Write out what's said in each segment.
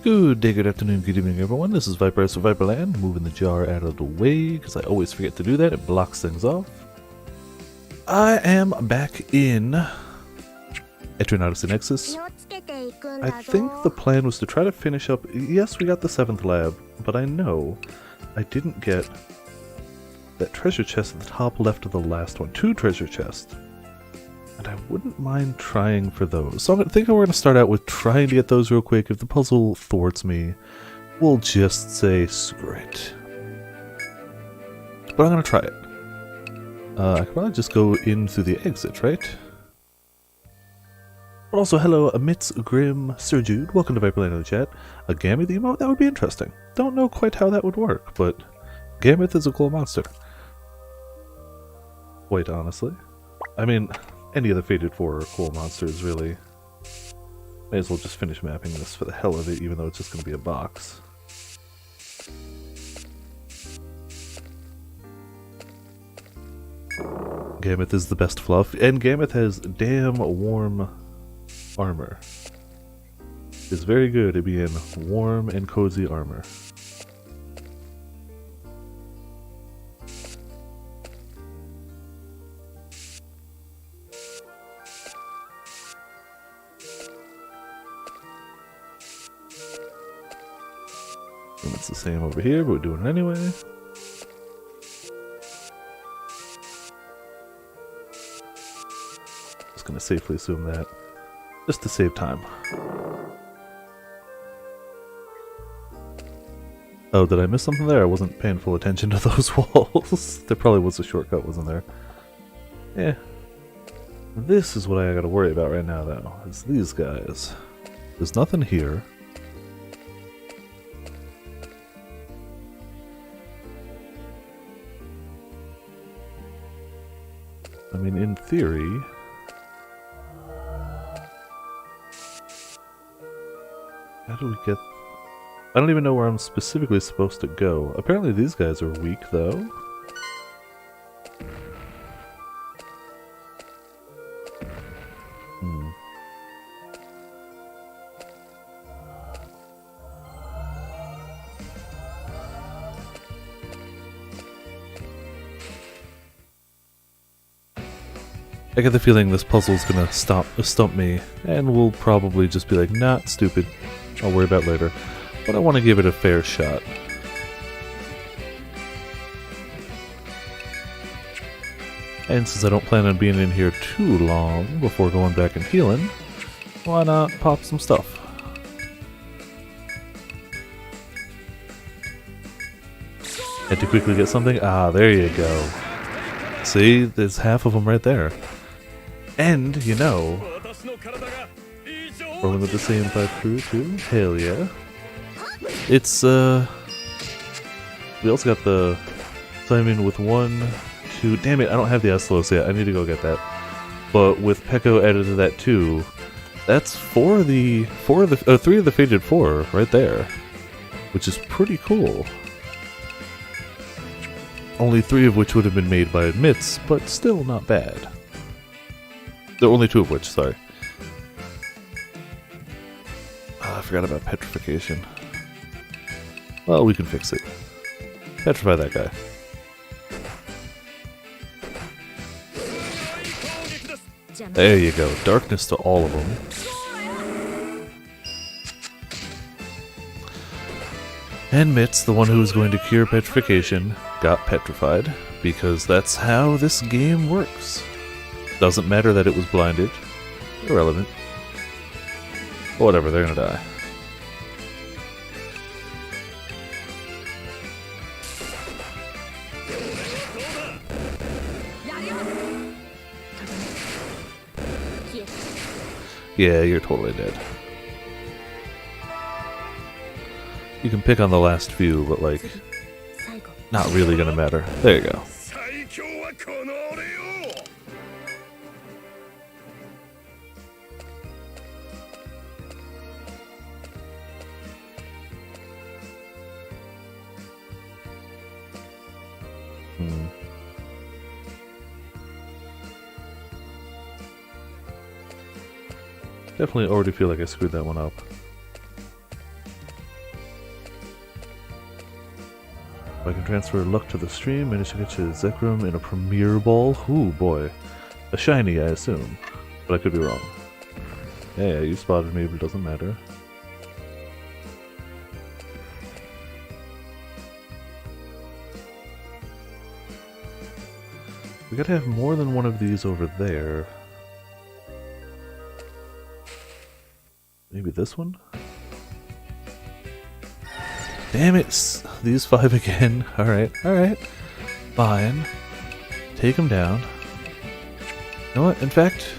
Good day, good afternoon, good evening, everyone. This is Viper for Viperland, moving the jar out of the way, because I always forget to do that. It blocks things off. I am back in Etrian Odyssey Nexus. I think the plan was to try to finish up... Yes, we got the 7th lab, but I know I didn't get that treasure chest at the top left of the last one. 2 treasure chests. And I wouldn't mind trying for those. So I think we're going to start out with trying to get those real quick. If the puzzle thwarts me, we'll just say screw it. But I'm going to try it. I could probably just go in through the exit, right? But also, hello, Amitz, Grim, Sir Jude. Welcome to Viperland in the chat. A Gammoth emote? That would be interesting. Don't know quite how that would work, but Gammoth is a cool monster. Wait, honestly. I mean... any of the Fated 4 are cool monsters, really. May as well just finish mapping this for the hell of it, even though it's just going to be a box. Gammoth is the best fluff, and Gammoth has damn warm armor. It's very good at being warm and cozy armor. And it's the same over here, but we're doing it anyway. Just gonna safely assume that, just to save time. Oh, did I miss something there? I wasn't paying full attention to those walls. There probably was a shortcut, wasn't there? Yeah. This is what I gotta worry about right now, though. It's these guys. There's nothing here. I mean, in theory... how do we get... I don't even know where I'm specifically supposed to go. Apparently these guys are weak, though. Hmm. I get the feeling this puzzle's gonna stump me, and we'll probably just be like, nah, stupid. I'll worry about it later. But I want to give it a fair shot. And since I don't plan on being in here too long before going back and healing, why not pop some stuff? Had to quickly get something? Ah, there you go. See, there's half of them right there. And, you know, rolling with the same 5 crew too? Hell yeah. It's, we also got the timing with 1, 2, damn it, I don't have the Eslos yet, I need to go get that. But with Pekko added to that too, that's 3 of the Fated 4 right there. Which is pretty cool. Only 3 of which would have been made by Admits, but still not bad. The only 2 of which, sorry. I forgot about petrification. Well, we can fix it. Petrify that guy. There you go. Darkness to all of them. And Mitz, the one who was going to cure petrification, got petrified, because that's how this game works. Doesn't matter that it was blinded. Irrelevant. Whatever, they're gonna die. Yeah, you're totally dead. You can pick on the last few, but like, not really gonna matter. There you go. Definitely already feel like I screwed that one up. I can transfer luck to the stream, manage to get you Zekrom in a Premier Ball. Ooh, boy. A shiny, I assume. But I could be wrong. Yeah, you spotted me, but it doesn't matter. We gotta have more than one of these over there. Maybe this one? Damn it! These 5 again. Alright, alright. Fine. Take them down. You know what? In fact,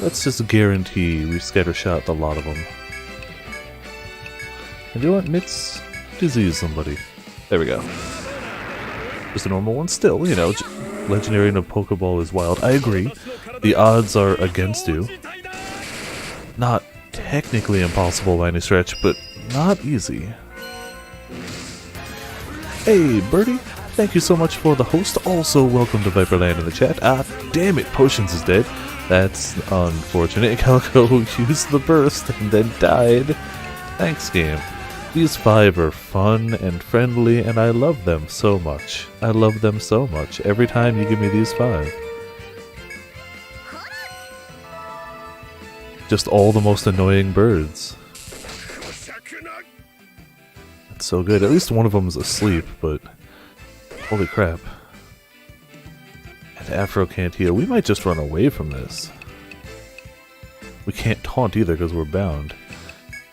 let's just guarantee we scatter shot the lot of them. And you know what? Mitz, disease somebody. There we go. Just a normal one. Still, you know, legendary in a Pokeball is wild. I agree. The odds are against you. Not technically impossible by any stretch, but not easy. Hey, Birdie. Thank you so much for the host. Also, welcome to Viperland in the chat. Ah, damn it, Potions is dead. That's unfortunate. Calico used the burst and then died. Thanks, game. These 5 are fun and friendly, and I love them so much. I love them so much. Every time you give me these 5. Just all the most annoying birds. It's so good. At least one of them's asleep, but holy crap. And Afro can't heal. We might just run away from this. We can't taunt either because we're bound.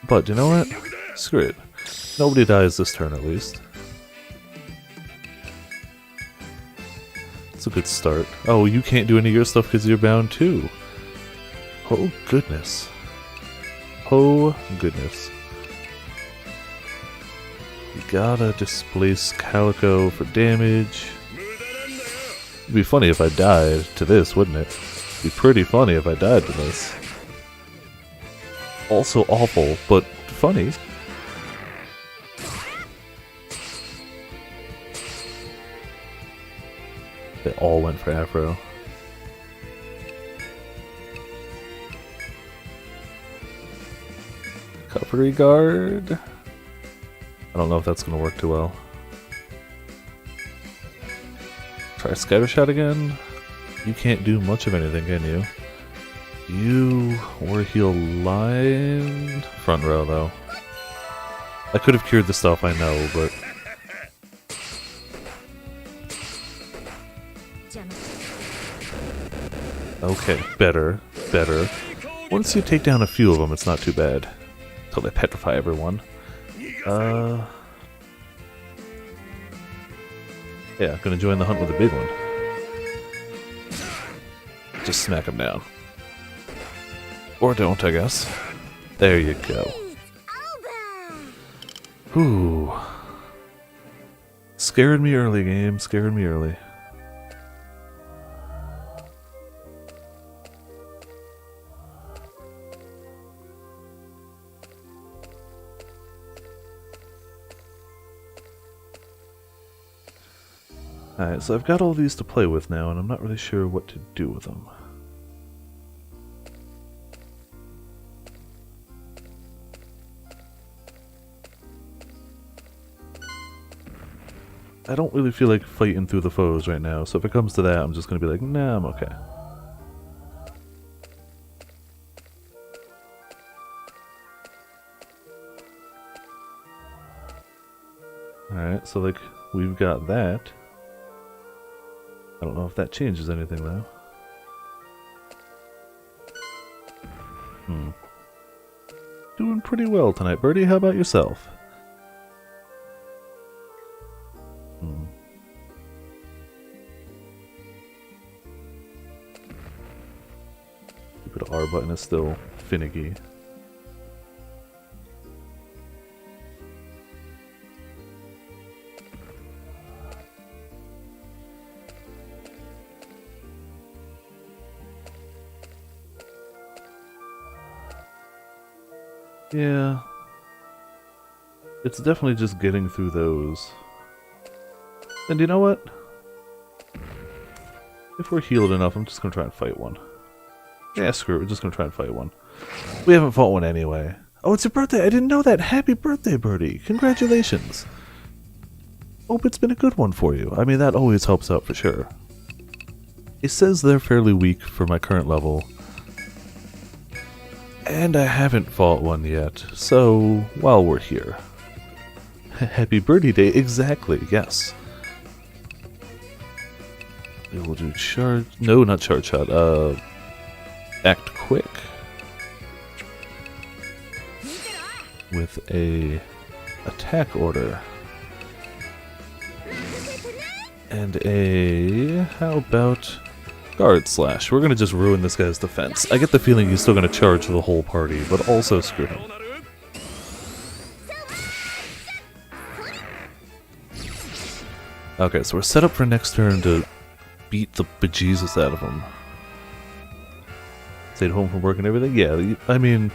But you know what? Screw it. Nobody dies this turn at least. It's a good start. Oh, you can't do any of your stuff because you're bound too. Oh goodness. Oh goodness. You gotta displace Calico for damage. It'd be funny if I died to this, wouldn't it? It'd be pretty funny if I died to this. Also awful, but funny. They all went for Afro. Recovery guard. I don't know if that's going to work too well. Try Scatter Shot again. You can't do much of anything, can you? You were heal line. Front row, though. I could have cured the stuff, I know, but... Okay, better, better. Once you take down a few of them, it's not too bad. Until they petrify everyone. Yeah, gonna join the hunt with a big one. Just smack him down. Or don't, I guess. There you go. Whew. Scared me early, game. Scared me early. Alright, so I've got all these to play with now, and I'm not really sure what to do with them. I don't really feel like fighting through the foes right now, so if it comes to that, I'm just gonna be like, nah, I'm okay. Alright, so like, we've got that. I don't know if that changes anything though. Doing pretty well tonight, Birdie. How about yourself? Stupid R button is still finicky. Yeah. It's definitely just getting through those. And you know what? If we're healed enough, I'm just gonna try and fight one. Yeah, screw it, we're just gonna try and fight one. We haven't fought one anyway. Oh, it's your birthday! I didn't know that! Happy birthday, Birdie! Congratulations! Hope it's been a good one for you. I mean, that always helps out for sure. It says they're fairly weak for my current level. And I haven't fought one yet, so while we're here. Happy Birdie Day, exactly, yes. We will do charge... No, not charge shot, act quick. With a attack order. And a... how about... guard slash. We're gonna just ruin this guy's defense. I get the feeling he's still gonna charge the whole party, but also screw him. Okay, so we're set up for next turn to beat the bejesus out of him. Stayed home from work and everything? Yeah, I mean...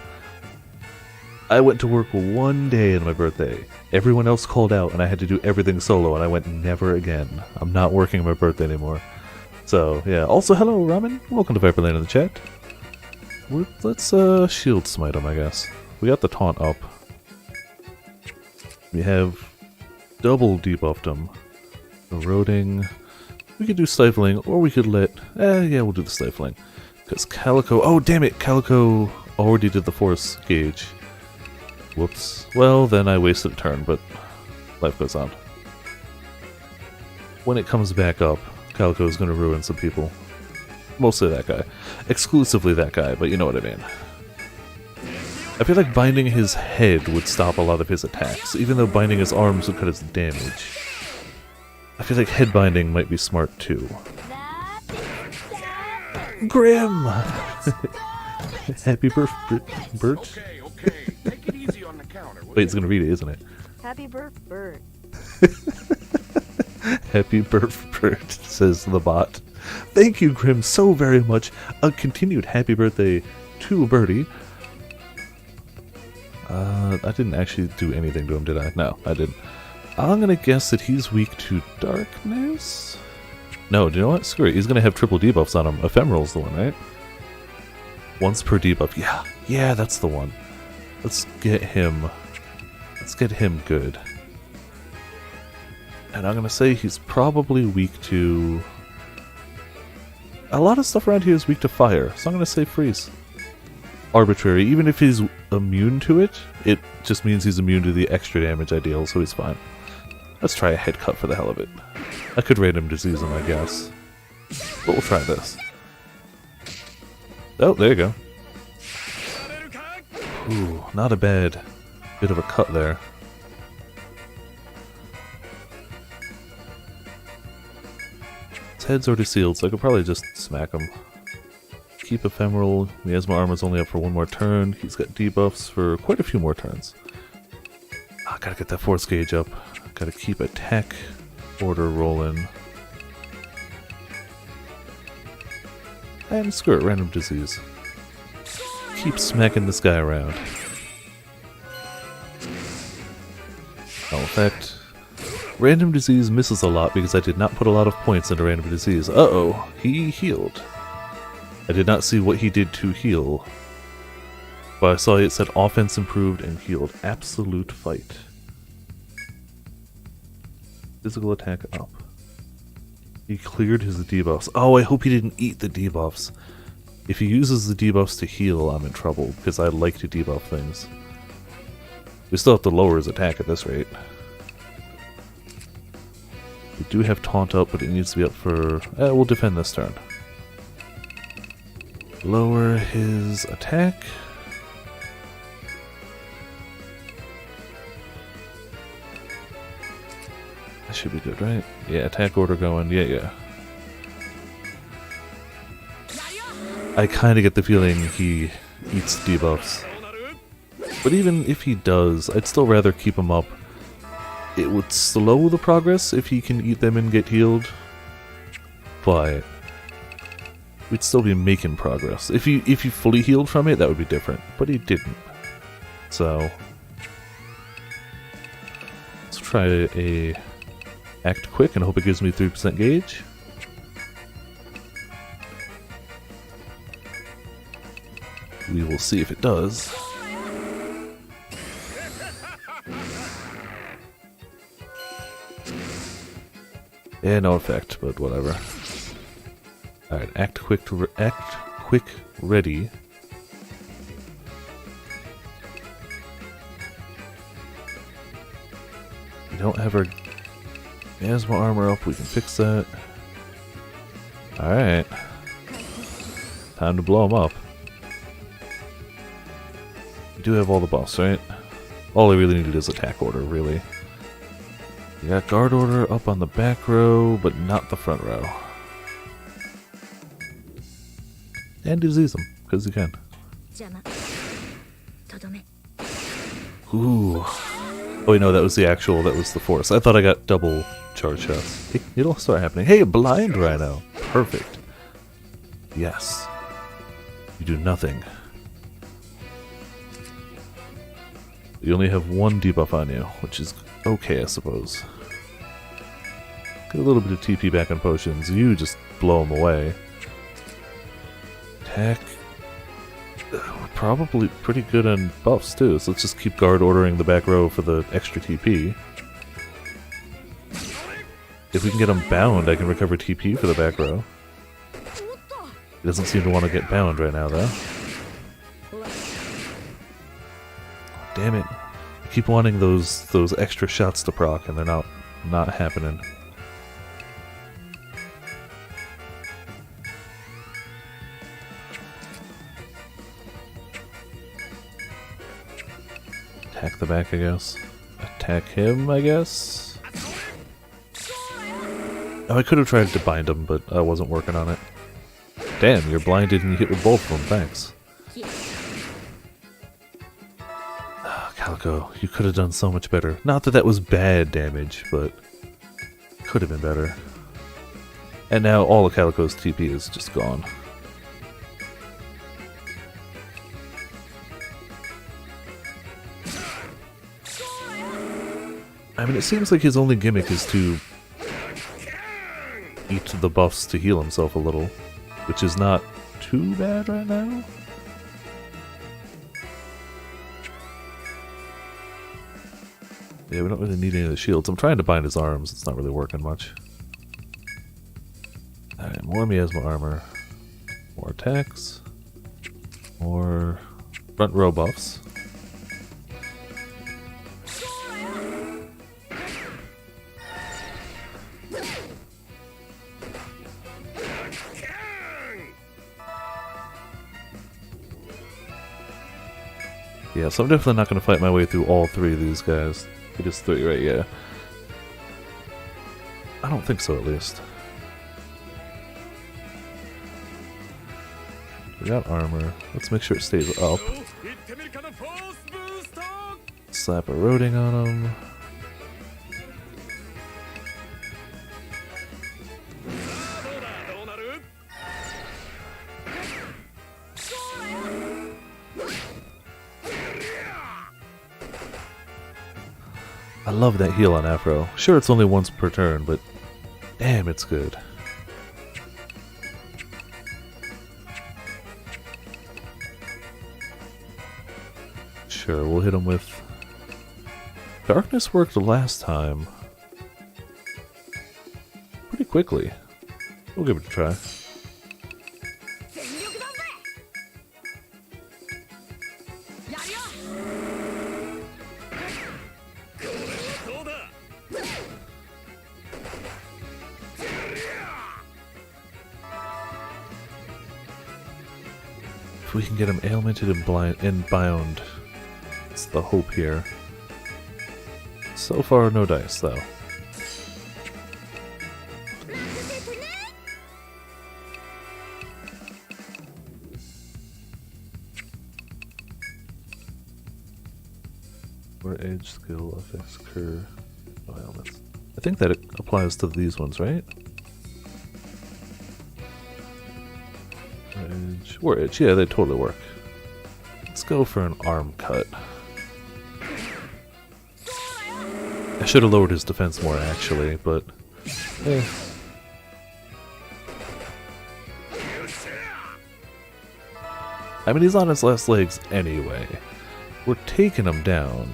I went to work one day on my birthday. Everyone else called out and I had to do everything solo and I went never again. I'm not working on my birthday anymore. So, yeah. Also, hello, Ramen. Welcome to Viperland in the chat. Let's, shield smite him, I guess. We got the taunt up. We have double debuffed him. Eroding. We could do stifling, or we could let... yeah, we'll do the stifling. Because Calico... Oh, damn it! Calico already did the force gauge. Whoops. Well, then I wasted a turn, but life goes on. When it comes back up, Calico is going to ruin some people. Mostly that guy. Exclusively that guy, but you know what I mean. I feel like binding his head would stop a lot of his attacks, even though binding his arms would cut his damage. I feel like head binding might be smart too. Grim! Happy birthday, Bert. Take it easy on the counter. Wait, it's gonna read it, isn't it? Happy birthday. Happy birthday, says the bot. Thank you, Grim, so very much. A continued happy birthday to Birdie. I didn't actually do anything to him, did I? No, I didn't. I'm gonna guess that he's weak to darkness? No, do you know what? Screw it. He's gonna have triple debuffs on him. Ephemeral's the one, right? Once per debuff. Yeah. Yeah, that's the one. Let's get him... Let's get him good. And I'm gonna say he's probably weak to... A lot of stuff around here is weak to fire, so I'm gonna say freeze. Arbitrary. Even if he's immune to it, it just means he's immune to the extra damage I deal, so he's fine. Let's try a head cut for the hell of it. I could random disease him, I guess. But we'll try this. Oh, there you go. Ooh, not a bad bit of a cut there. His head's already sealed, so I could probably just smack him. Keep ephemeral. Miasma armor's only up for one more turn. He's got debuffs for quite a few more turns. Ah, gotta get that force gauge up. Gotta keep attack order rolling. And screw it, random disease. Keep smacking this guy around. No effect. Random disease misses a lot because I did not put a lot of points into random disease. Uh-oh, he healed. I did not see what he did to heal. But I saw it said offense improved and healed. Absolute fight. Physical attack up. He cleared his debuffs. Oh, I hope he didn't eat the debuffs. If he uses the debuffs to heal, I'm in trouble, because I like to debuff things. We still have to lower his attack at this rate. We do have taunt up, but it needs to be up for... we'll defend this turn. Lower his attack. That should be good, right? Yeah, attack order going. Yeah. I kind of get the feeling he eats debuffs. But even if he does, I'd still rather keep him up. It would slow the progress if he can eat them and get healed. But we'd still be making progress. If he fully healed from it, that would be different. But he didn't. So let's try a act quick and hope it gives me 3% gauge. We will see if it does. Yeah, no effect, but whatever. Alright, act quick, ready. We don't have our asthma armor up, we can fix that. Alright. Time to blow them up. We do have all the buffs, right? All I really needed is attack order, really. We got guard order up on the back row, but not the front row. And disease them, because you can. Ooh. Oh wait, no, that was the force. I thought I got double charge shots. Hey, it'll start happening. Hey, a blind rhino. Perfect. Yes. You do nothing. You only have one debuff on you, which is okay, I suppose. Get a little bit of TP back on potions. You just blow them away. Attack. We're probably pretty good on buffs too, so let's just keep guard ordering the back row for the extra TP. If we can get him bound, I can recover TP for the back row. He doesn't seem to want to get bound right now, though. Damn it. I keep wanting those extra shots to proc, and they're not happening. Attack the back, I guess. Attack him, I guess. Oh, I could have tried to bind him, but I wasn't working on it. Damn, you're blinded and you hit with both of them, thanks. Calico, you could have done so much better. Not that that was bad damage, but could have been better. And now all of Calico's TP is just gone. I mean, it seems like his only gimmick is to eat the buffs to heal himself a little, which is not too bad right now. Yeah, we don't really need any of the shields. I'm trying to bind his arms. It's not really working much. Alright, more miasma armor. More attacks. More front row buffs. Yeah, so I'm definitely not going to fight my way through all three of these guys. It is three, right? Yeah. I don't think so, at least. We got armor. Let's make sure it stays up. Slap eroding on him. I love that heal on Afro. Sure, it's only once per turn, but damn, it's good. Sure, we'll hit him with... Darkness worked the last time pretty quickly. We'll give it a try. If we can get him ailmented and bound, it's the hope here. So far, no dice, though. Or edge, skill, effects, cure, no ailments. I think that it applies to these ones, right? Edge, or edge, yeah, they totally work. Let's go for an arm cut. I should have lowered his defense more, actually, but... eh. I mean, he's on his last legs anyway. We're taking him down.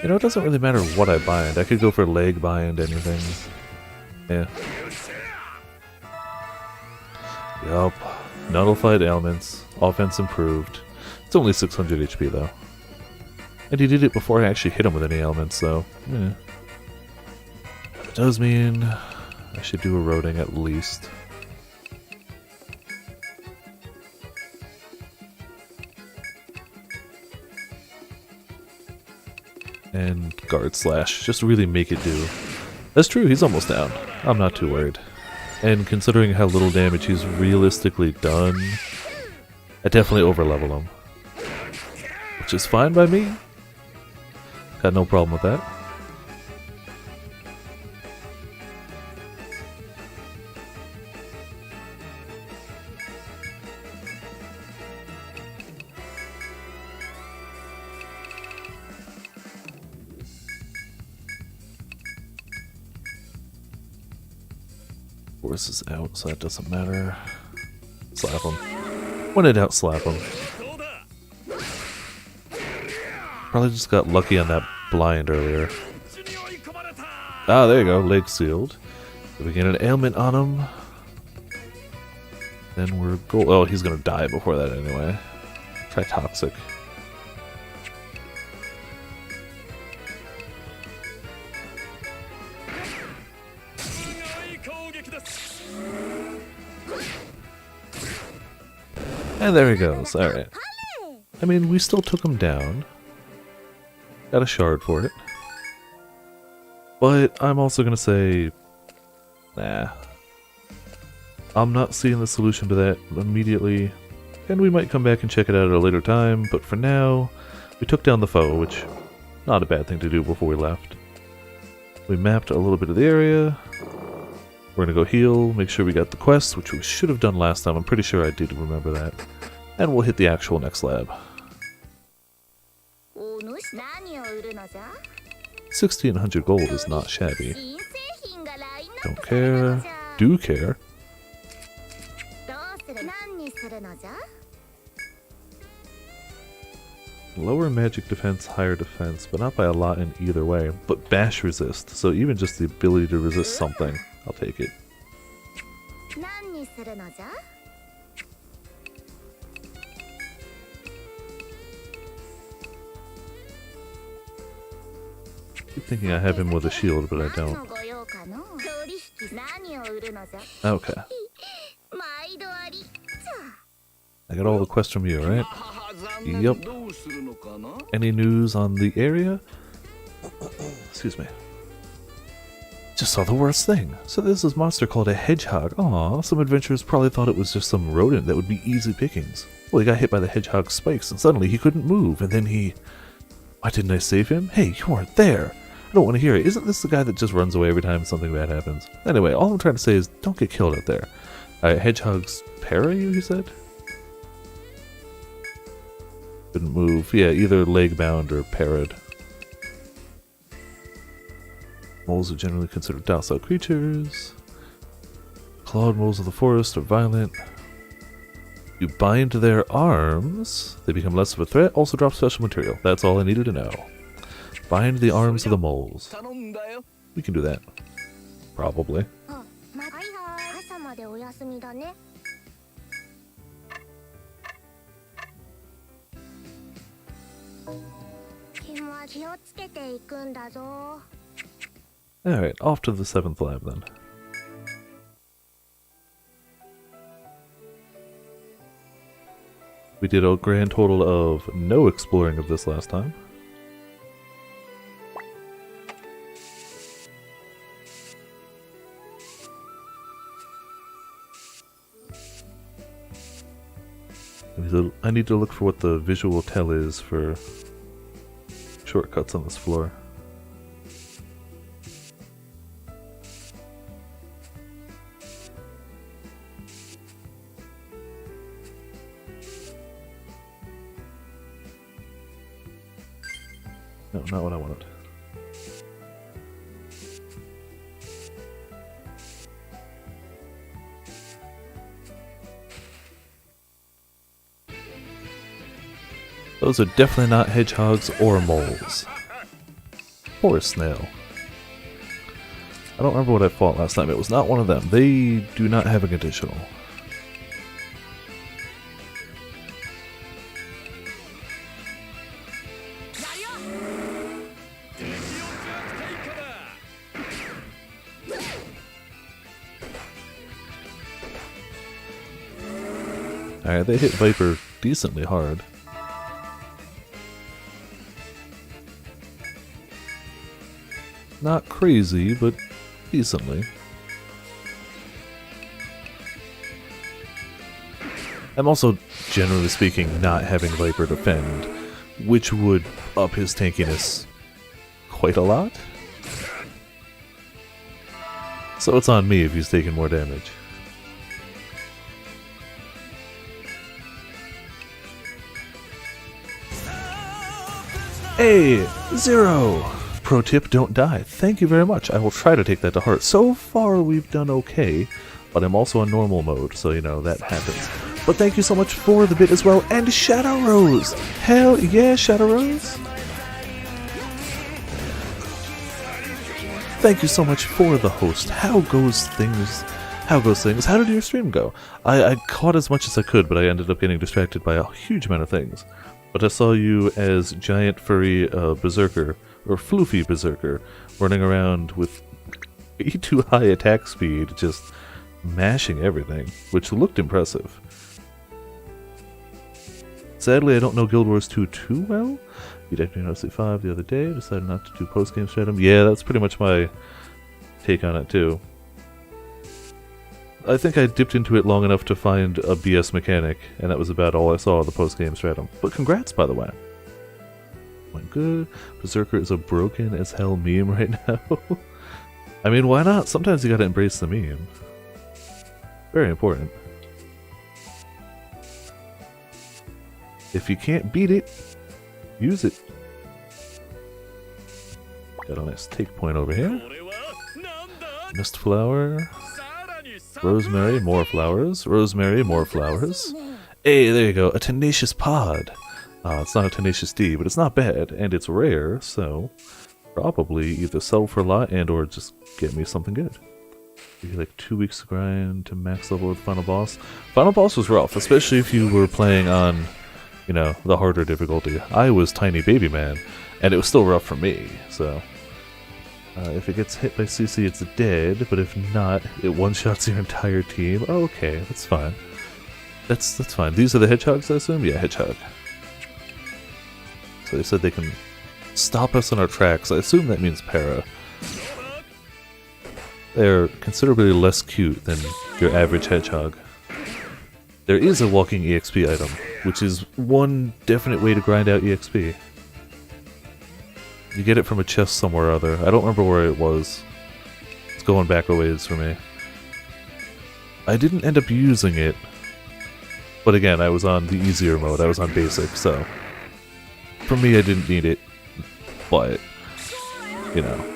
You know, it doesn't really matter what I bind. I could go for leg bind, anything. Yeah. Yup. Nullified ailments. Offense improved. It's only 600 HP though. And he did it before I actually hit him with any ailments, so yeah. It does mean I should do eroding at least. And guard slash. Just really make it do. That's true, he's almost down. I'm not too worried. And considering how little damage he's realistically done, I definitely overlevel him. Which is fine by me. Had no problem with that. Force is out, so that doesn't matter. Slap him. When in doubt, slap him. Probably just got lucky on that blind earlier. Ah, there you go. Leg sealed. If we get an ailment on him, then we're gold. Oh, he's gonna die before that anyway. Try toxic. And there he goes. Alright. I mean, we still took him down. Got a shard for it. But I'm also gonna say, nah. I'm not seeing the solution to that immediately. And we might come back and check it out at a later time, but for now, we took down the foe, which, not a bad thing to do before we left. We mapped a little bit of the area. We're gonna go heal, make sure we got the quest, which we should have done last time. I'm pretty sure I did remember that. And we'll hit the actual next lab. 1600 gold is not shabby. Don't care. Do care. Lower magic defense, higher defense, but not by a lot in either way. But bash resist, so even just the ability to resist something, I'll take it. I keep thinking I have him with a shield, but I don't. Okay. I got all the quests from you, right? Yup. Any news on the area? Excuse me. Just saw the worst thing. So there's this monster called a hedgehog. Aw, some adventurers probably thought it was just some rodent that would be easy pickings. Well, he got hit by the hedgehog's spikes and suddenly he couldn't move, and then he... Why didn't I save him? Hey, you weren't there! I don't want to hear it. Isn't this the guy that just runs away every time something bad happens? Anyway, all I'm trying to say is don't get killed out there. Hedgehogs para you, he said? Couldn't move. Yeah, either leg bound or parried. Moles are generally considered docile creatures. Clawed moles of the forest are violent. You bind their arms, they become less of a threat, also drop special material. That's all I needed to know. Bind the arms of the moles. We can do that. Probably. Alright, off to the 7th lab then. We did a grand total of no exploring of this last time. I need to look for what the visual tell is for shortcuts on this floor. No, not what I wanted. Those are definitely not hedgehogs or moles. Or a snail. I don't remember what I fought last time. It was not one of them. They do not have a conditional. Alright, they hit Viper decently hard. Not crazy, but decently. I'm also, generally speaking, not having Viper defend, which would up his tankiness quite a lot. So it's on me if he's taking more damage. Hey, 0! Pro tip, don't die. Thank you very much. I will try to take that to heart. So far, we've done okay, but I'm also on normal mode, so you know, that happens. But thank you so much for the bit as well, and Shadow Rose! Hell yeah, Shadow Rose! Thank you so much for the host. How goes things? How did your stream go? I caught as much as I could, but I ended up getting distracted by a huge amount of things. But I saw you as giant furry berserker, or floofy berserker, running around with way too high attack speed, just mashing everything, which looked impressive. Sadly, I don't know Guild Wars 2 too well. Beat Etrian Odyssey 5 the other day, decided not to do post-game stratum. Yeah, that's pretty much my take on it too. I think I dipped into it long enough to find a BS mechanic, and that was about all I saw of the post-game stratum. But congrats, by the way. Went good. Berserker is a broken as hell meme right now. I mean, why not? Sometimes you gotta embrace the meme. Very important. If you can't beat it, use it. Got a nice take point over here. Mist flower. Rosemary, more flowers. Rosemary, more flowers. Hey, there you go. A tenacious pod. It's not a tenacious D, but it's not bad, and it's rare, so probably either sell for a lot and or just get me something good. Maybe like 2 weeks to grind to max level with Final Boss. Final Boss was rough, especially if you were playing on, you know, the harder difficulty. I was Tiny Baby Man, and it was still rough for me, so... if it gets hit by CC, it's dead, but if not, it one-shots your entire team. Oh, okay, that's fine. That's fine. These are the hedgehogs, I assume? Yeah, hedgehog. So they said they can stop us in our tracks. I assume that means para. They're considerably less cute than your average hedgehog. There is a walking EXP item, which is one definite way to grind out EXP. You get it from a chest somewhere or other. I don't remember where it was. It's going back a ways for me. I didn't end up using it. But again, I was on the easier mode. I was on basic, so... For me, I didn't need it. But... You know.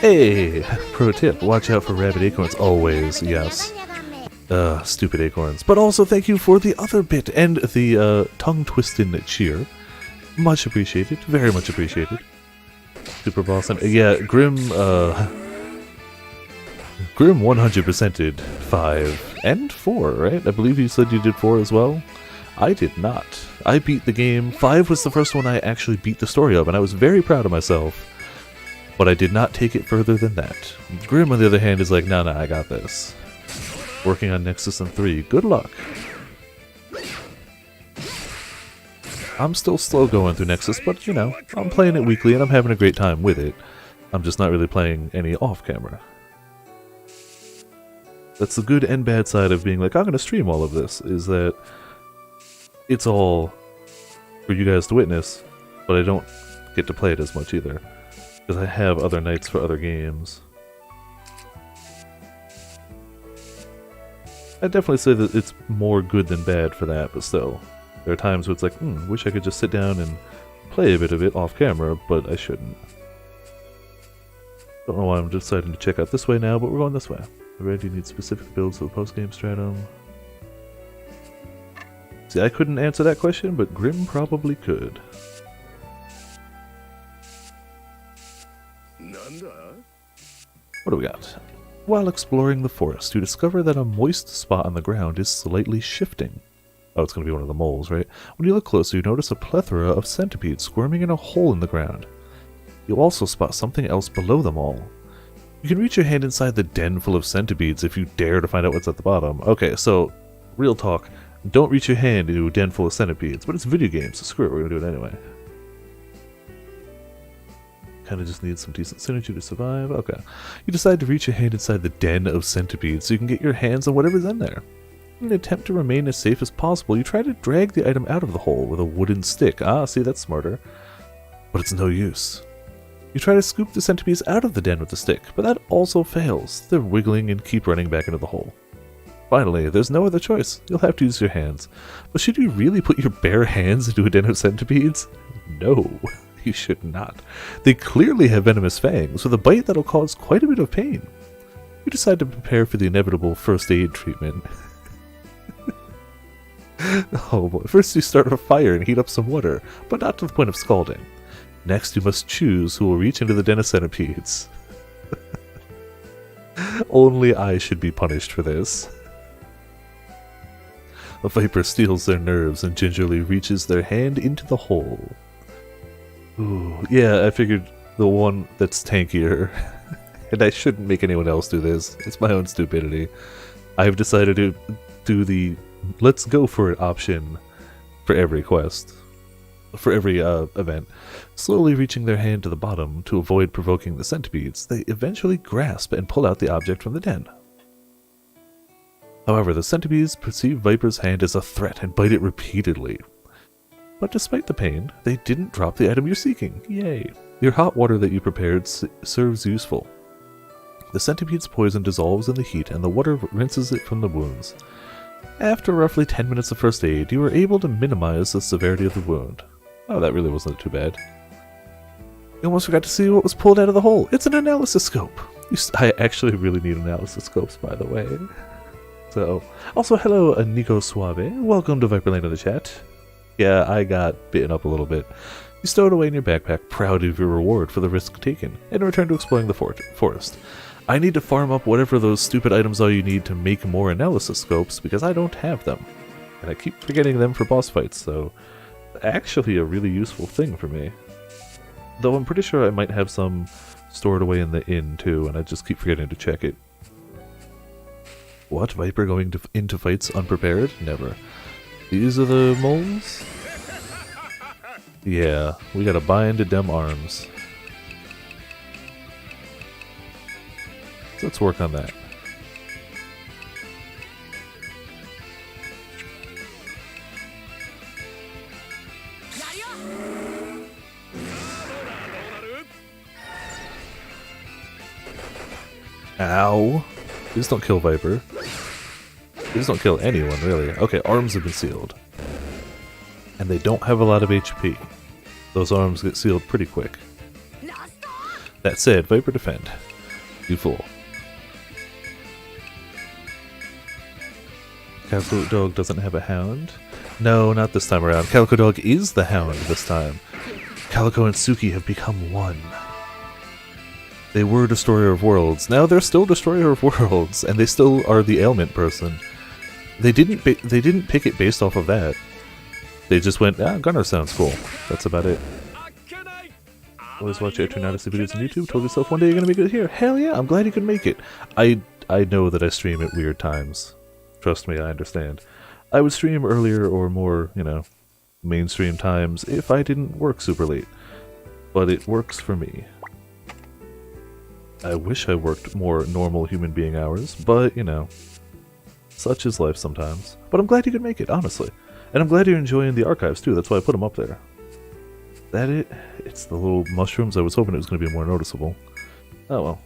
Hey! Pro tip, watch out for rabbit acorns always, yes. Stupid acorns. But also thank you for the other bit and the tongue-twisting cheer. Much appreciated, very much appreciated. Super boss and yeah, Grim 100%ed 5 and 4, right? I believe you said you did 4 as well. I did not. I beat the game. 5 was the first one I actually beat the story of, and I was very proud of myself. But I did not take it further than that. Grim, on the other hand, is like, nah, I got this. Working on Nexus and 3. Good luck. I'm still slow going through Nexus, but, you know, I'm playing it weekly and I'm having a great time with it. I'm just not really playing any off-camera. That's the good and bad side of being like, I'm going to stream all of this, is that it's all for you guys to witness, but I don't get to play it as much either. Because I have other nights for other games. I'd definitely say that it's more good than bad for that, but still. There are times where it's like, wish I could just sit down and play a bit of it off camera, but I shouldn't. Don't know why I'm deciding to check out this way now, but we're going this way. I read you need specific builds for the post-game stratum. See, I couldn't answer that question, but Grim probably could. What do we got? While exploring the forest, you discover that a moist spot on the ground is slightly shifting. Oh, it's going to be one of the moles, right? When you look closer, you notice a plethora of centipedes squirming in a hole in the ground. You'll also spot something else below them all. You can reach your hand inside the den full of centipedes if you dare to find out what's at the bottom. Okay, so, real talk. Don't reach your hand into a den full of centipedes, but it's a video game, so screw it, we're going to do it anyway. Kinda just needs some decent synergy to survive. Okay. You decide to reach your hand inside the den of centipedes so you can get your hands on whatever's in there. In an attempt to remain as safe as possible, you try to drag the item out of the hole with a wooden stick. Ah, see, that's smarter. But it's no use. You try to scoop the centipedes out of the den with the stick, but that also fails. They're wiggling and keep running back into the hole. Finally, there's no other choice. You'll have to use your hands. But should you really put your bare hands into a den of centipedes? No. You should not. They clearly have venomous fangs, with a bite that'll cause quite a bit of pain. You decide to prepare for the inevitable first aid treatment. Oh boy. First you start a fire and heat up some water, but not to the point of scalding. Next you must choose who will reach into the den of centipedes. Only I should be punished for this. A viper steals their nerves and gingerly reaches their hand into the hole. Ooh, yeah, I figured the one that's tankier. And I shouldn't make anyone else do this. It's my own stupidity. I've decided to do the let's go for it option for every quest. For every event. Slowly reaching their hand to the bottom to avoid provoking the centipedes, they eventually grasp and pull out the object from the den. However, the centipedes perceive Viper's hand as a threat and bite it repeatedly. But despite the pain, they didn't drop the item you're seeking. Yay! Your hot water that you prepared serves useful. The centipede's poison dissolves in the heat and the water rinses it from the wounds. After roughly 10 minutes of first aid, you were able to minimize the severity of the wound. Oh, that really wasn't too bad. You almost forgot to see what was pulled out of the hole. It's an analysis scope! I actually really need analysis scopes, by the way. So, also hello Nico Suave. Welcome to Viperland in the chat. Yeah, I got bitten up a little bit. You stow it away in your backpack, proud of your reward for the risk taken, and return to exploring the forest. I need to farm up whatever those stupid items are you need to make more analysis scopes, because I don't have them. And I keep forgetting them for boss fights, so actually a really useful thing for me. Though I'm pretty sure I might have some stored away in the inn too, and I just keep forgetting to check it. What? Viper going into fights unprepared? Never. These are the moles? Yeah, we gotta bind to them arms. So let's work on that. Ow! Please don't kill Viper. Please don't kill anyone, really. Okay, arms have been sealed. And they don't have a lot of HP. Those arms get sealed pretty quick. That said, Viper defend. You fool. Calico Dog doesn't have a hound? No, not this time around. Calico Dog is the hound this time. Calico and Suki have become one. They were Destroyer of Worlds. Now they're still Destroyer of Worlds, and they still are the ailment person. They didn't pick it based off of that. They just went, Gunner sounds cool. That's about it. Always watch Etrian Odyssey videos on YouTube. Told yourself one day you're gonna make it here. Hell yeah, I'm glad you could make it. I know that I stream at weird times. Trust me, I understand. I would stream earlier or more, mainstream times if I didn't work super late. But it works for me. I wish I worked more normal human being hours, but, such is life sometimes. But I'm glad you could make it, honestly. And I'm glad you're enjoying the archives, too. That's why I put them up there. That it? It's the little mushrooms. I was hoping it was going to be more noticeable. Oh well,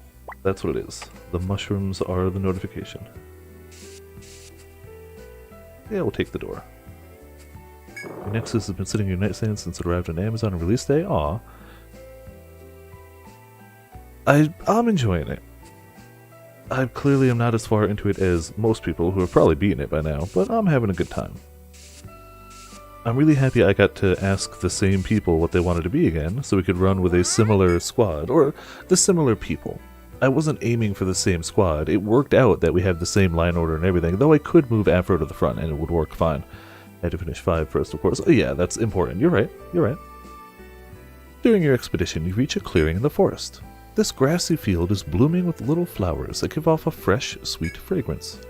that's what it is. The mushrooms are the notification. Yeah, we'll take the door. Your Nexus has been sitting in your nightstand since it arrived on Amazon on release day. Aw. I'm enjoying it. I clearly am not as far into it as most people who have probably beaten it by now, but I'm having a good time. I'm really happy I got to ask the same people what they wanted to be again, so we could run with a similar squad, or the similar people. I wasn't aiming for the same squad. It worked out that we have the same line order and everything, though I could move Afro to the front and it would work fine. I had to finish 5 first, of course. Oh yeah, that's important. You're right. You're right. During your expedition, you reach a clearing in the forest. This grassy field is blooming with little flowers that give off a fresh, sweet fragrance.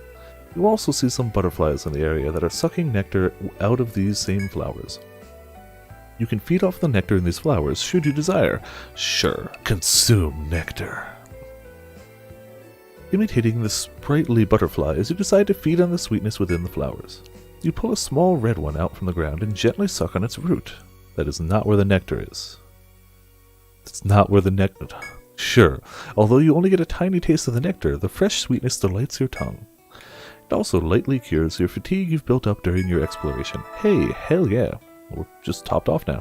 You also see some butterflies in the area that are sucking nectar out of these same flowers. You can feed off the nectar in these flowers should you desire. Sure, consume nectar. Imitating the sprightly butterfly as you decide to feed on the sweetness within the flowers. You pull a small red one out from the ground and gently suck on its root. That is not where the nectar is. It's not where the nectar... Sure, although you only get a tiny taste of the nectar, the fresh sweetness delights your tongue. It also lightly cures your fatigue you've built up during your exploration. Hey, hell yeah. We're just topped off now.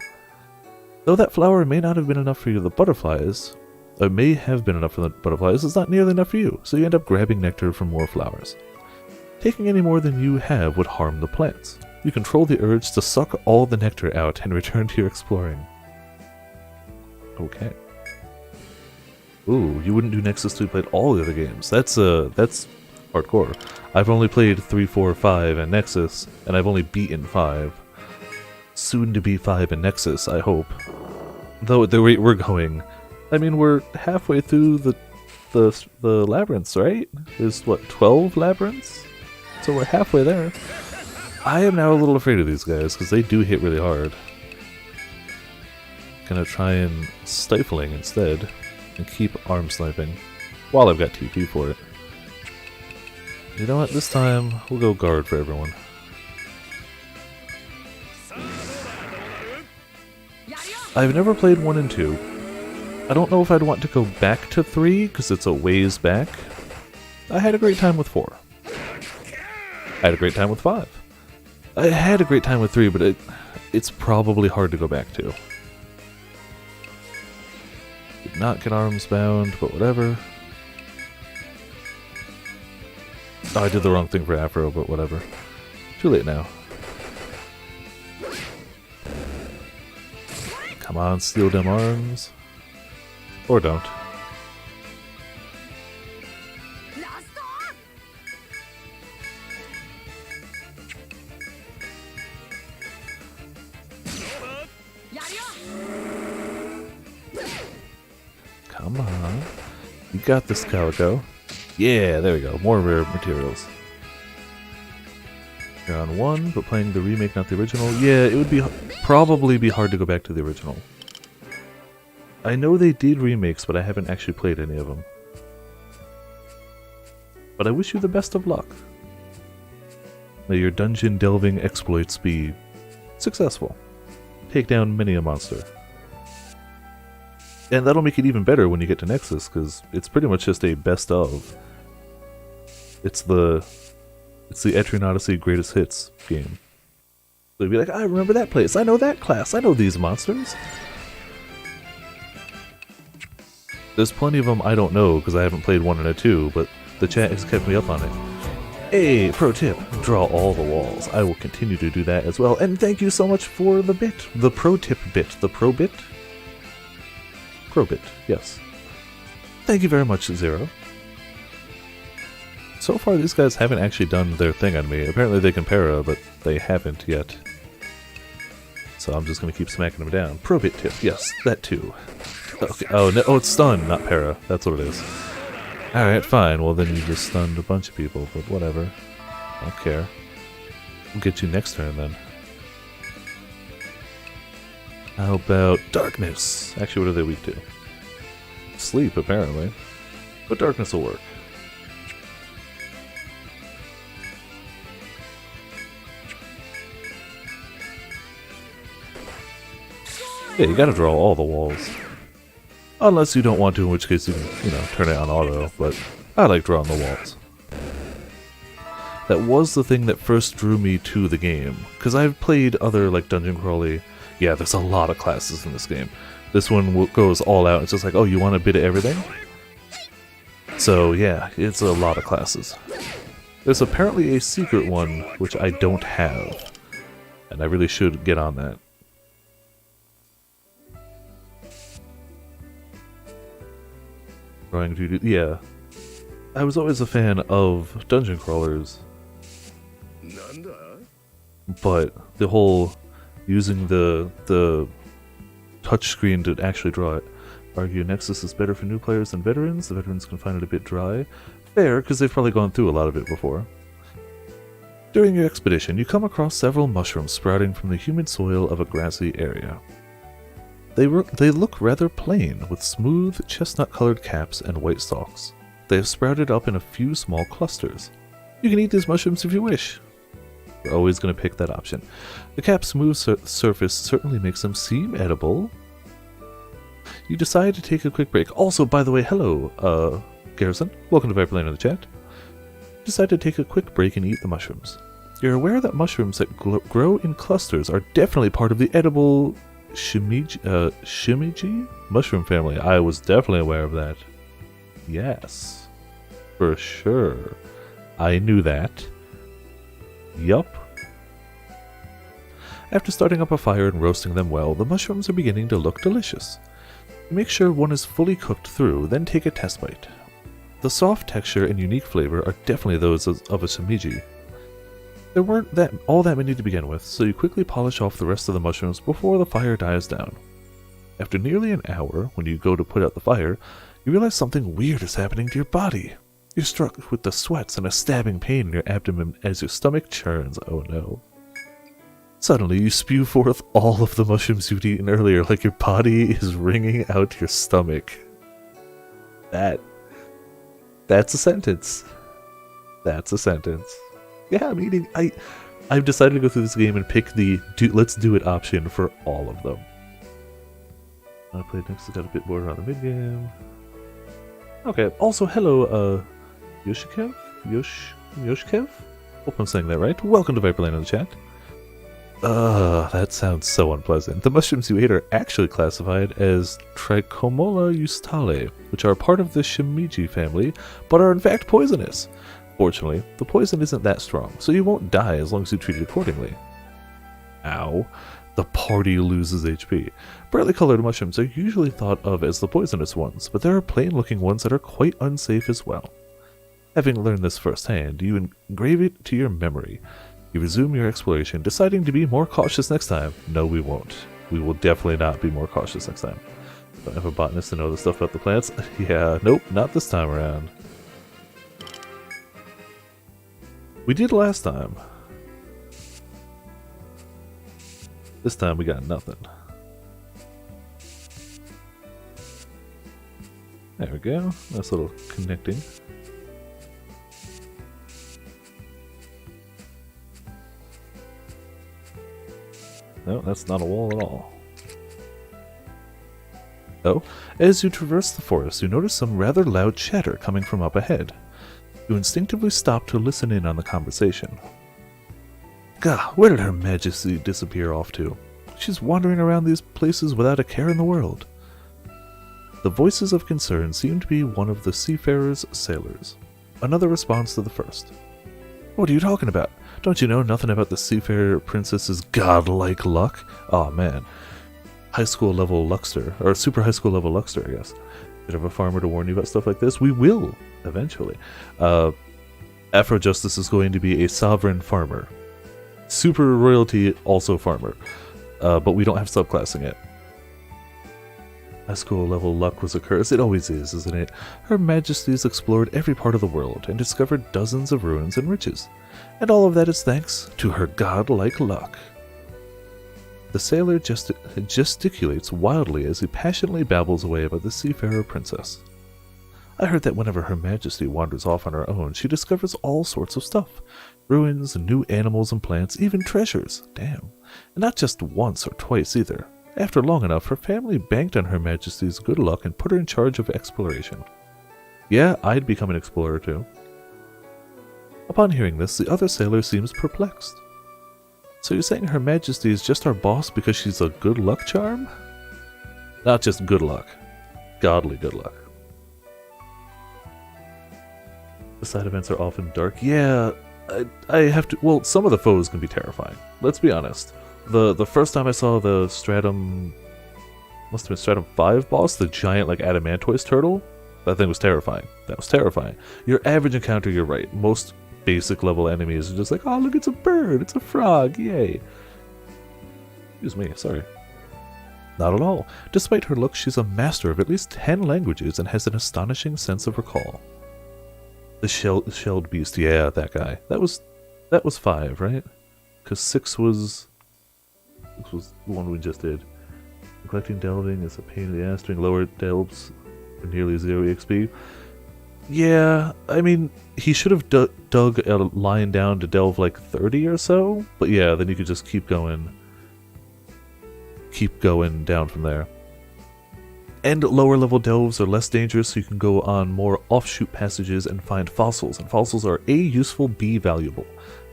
Though that flower may not have been enough for you, the butterflies... It may have been enough for the butterflies, it's not nearly enough for you, so you end up grabbing nectar from more flowers. Taking any more than you have would harm the plants. You control the urge to suck all the nectar out and return to your exploring. Okay. Ooh, you wouldn't do Nexus till you played all the other games. That's hardcore. I've only played 3, 4, 5, and Nexus, and I've only beaten 5. Soon to be 5 in Nexus, I hope. Though at the rate we're going, I mean, we're halfway through the labyrinths, right? There's, what, 12 labyrinths? So we're halfway there. I am now a little afraid of these guys, because they do hit really hard. Gonna try and stifling instead, and keep arm sniping, while I've got TP for it. You know what, this time, we'll go guard for everyone. I've never played 1 and 2. I don't know if I'd want to go back to 3, because it's a ways back. I had a great time with 4. I had a great time with 5. I had a great time with 3, but it's probably hard to go back to. Did not get arms bound, but whatever. Oh, I did the wrong thing for Afro, but whatever. Too late now. Come on, steal them arms. Or don't. Come on. You got this, Calico. Yeah, there we go. More rare materials. You're on 1, but playing the remake, not the original. Yeah, it would probably be hard to go back to the original. I know they did remakes, but I haven't actually played any of them. But I wish you the best of luck. May your dungeon delving exploits be successful. Take down many a monster. And that'll make it even better when you get to Nexus, because it's pretty much just a best of. It's the Etrian Odyssey Greatest Hits game. So you'd be like, I remember that place, I know that class, I know these monsters. There's plenty of them I don't know because I haven't played 1 and a 2, but the chat has kept me up on it. Hey, pro tip, draw all the walls. I will continue to do that as well, and thank you so much for the bit. The pro tip bit. The pro bit? Pro bit, yes. Thank you very much, Zero. So far these guys haven't actually done their thing on me. Apparently they can para, but they haven't yet. So I'm just going to keep smacking them down. Pro bit tip, yes, that too. Okay. Oh, no, oh, it's stun, not para. That's what it is. Alright, fine. Well, then you just stunned a bunch of people, but whatever. I don't care. We'll get you next turn, then. How about darkness? Actually, what are they weak to? Sleep, apparently. But darkness will work. Yeah, you gotta draw all the walls. Unless you don't want to, in which case you can, you know, turn it on auto, but I like drawing the walls. That was the thing that first drew me to the game, because I've played other, like, dungeon crawly. Yeah, there's a lot of classes in this game. This one goes all out. It's just like, oh, you want a bit of everything? So yeah, it's a lot of classes. There's apparently a secret one, which I don't have. And I really should get on that. Trying to do, yeah. I was always a fan of dungeon crawlers. But the whole using the touchscreen to actually draw it. Argue Nexus is better for new players than veterans. The veterans can find it a bit dry. Fair, because they've probably gone through a lot of it before. During your expedition, you come across several mushrooms sprouting from the humid soil of a grassy area. They look rather plain, with smooth, chestnut-colored caps and white stalks. They have sprouted up in a few small clusters. You can eat these mushrooms if you wish. We're always going to pick that option. The cap's smooth surface certainly makes them seem edible. You decide to take a quick break. Also, by the way, hello, Garrison. Welcome to Viperland in the chat. You decide to take a quick break and eat the mushrooms. You're aware that mushrooms that grow in clusters are definitely part of the edible shimiji mushroom family. I was definitely aware of that. Yes. For sure. I knew that. Yup. After starting up a fire and roasting them well, the mushrooms are beginning to look delicious. Make sure one is fully cooked through, then take a test bite. The soft texture and unique flavor are definitely those of a shimiji. There weren't all that many to begin with, so you quickly polish off the rest of the mushrooms before the fire dies down. After nearly an hour, when you go to put out the fire, you realize something weird is happening to your body. You're struck with the sweats and a stabbing pain in your abdomen as your stomach churns. Oh no. Suddenly, you spew forth all of the mushrooms you'd eaten earlier, like your body is wringing out your stomach. That's a sentence. That's a sentence. Yeah, I'm eating. I've decided to go through this game and pick the let's do it option for all of them. I played next, got a bit bored around the mid game. Okay. Also, hello, Yoshikev. Yoshikev. Hope I'm saying that right. Welcome to Viperland in the chat. That sounds so unpleasant. The mushrooms you ate are actually classified as Trichomola eustale, which are part of the shimiji family, but are in fact poisonous. Fortunately, the poison isn't that strong, so you won't die as long as you treat it accordingly. Ow. The party loses HP. Brightly colored mushrooms are usually thought of as the poisonous ones, but there are plain-looking ones that are quite unsafe as well. Having learned this firsthand, you engrave it to your memory. You resume your exploration, deciding to be more cautious next time. No, we won't. We will definitely not be more cautious next time. Don't have a botanist to know the stuff about the plants. Yeah, nope, not this time around. We did last time. This time we got nothing. There we go. Nice little connecting. No, that's not a wall at all. Oh, as you traverse the forest, you notice some rather loud chatter coming from up ahead. You instinctively stop to listen in on the conversation. Gah, where did Her Majesty disappear off to? She's wandering around these places without a care in the world. The voices of concern seem to be one of the seafarers' sailors. Another response to the first. What are you talking about? Don't you know nothing about the seafarer princess's godlike luck? Aw, man. High school level Luxter, or super high school level Luxter, I guess. Bit of a farmer to warn you about stuff like this. We will, eventually. Afro Justice is going to be a sovereign farmer. Super royalty, also farmer. But we don't have subclassing yet. High school level luck was a curse. It always is, isn't it? Her Majesty's explored every part of the world and discovered dozens of ruins and riches. And all of that is thanks to her godlike luck. The sailor gesticulates wildly as he passionately babbles away about the seafarer princess. I heard that whenever Her Majesty wanders off on her own, she discovers all sorts of stuff. Ruins, new animals and plants, even treasures. Damn. And not just once or twice either. After long enough, her family banked on Her Majesty's good luck and put her in charge of exploration. Yeah, I'd become an explorer too. Upon hearing this, the other sailor seems perplexed. So you're saying Her Majesty is just our boss because she's a good luck charm? Not just good luck. Godly good luck. The side events are often dark. Yeah, I have to. Well, some of the foes can be terrifying. Let's be honest. The first time I saw the Stratum, must have been Stratum 5 boss, the giant like adamantoise turtle, that thing was terrifying. That was terrifying. Your average encounter, you're right. Most basic level enemies are just like, oh look, it's a bird, it's a frog, yay. Excuse me, sorry. Not at all. Despite her looks, she's a master of at least 10 languages and has an astonishing sense of recall. The shelled beast, yeah, that guy. That was 5, right? Because 6 was the one we just did. Collecting delving is a pain in the ass. Doing lower delves for nearly 0 EXP. Yeah, I mean, he should have dug a line down to delve like 30 or so. But yeah, then you could just keep going down from there. And lower level delves are less dangerous, so you can go on more offshoot passages and find fossils. And fossils are A, useful, B, valuable.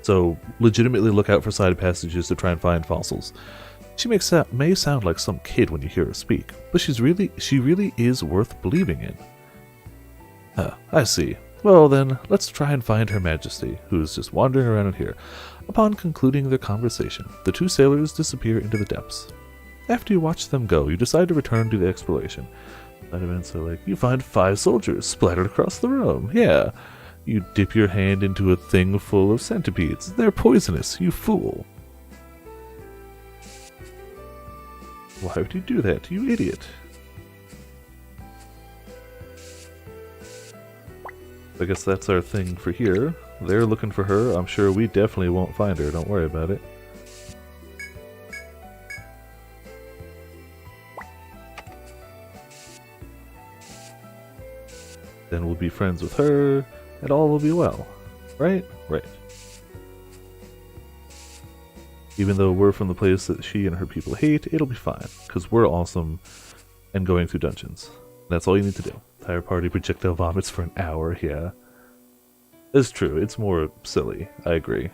So legitimately look out for side passages to try and find fossils. She may sound like some kid when you hear her speak, but she really is worth believing in. I see. Well then, let's try and find Her Majesty, who is just wandering around in here. Upon concluding their conversation, the two sailors disappear into the depths. After you watch them go, you decide to return to the exploration. Side events are like, you find 5 soldiers splattered across the room. Yeah. You dip your hand into a thing full of centipedes. They're poisonous, you fool. Why would you do that, you idiot? I guess that's our thing for here. They're looking for her. I'm sure we definitely won't find her. Don't worry about it. Then we'll be friends with her, and all will be well. Right? Right. Even though we're from the place that she and her people hate, it'll be fine, because we're awesome and going through dungeons. That's all you need to do. Entire party projectile vomits for an hour, yeah. It's true, it's more silly, I agree.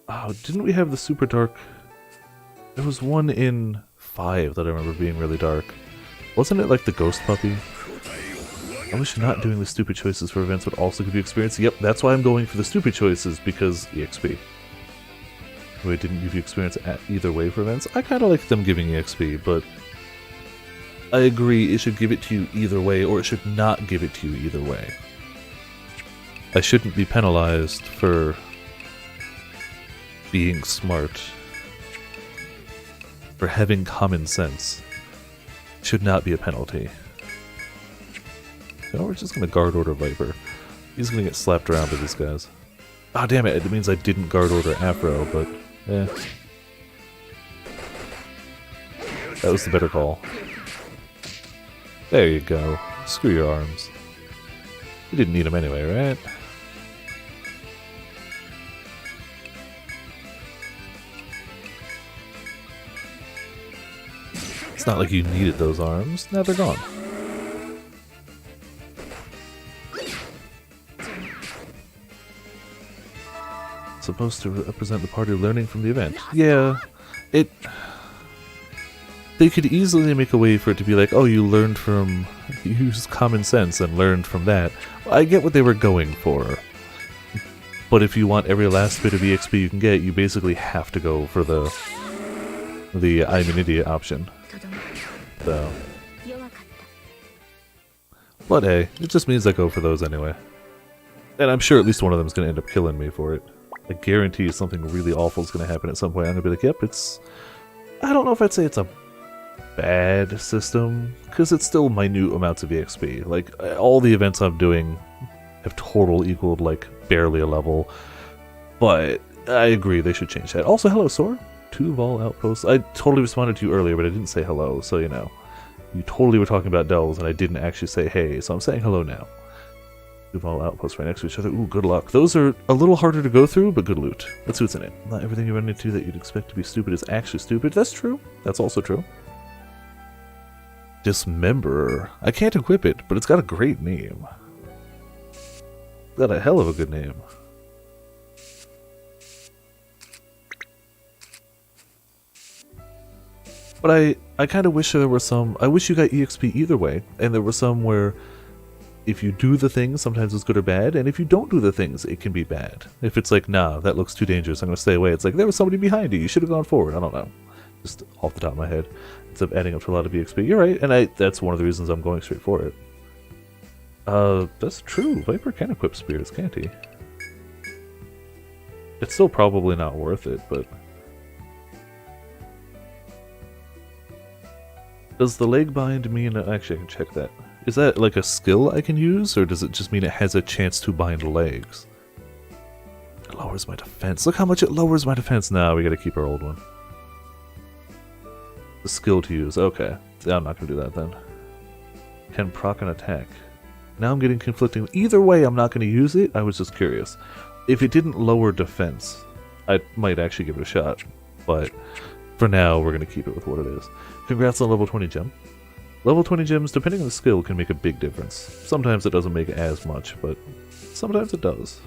Oh, didn't we have the super dark... There was one in 5 that I remember being really dark. Wasn't it like the ghost puppy? I wish not doing the stupid choices for events would also give you experience. Yep, that's why I'm going for the stupid choices, because EXP. Wait, didn't give you experience either way for events? I kind of like them giving EXP, but I agree it should give it to you either way, or it should not give it to you either way. I shouldn't be penalized for being smart, for having common sense. It should not be a penalty. You know, we're just gonna guard order Viper. He's gonna get slapped around by these guys. Ah, damn it, it means I didn't guard order Afro, but eh. That was the better call. There you go. Screw your arms. You didn't need them anyway, right? It's not like you needed those arms. Now they're gone. Supposed to represent the party learning from the event. Yeah, they could easily make a way for it to be like, oh, you used common sense and learned from that. I get what they were going for. But if you want every last bit of EXP you can get, you basically have to go for the I'm an idiot option. So. But hey, it just means I go for those anyway. And I'm sure at least one of them is going to end up killing me for it. I guarantee something really awful is going to happen at some point. I'm going to be like, yep, it's... I don't know if I'd say it's a bad system, because it's still minute amounts of EXP. Like, all the events I'm doing have total equaled, like, barely a level. But I agree, they should change that. Also, hello, Sora. 2 Vol Outposts. I totally responded to you earlier, but I didn't say hello, so you know. You totally were talking about delves, and I didn't actually say hey, so I'm saying hello now. All outposts right next to each other. Ooh, good luck. Those are a little harder to go through, but good loot. Let's see what's in it. Not everything you run into that you'd expect to be stupid is actually stupid. That's true. That's also true. Dismemberer. I can't equip it, but it's got a great name. It's got a hell of a good name. But I kind of wish there were some... I wish you got EXP either way, and there were some where if you do the things, sometimes it's good or bad, and if you don't do the things, it can be bad. If it's like, nah, that looks too dangerous, I'm going to stay away. It's like, there was somebody behind you, you should have gone forward. I don't know. Just off the top of my head. Ends up adding up to a lot of EXP. You're right, and that's one of the reasons I'm going straight for it. That's true. Viper can equip spears, can't he? It's still probably not worth it, but... Does the leg bind mean... Actually, I can check that. Is that like a skill I can use, or does it just mean it has a chance to bind legs? It lowers my defense. Look how much it lowers my defense. Now we gotta keep our old one. The skill to use. Okay. Yeah, I'm not gonna do that then. Can proc an attack. Now I'm getting conflicting. Either way, I'm not gonna use it. I was just curious. If it didn't lower defense, I might actually give it a shot. But for now, we're gonna keep it with what it is. Congrats on level 20 gem. Level 20 gems, depending on the skill, can make a big difference. Sometimes it doesn't make as much, but sometimes it does.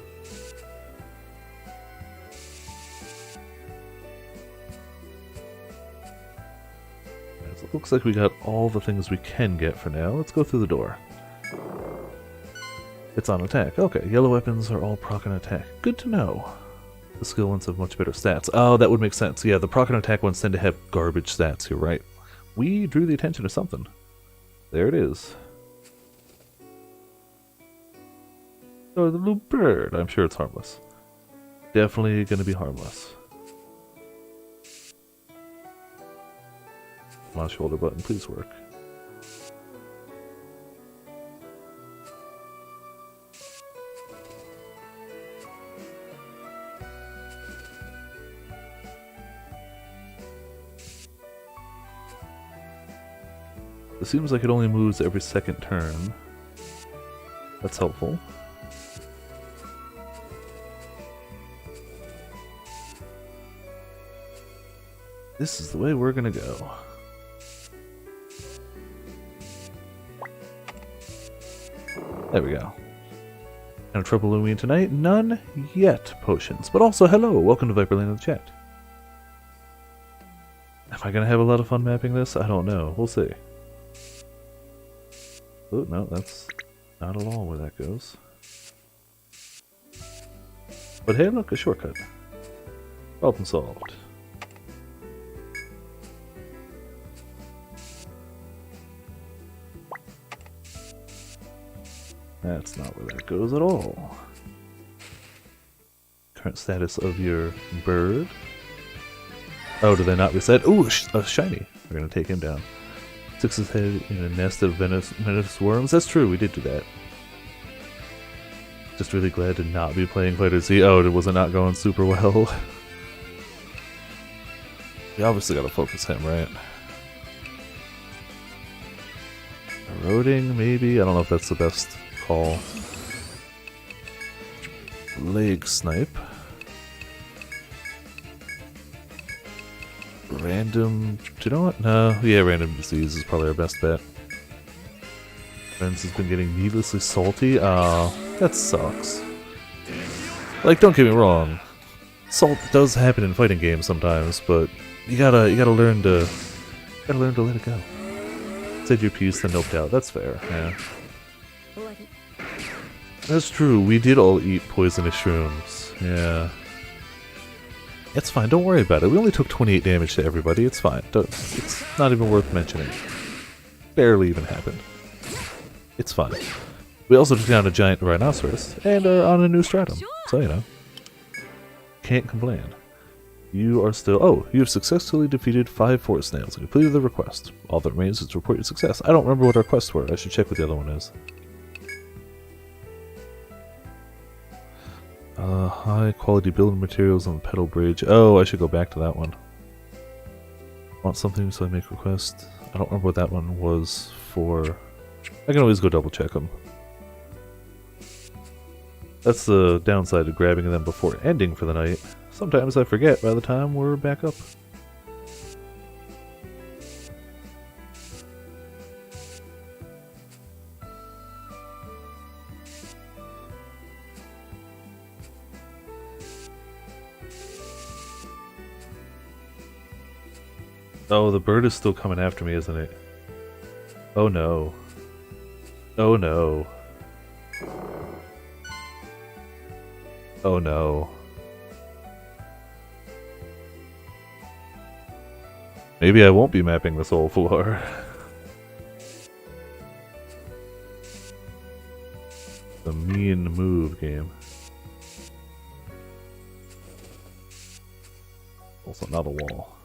It looks like we got all the things we can get for now. Let's go through the door. It's on attack. Okay, yellow weapons are all proc and attack. Good to know. The skill ones have much better stats. Oh, that would make sense. Yeah, the proc and attack ones tend to have garbage stats. You're right. We drew the attention to something. There it is. Oh, the little bird. I'm sure it's harmless. Definitely gonna be harmless. Come on, shoulder button, please work. It seems like it only moves every second turn. That's helpful. This is the way we're gonna go. There we go. No trouble Lumion tonight? None yet, potions. But also, hello! Welcome to Viperland in the chat. Am I gonna have a lot of fun mapping this? I don't know. We'll see. Oh, no, that's not at all where that goes. But hey, look, a shortcut. Problem solved. That's not where that goes at all. Current status of your bird. Oh, do they not reset? Ooh, a shiny. We're gonna take him down. Sticks his head in a nest of venomous worms. That's true, we did do that. Just really glad to not be playing Fighter Z. Oh, was it not going super well? We obviously gotta focus him, right? Eroding, maybe? I don't know if that's the best call. Leg snipe. Random... Do you know what? No. Yeah, random disease is probably our best bet. Friends has been getting needlessly salty. Ah, that sucks. Like, don't get me wrong. Salt does happen in fighting games sometimes, but you gotta learn to let it go. Said your piece, then noped out. That's fair. Yeah. That's true. We did all eat poisonous shrooms. Yeah. It's fine, don't worry about it. We only took 28 damage to everybody, it's fine. It's not even worth mentioning. Barely even happened. It's fine. We also took down a giant rhinoceros, and are on a new stratum. So, you know. Can't complain. You are still... Oh, you have successfully defeated 5 forest snails and completed the request. All that remains is to report your success. I don't remember what our quests were. I should check what the other one is. High quality building materials on the pedal bridge. Oh, I should go back to that one. Want something, so I make request. I don't remember what that one was for. I can always go double check them. That's the downside of grabbing them before ending for the night. Sometimes I forget by the time we're back up. Oh, the bird is still coming after me, isn't it? Oh no. Oh no. Oh no. Maybe I won't be mapping this whole floor. The mean move game. Also not a wall.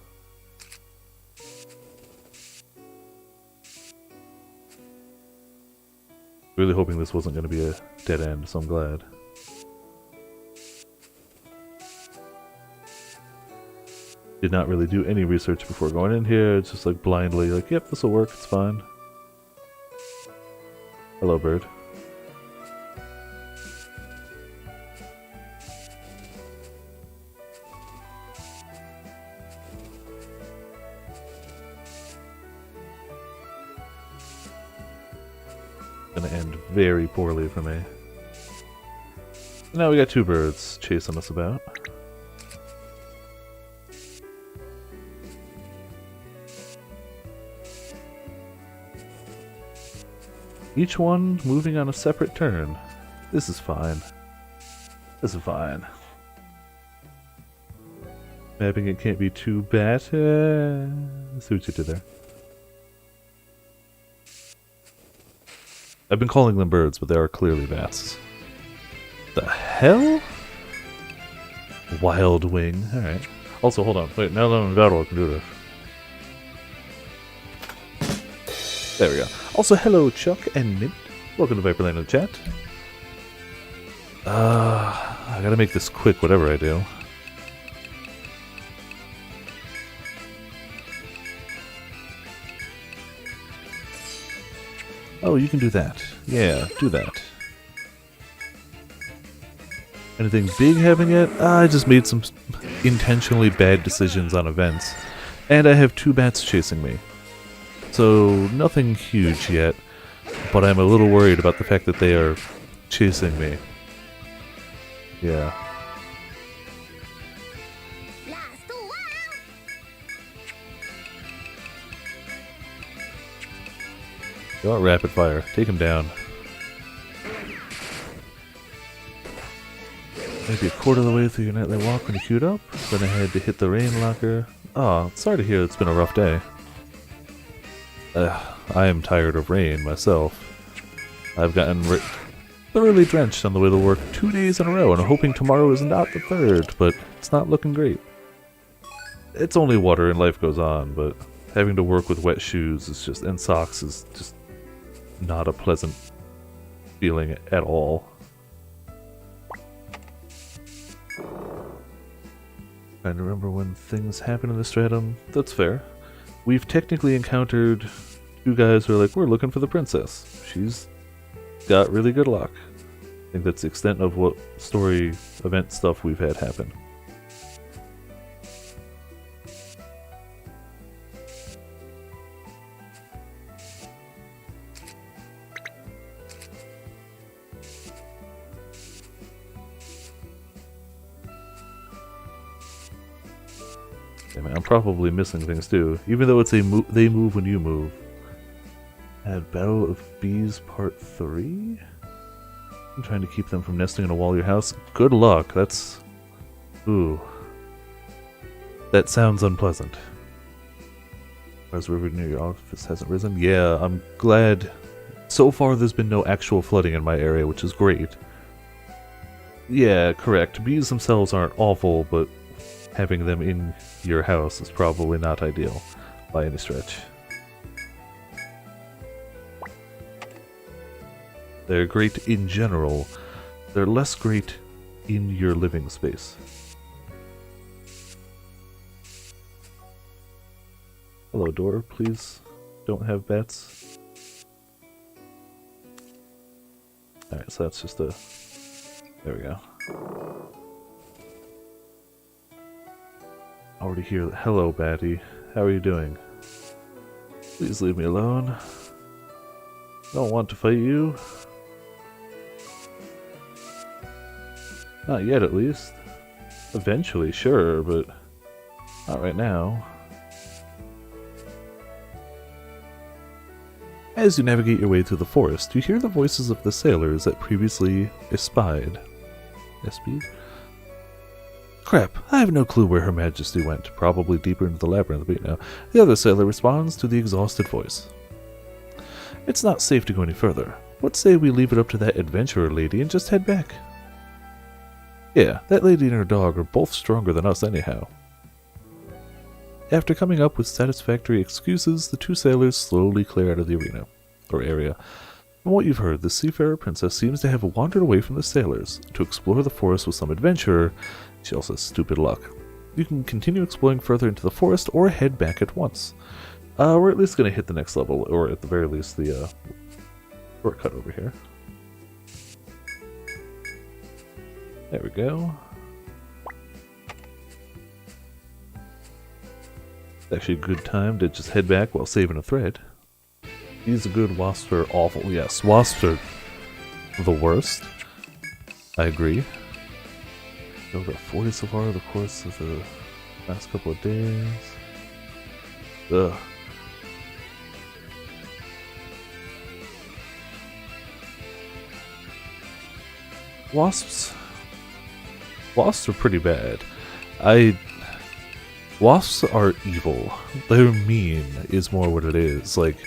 Really hoping this wasn't going to be a dead end, so I'm glad. Did not really do any research before going in here. It's just like blindly like, yep, this will work, it's fine. Hello, bird. Gonna end very poorly for me. Now we got two birds chasing us about. Each one moving on a separate turn. This is fine. This is fine. Mapping it can't be too bad. See what you did there. I've been calling them birds, but they are clearly bats. The hell? Wild wing. Alright. Also, hold on. Wait, now that I'm in battle, I can do this. There we go. Also, hello, Chuck and Mint. Welcome to Viperland in the chat. I gotta make this quick, whatever I do. Oh, you can do that. Yeah, do that. Anything big happening yet? I just made some intentionally bad decisions on events. And I have two bats chasing me. So, nothing huge yet, but I'm a little worried about the fact that they are chasing me. Yeah. Go out rapid fire. Take him down. Maybe a quarter of the way through your nightly walk when you queued up. Then I had to hit the rain locker. Oh, sorry to hear it's been a rough day. I am tired of rain myself. I've gotten thoroughly drenched on the way to work 2 days in a row, and I'm hoping tomorrow is not the third, but it's not looking great. It's only water and life goes on, but having to work with wet shoes is just, and socks is just not a pleasant feeling at all. Trying to remember when things happen in the stratum. That's fair. We've technically encountered two guys who are like, we're looking for the princess. She's got really good luck. I think that's the extent of what story event stuff we've had happen. I'm probably missing things too, even though it's they move when you move. Add Battle of Bees Part 3? I'm trying to keep them from nesting in a wall of your house. Good luck, that's... Ooh. That sounds unpleasant. As river near your office hasn't risen? Yeah, I'm glad. So far there's been no actual flooding in my area, which is great. Yeah, correct. Bees themselves aren't awful, but having them in your house is probably not ideal by any stretch. They're great in general. They're less great in your living space. Hello, door. Please don't have bats. Alright, so that's just a... There we go. Already here. Hello, Batty. How are you doing? Please leave me alone. I don't want to fight you. Not yet, at least. Eventually, sure, but not right now. As you navigate your way through the forest, you hear the voices of the sailors that previously espied Crap, I have no clue where Her Majesty went. Probably deeper into the labyrinth, but you know. The other sailor responds to the exhausted voice. It's not safe to go any further. What say we leave it up to that adventurer lady and just head back? Yeah, that lady and her dog are both stronger than us anyhow. After coming up with satisfactory excuses, the two sailors slowly clear out of the arena, or area. From what you've heard, the seafarer princess seems to have wandered away from the sailors to explore the forest with some adventurer. She also has stupid luck. You can continue exploring further into the forest or head back at once. We're at least going to hit the next level, or at the very least the shortcut over here. There we go. It's actually a good time to just head back while saving a thread. These are good, wasps are awful. Yes, wasps are the worst. I agree. We've got 40 so far over the course of the last couple of days. Ugh. Wasps are pretty bad. Wasps are evil. They're mean is more what it is. Like,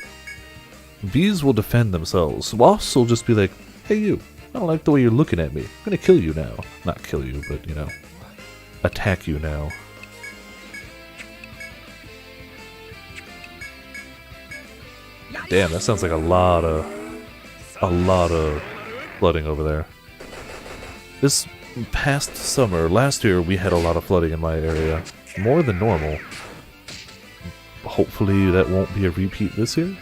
bees will defend themselves. Wasps will just be like, hey you, I don't like the way you're looking at me. I'm gonna kill you now. Not kill you, but you know, attack you now. Damn, that sounds like a lot of flooding over there. This past summer, last year, we had a lot of flooding in my area. More than normal. Hopefully that won't be a repeat this year.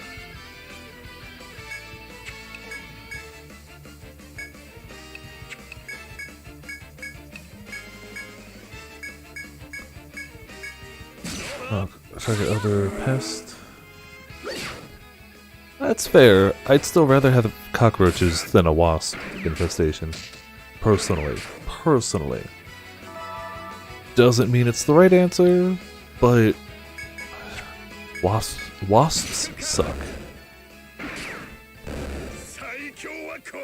Target other pest. That's fair. I'd still rather have cockroaches than a wasp infestation. Personally. Doesn't mean it's the right answer, but wasps suck.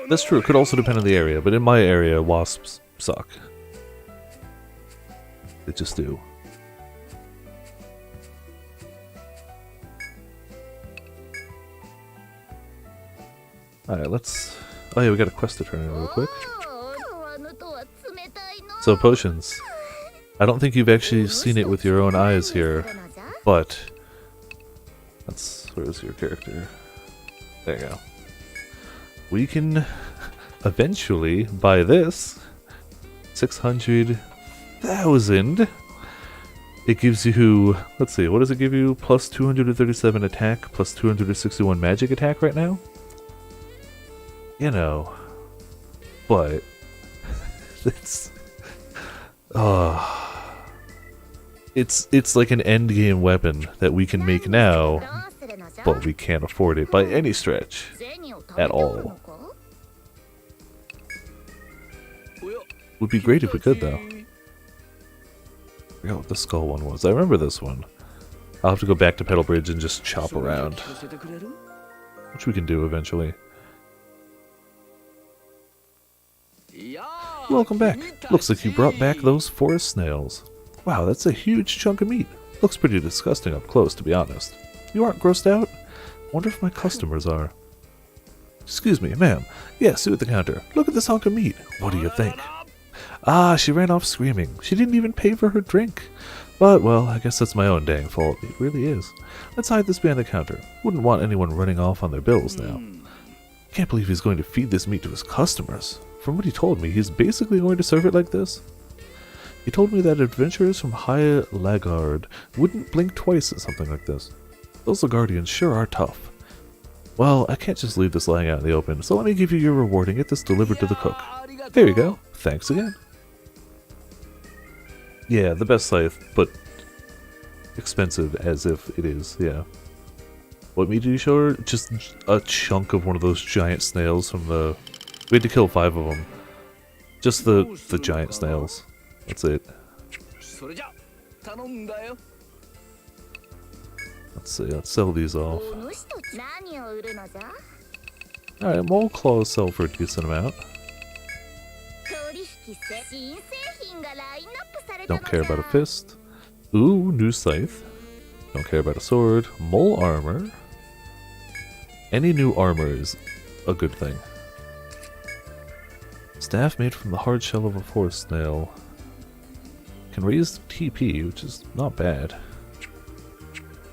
That's true, it could also depend on the area, but in my area, wasps suck. They just do. Alright, let's... Oh yeah, we got a quest to turn in real quick. So, potions. I don't think you've actually seen it with your own eyes here, but... Where's your character? There you go. We can eventually buy this. 600,000. It gives you... Let's see, what does it give you? Plus 237 attack, plus 261 magic attack right now? You know, but it's like an end game weapon that we can make now, but we can't afford it by any stretch at all. Would be great if we could though. I forgot what the skull one was. I remember this one. I'll have to go back to Petal Bridge and just chop around, which we can do eventually. Welcome back. Looks like you brought back those forest snails. Wow, that's a huge chunk of meat. Looks pretty disgusting up close, to be honest. You aren't grossed out? Wonder if my customers are. Excuse me, ma'am. Yeah, sit at the counter. Look at this hunk of meat. What do you think? Ah, she ran off screaming. She didn't even pay for her drink. But, well, I guess that's my own dang fault. It really is. Let's hide this behind the counter. Wouldn't want anyone running off on their bills now. Can't believe he's going to feed this meat to his customers. From what he told me, he's basically going to serve it like this. He told me that adventurers from High Lagard wouldn't blink twice at something like this. Those Lagardians sure are tough. Well, I can't just leave this lying out in the open, so let me give you your reward and get this delivered to the cook. There you go. Thanks again. Yeah, the best scythe, but expensive as if it is, yeah. What meat did you show her? Just a chunk of one of those giant snails from the... We had to kill 5 of them. Just the giant snails. That's it. Let's see, let's sell these off. Alright, mole claws sell for a decent amount. Don't care about a fist. Ooh, new scythe. Don't care about a sword. Mole armor. Any new armor is a good thing. Staff made from the hard shell of a forest snail. Can raise TP, which is not bad.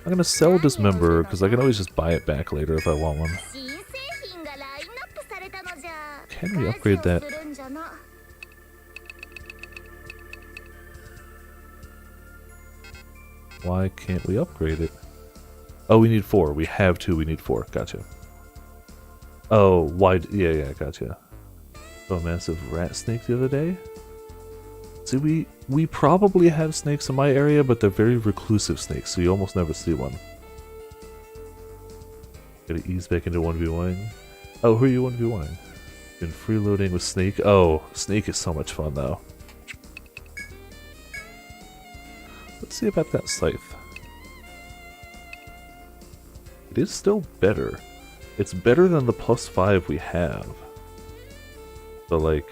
I'm gonna sell Dismember because I can always just buy it back later if I want one. Can we upgrade that? Why can't we upgrade it? Oh, we need 4. We have 2, we need 4. Gotcha. Oh, why? Yeah, gotcha. Saw a massive rat snake the other day. See, we probably have snakes in my area, but they're very reclusive snakes, so you almost never see one. Gotta ease back into 1v1. Oh, who are you 1v1? Been freeloading with Snake. Oh, Snake is so much fun, though. Let's see about that scythe. It is still better. It's better than the +5 we have. So, like...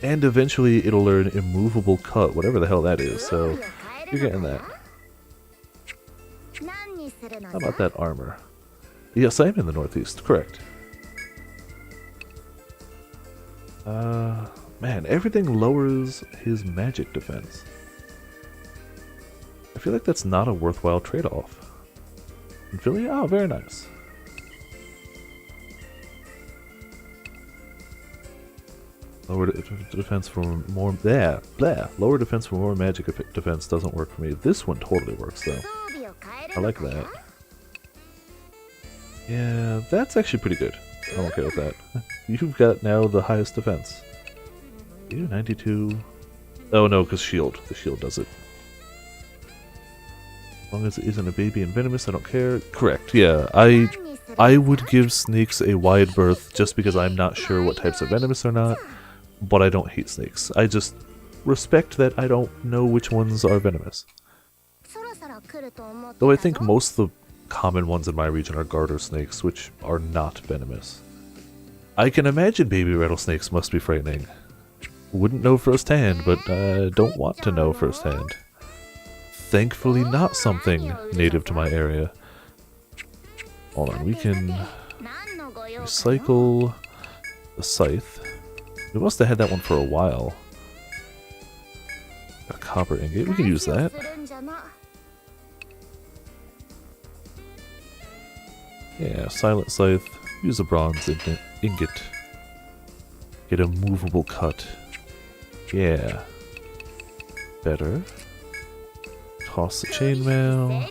And eventually it'll learn Immovable Cut, whatever the hell that is, so... You're getting that. How about that armor? Yes, I am in the northeast, correct. Man, everything lowers his magic defense. I feel like that's not a worthwhile trade-off. Philly? Oh, very nice. Lower defense for more... Lower defense for more magic defense doesn't work for me. This one totally works, though. I like that. Yeah, that's actually pretty good. I'm okay with that. You've got now the highest defense. You 92. Oh no, because shield. The shield does it. As long as it isn't a baby and venomous, I don't care. Correct. Yeah, I would give snakes a wide berth just because I'm not sure what types are venomous or not. But I don't hate snakes. I just respect that I don't know which ones are venomous. Though I think most of the common ones in my region are garter snakes, which are not venomous. I can imagine baby rattlesnakes must be frightening. Wouldn't know firsthand, but don't want to know firsthand. Thankfully not something native to my area. Hold on, we can recycle the scythe. We must have had that one for a while. A copper ingot, we can use that. Yeah, silent scythe. Use a bronze ingot. Get a movable cut. Yeah. Better. Toss the chainmail.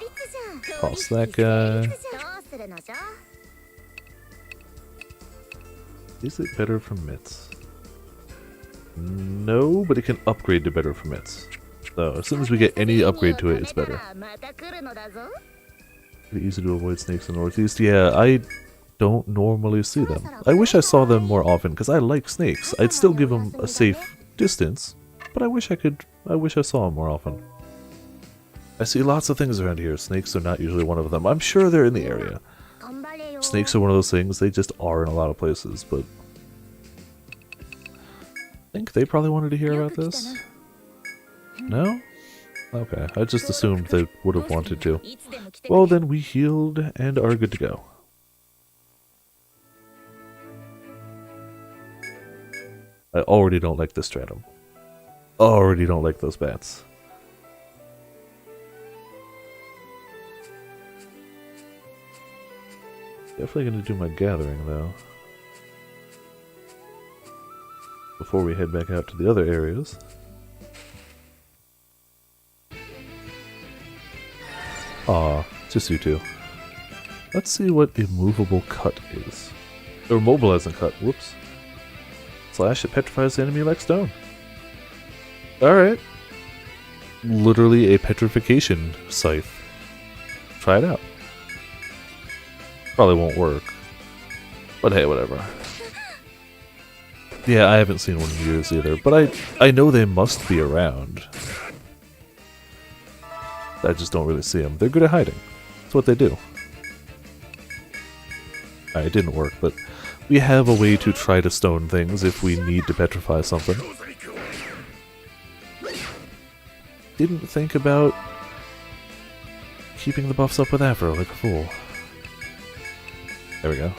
Toss that guy. Is it better from mitts? No, but it can upgrade to better from mitts. So as soon as we get any upgrade to it, it's better. Pretty easy to avoid snakes in the northeast. Yeah, I don't normally see them. I wish I saw them more often because I like snakes. I'd still give them a safe distance, but I wish I saw them more often. I see lots of things around here. Snakes are not usually one of them. I'm sure they're in the area. Snakes are one of those things. They just are in a lot of places, but I think they probably wanted to hear about this. No? Okay, I just assumed they would have wanted to. Well, then we healed and are good to go. I already don't like this stratum. Already don't like those bats. Definitely gonna do my gathering, though. Before we head back out to the other areas. Aw, just you two. Let's see what immovable cut is. Or mobilizing cut, whoops. Slash, it petrifies the enemy like stone. Alright. Literally a petrification scythe. Try it out. Probably won't work. But hey, whatever. Yeah, I haven't seen one in years either, but I know they must be around. I just don't really see them. They're good at hiding. That's what they do. It didn't work, but we have a way to try to stone things if we need to petrify something. Didn't think about keeping the buffs up with Afro like a fool. There we go.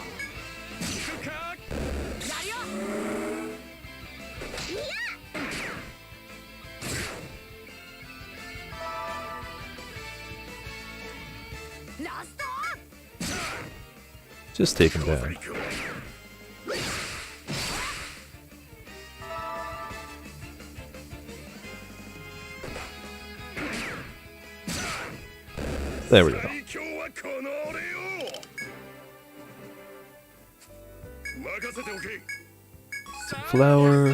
Just take him down. There we go. Some flour.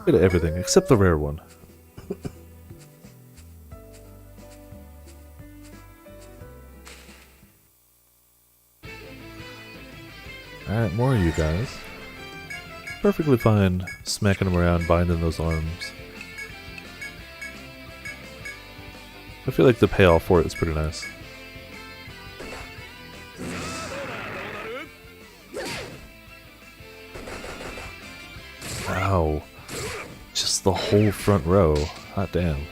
Bit of everything except the rare one. Alright, more of you guys. Perfectly fine smacking them around, binding those arms. I feel like the payoff for it is pretty nice. Ow. Just the whole front row. Hot damn.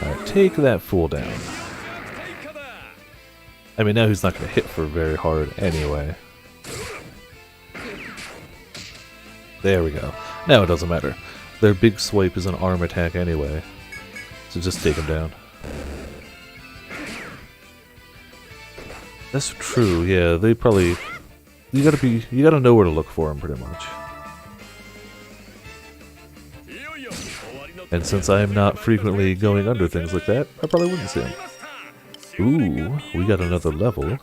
Alright, take that fool down. I mean, now he's not going to hit for very hard anyway. There we go. Now it doesn't matter. Their big swipe is an arm attack anyway. So just take him down. That's true, yeah, they probably... You gotta know where to look for him, pretty much. And since I am not frequently going under things like that, I probably wouldn't see him. Ooh, we got another level.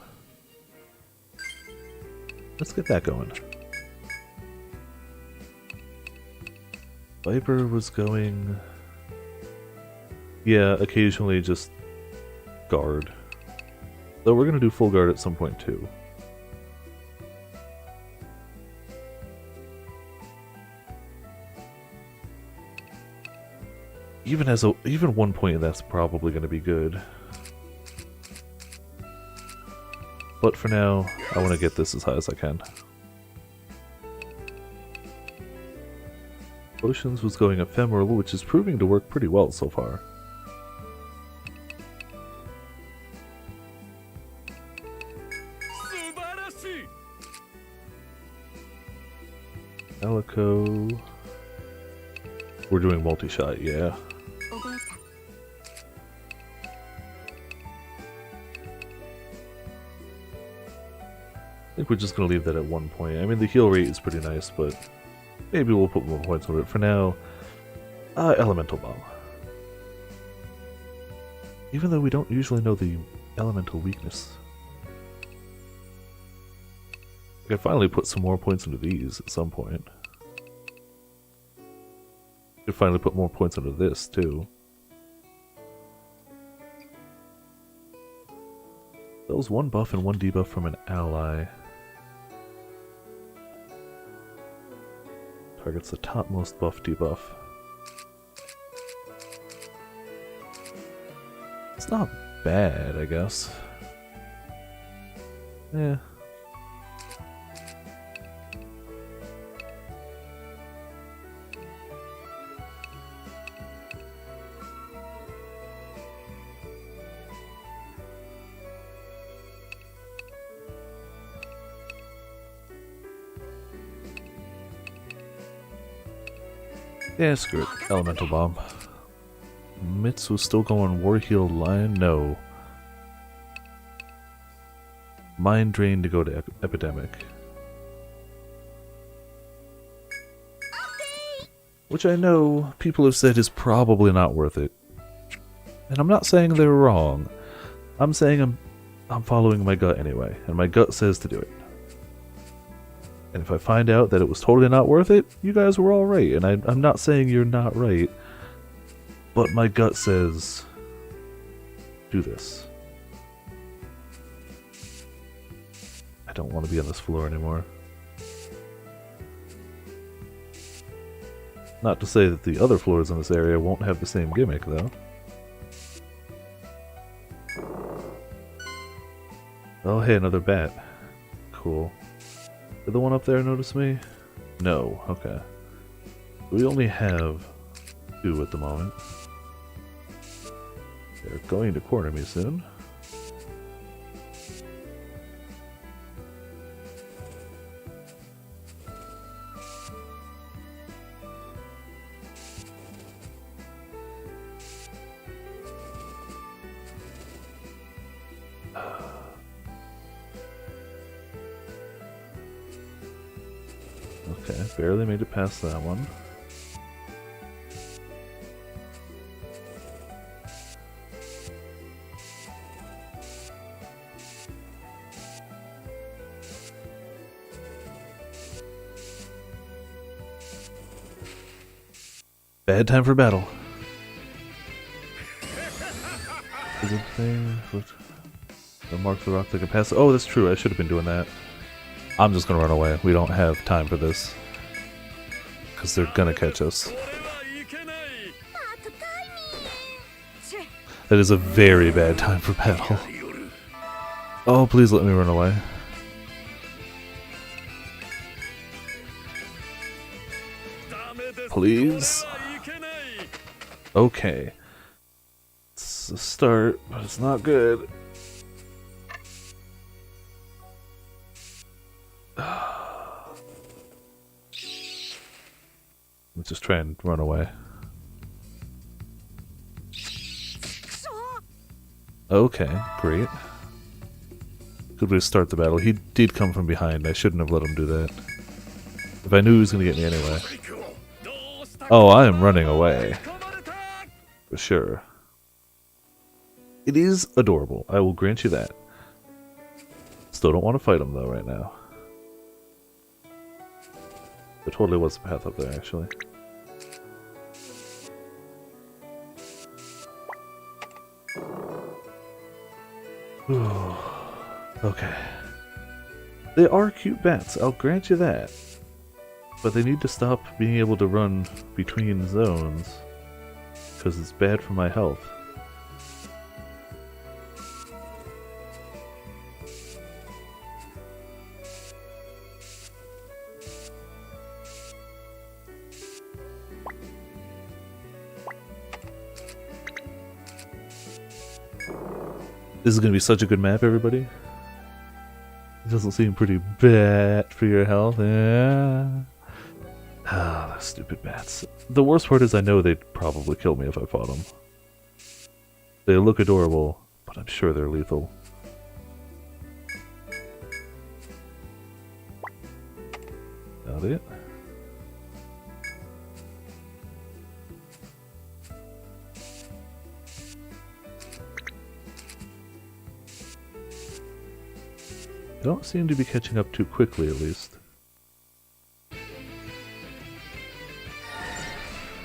Let's get that going. Viper was going... Yeah, occasionally just guard. Though we're gonna do full guard at some point too. Even one point that's probably gonna be good. But for now, I want to get this as high as I can. Potions was going ephemeral, which is proving to work pretty well so far. Alico. We're doing multi-shot, yeah. I think we're just going to leave that at 1 point. I mean, the heal rate is pretty nice, but maybe we'll put more points on it. For now, Elemental Bomb. Even though we don't usually know the elemental weakness. I could finally put some more points into these at some point. I could finally put more points into this, too. That was 1 buff and 1 debuff from an ally. Targets the topmost buff debuff. It's not bad, I guess. Yeah. Yeah, screw it. Elemental Bomb. Mitsu's still going War Healed Lion? No. Mind Drain to go to Epidemic. Which I know people have said is probably not worth it. And I'm not saying they're wrong. I'm saying I'm following my gut anyway, and my gut says to do it. And if I find out that it was totally not worth it, you guys were all right. And I'm not saying you're not right, but my gut says, do this. I don't want to be on this floor anymore. Not to say that the other floors in this area won't have the same gimmick, though. Oh, hey, another bat. Cool. Did the one up there notice me? No, okay. We only have 2 at the moment. They're going to corner me soon. Okay, barely made it past that one. Bad time for battle. Is it thing? Mark the rock that can pass. Oh, that's true. I should have been doing that. I'm just gonna run away. We don't have time for this. Because they're gonna catch us. That is a very bad time for battle. Oh, please let me run away. Please? Okay. It's a start, but it's not good. Let's just try and run away. Okay, great. Good way to start the battle. He did come from behind. I shouldn't have let him do that. If I knew he was going to get me anyway. Oh, I am running away. For sure. It is adorable. I will grant you that. Still don't want to fight him though right now. There totally was a path up there, actually. Okay. They are cute bats, I'll grant you that. But they need to stop being able to run between zones, because it's bad for my health. This is going to be such a good map, everybody. It doesn't seem pretty bad for your health. Yeah. Ah, those stupid bats. The worst part is I know they'd probably kill me if I fought them. They look adorable, but I'm sure they're lethal. Got it. Don't seem to be catching up too quickly, at least.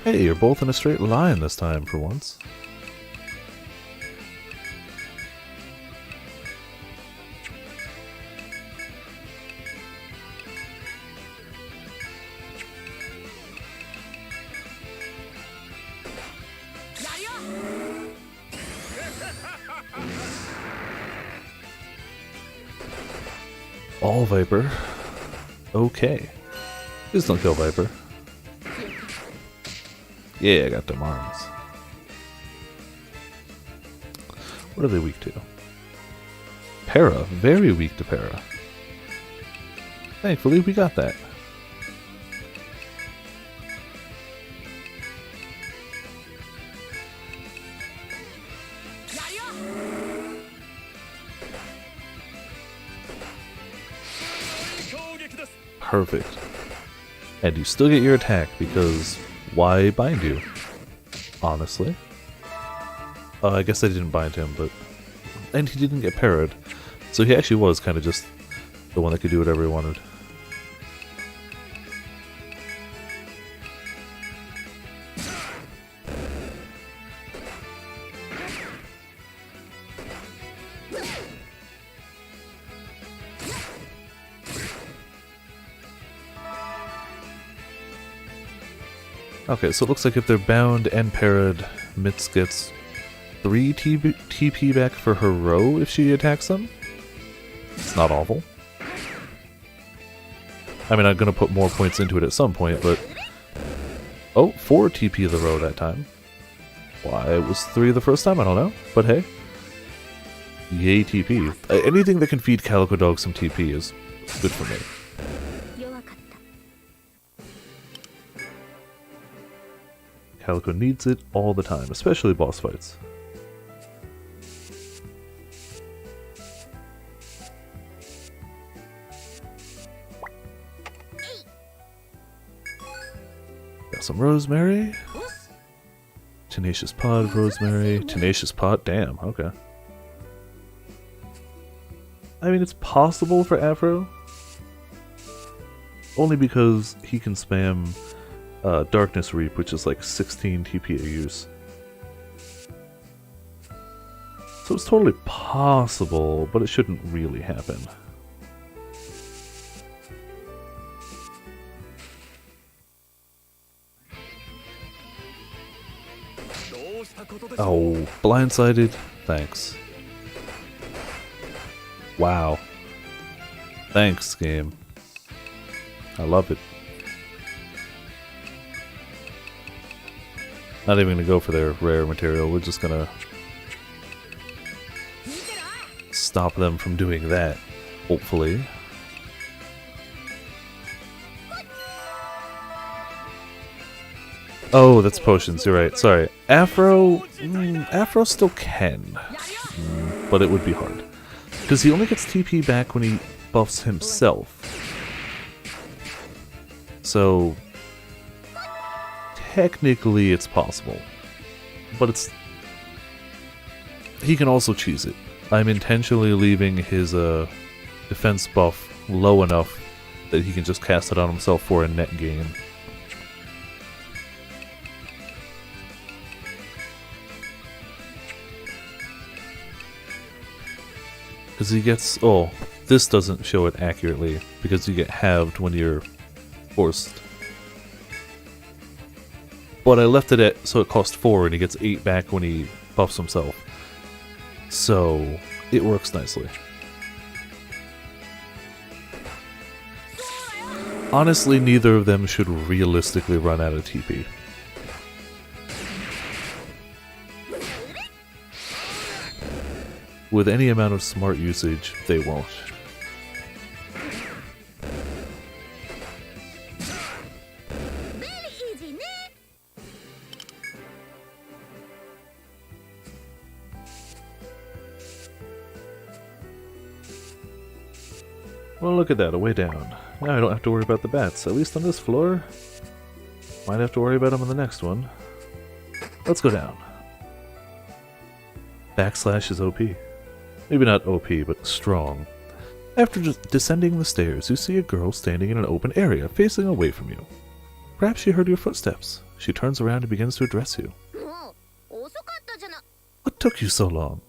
Hey, you're both in a straight line this time, for once. All Viper. Okay. Please don't kill Viper. Yeah, I got them arms. What are they weak to? Para. Very weak to para. Thankfully, we got that. Perfect. And you still get your attack, because why bind you? Honestly. I guess I didn't bind him, but... And he didn't get parried. So he actually was kind of just the one that could do whatever he wanted. Okay, so it looks like if they're bound and parried, Mitz gets 3 TP back for her row if she attacks them. It's not awful. I mean, I'm gonna put more points into it at some point, but... Oh, 4 TP the row that time. Why it was 3 the first time, I don't know. But hey. Yay TP. Anything that can feed Calico Dog some TP is good for me. Calico needs it all the time, especially boss fights. Got some rosemary. Tenacious pod, rosemary. Tenacious pod, damn, okay. I mean, it's possible for Afro. Only because he can spam Darkness Reap, which is like 16 TP a use. So it's totally possible, but it shouldn't really happen. Oh, blindsided? Thanks. Wow. Thanks, game. I love it. Not even gonna go for their rare material, we're just gonna stop them from doing that, hopefully. Oh, that's potions, you're right, sorry. Afro... Afro still can, but it would be hard. Because he only gets TP back when he buffs himself. So... technically it's possible. But it's... he can also cheese it. I'm intentionally leaving his defense buff low enough that he can just cast it on himself for a net gain. Because he gets... oh, this doesn't show it accurately, because you get halved when you're forced. But I left it at, so it cost 4, and he gets 8 back when he buffs himself. So, it works nicely. Honestly, neither of them should realistically run out of TP. With any amount of smart usage, they won't. Well, look at that, a way down. Now I don't have to worry about the bats, at least on this floor. Might have to worry about them on the next one. Let's go down. Backslash is OP. Maybe not OP, but strong. After descending the stairs, you see a girl standing in an open area, facing away from you. Perhaps she heard your footsteps. She turns around and begins to address you. What took you so long?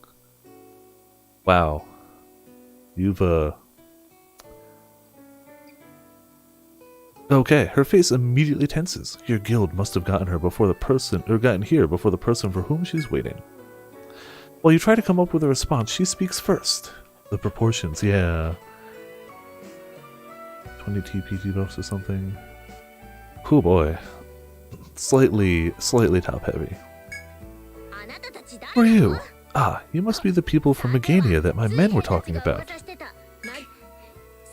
Wow. You've, Okay, her face immediately tenses. Your guild must have gotten her before the person, or gotten here before the person for whom she's waiting. While you try to come up with a response, she speaks first. The proportions, yeah. 20 TP debuffs or something. Oh boy. Slightly top heavy. Who are you? Ah, you must be the people from Megania that my men were talking about.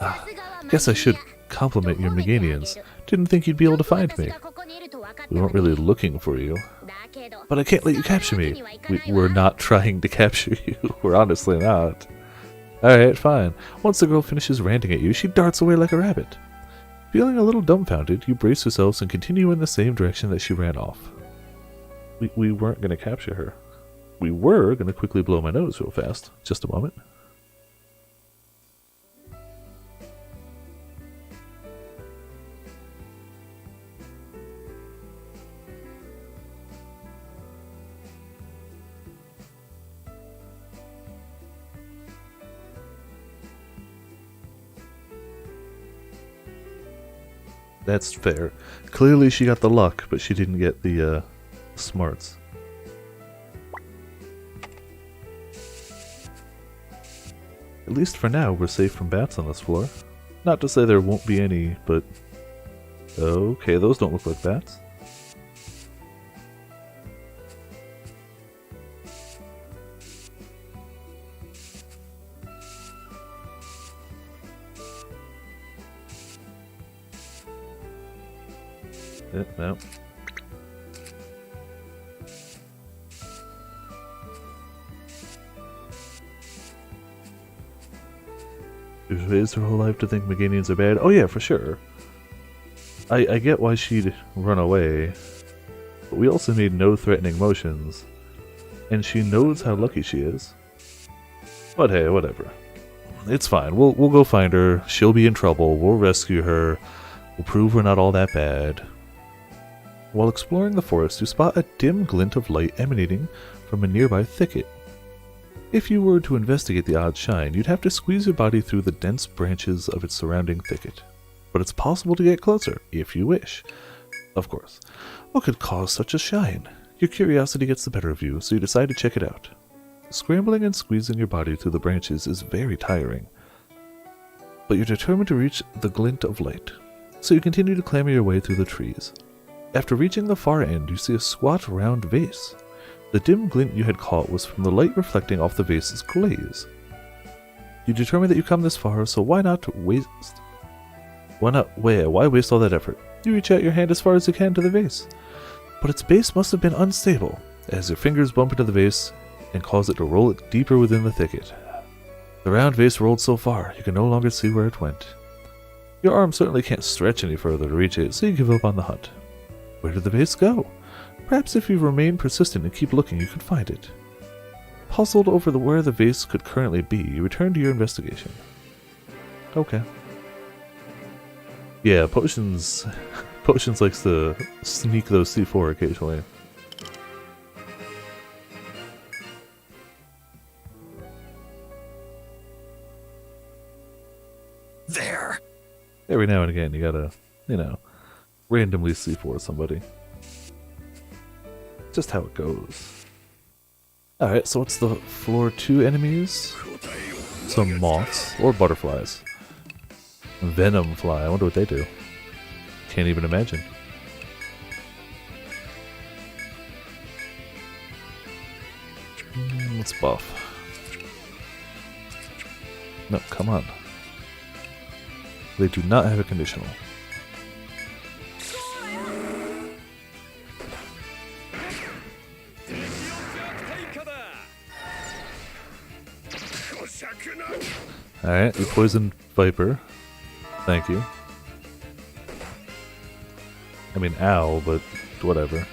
Ah, guess I should compliment your Meganians. Didn't think you'd be able to find me. We weren't really looking for you. But I can't let you capture me. We're not trying to capture you. We're honestly not. Alright, fine. Once the girl finishes ranting at you, she darts away like a rabbit. Feeling a little dumbfounded, you brace yourselves and continue in the same direction that she ran off. We weren't going to capture her. We were going to quickly blow my nose real fast. Just a moment. That's fair. Clearly she got the luck, but she didn't get the smarts. At least for now, we're safe from bats on this floor. Not to say there won't be any, but... Okay, those don't look like bats. No. She's raised her whole life to think Meganians are bad. Oh yeah, for sure. I get why she'd run away, but we also made no threatening motions, and she knows how lucky she is. But hey, whatever. It's fine. We'll go find her. She'll be in trouble. We'll rescue her. We'll prove we're not all that bad. While exploring the forest, you spot a dim glint of light emanating from a nearby thicket. If you were to investigate the odd shine, you'd have to squeeze your body through the dense branches of its surrounding thicket. But it's possible to get closer, if you wish. Of course. What could cause such a shine? Your curiosity gets the better of you, so you decide to check it out. Scrambling and squeezing your body through the branches is very tiring. But you're determined to reach the glint of light, so you continue to clamber your way through the trees. After reaching the far end, you see a squat round vase. The dim glint you had caught was from the light reflecting off the vase's glaze. You determine that you come this far, so why waste all that effort? You reach out your hand as far as you can to the vase. But its base must have been unstable, as your fingers bump into the vase and cause it to roll it deeper within the thicket. The round vase rolled so far, you can no longer see where it went. Your arm certainly can't stretch any further to reach it, so you give up on the hunt. Where did the vase go? Perhaps if you remain persistent and keep looking, you could find it. Puzzled over where the vase could currently be, you return to your investigation. Okay. Yeah, Potions likes to sneak those C4 occasionally. There. Every now and again, you gotta, randomly C4 somebody. Just how it goes. Alright, so what's the floor 2 enemies? Some moths, or butterflies. Venom fly, I wonder what they do. Can't even imagine. Let's buff. No, come on. They do not have a conditional. Alright, you poisoned Viper. Thank you. I mean, ow, but whatever.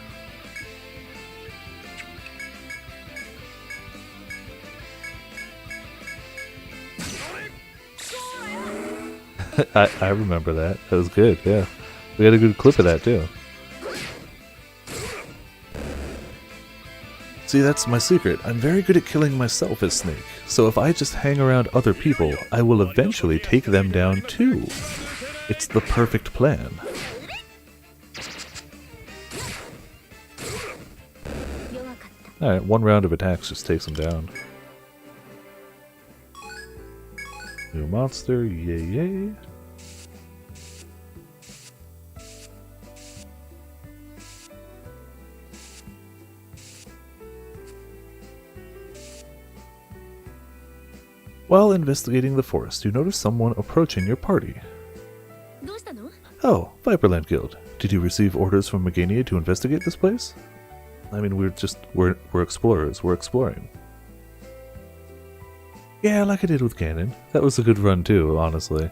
I remember that. That was good, yeah. We had a good clip of that, too. See, that's my secret. I'm very good at killing myself as Snake, so if I just hang around other people, I will eventually take them down too. It's the perfect plan. Alright, one round of attacks just takes them down. New monster, yay yay. While investigating the forest, you notice someone approaching your party. Oh, Viperland Guild. Did you receive orders from Megania to investigate this place? I mean, we're explorers. We're exploring. Yeah, like I did with Ganon. That was a good run too, honestly.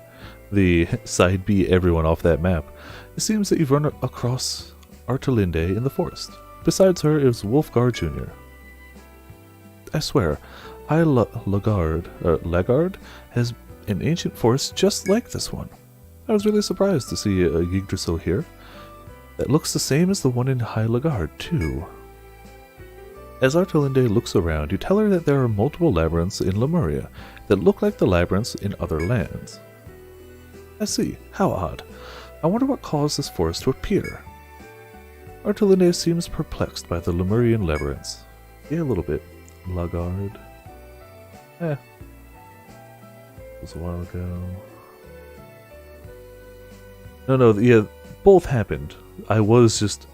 The side B everyone off that map. It seems that you've run across Artelinde in the forest. Besides her is Wolfgar Jr. I swear, Lagarde has an ancient forest just like this one. I was really surprised to see a Yggdrasil here. That looks the same as the one in High Lagarde, too. As Artelinde looks around, you tell her that there are multiple labyrinths in Lemuria that look like the labyrinths in other lands. I see. How odd. I wonder what caused this forest to appear. Artelinde seems perplexed by the Lemurian labyrinths. Yeah, a little bit. Lagarde. It was a while ago. No, yeah, both happened. I was just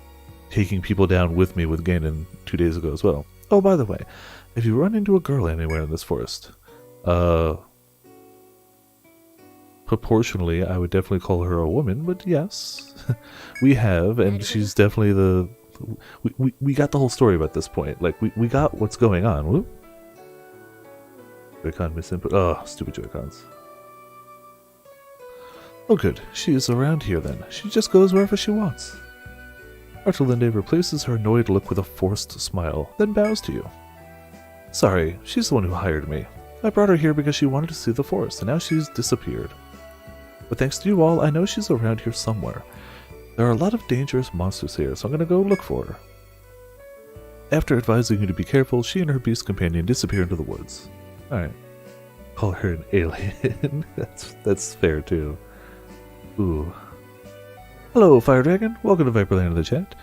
taking people down with me with Ganon 2 days ago as well. Oh, by the way, if you run into a girl anywhere in this forest, proportionally, I would definitely call her a woman, but yes, we have, and she's definitely the... We got the whole story about this point. Like, we got what's going on. Whoop. Joy-Con misinput. Oh, stupid Joy-Cons. Oh good, she is around here then. She just goes wherever she wants. Artelinde replaces her annoyed look with a forced smile, then bows to you. Sorry, she's the one who hired me. I brought her here because she wanted to see the forest, and now she's disappeared. But thanks to you all, I know she's around here somewhere. There are a lot of dangerous monsters here, so I'm gonna go look for her. After advising you to be careful, she and her beast companion disappear into the woods. Alright. Call her an alien. That's fair too. Ooh. Hello, Fire Dragon. Welcome to Viperland in the chat.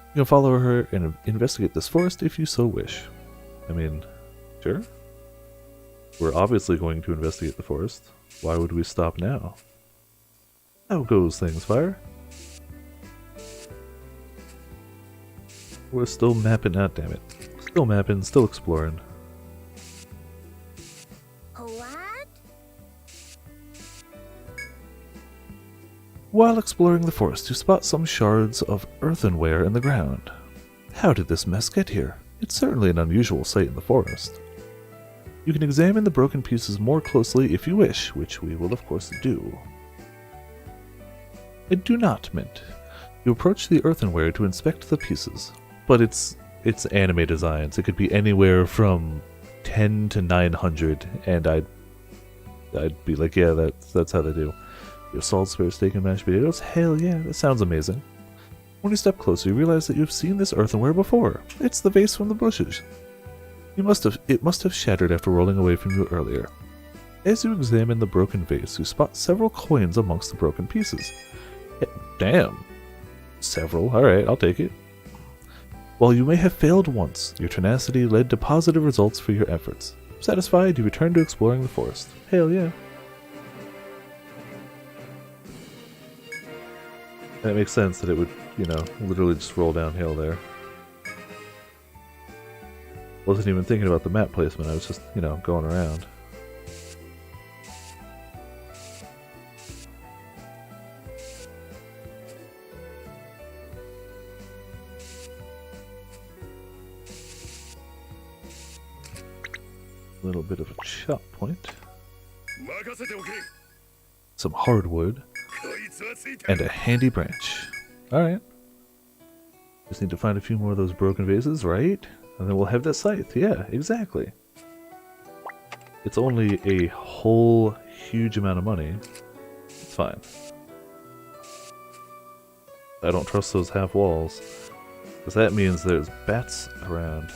You can follow her and investigate this forest if you so wish. I mean, sure. We're obviously going to investigate the forest. Why would we stop now? How goes things, Fire? We're still mapping out, damn it. Still mapping, still exploring. While exploring the forest, you spot some shards of earthenware in the ground. How did this mess get here? It's certainly an unusual sight in the forest. You can examine the broken pieces more closely if you wish, which we will of course do. I do not, Mint. You approach the earthenware to inspect the pieces, but it's anime designs. It could be anywhere from 10 to 900, and I'd be like, yeah, that's how they do. Your salt, spare steak, and mashed potatoes? Hell yeah, that sounds amazing. When you step closer, you realize that you've seen this earthenware before. It's the vase from the bushes. It must have shattered after rolling away from you earlier. As you examine the broken vase, you spot several coins amongst the broken pieces. Damn. Several. Alright, I'll take it. While you may have failed once, your tenacity led to positive results for your efforts. Satisfied, you return to exploring the forest. Hell yeah. That makes sense that it would, literally just roll downhill there. Wasn't even thinking about the map placement, I was just, going around. A little bit of a chop point. Some hardwood. And a handy branch. Alright. Just need to find a few more of those broken vases, right? And then we'll have that scythe. Yeah, exactly. It's only a whole huge amount of money. It's fine. I don't trust those half walls. Because that means there's bats around.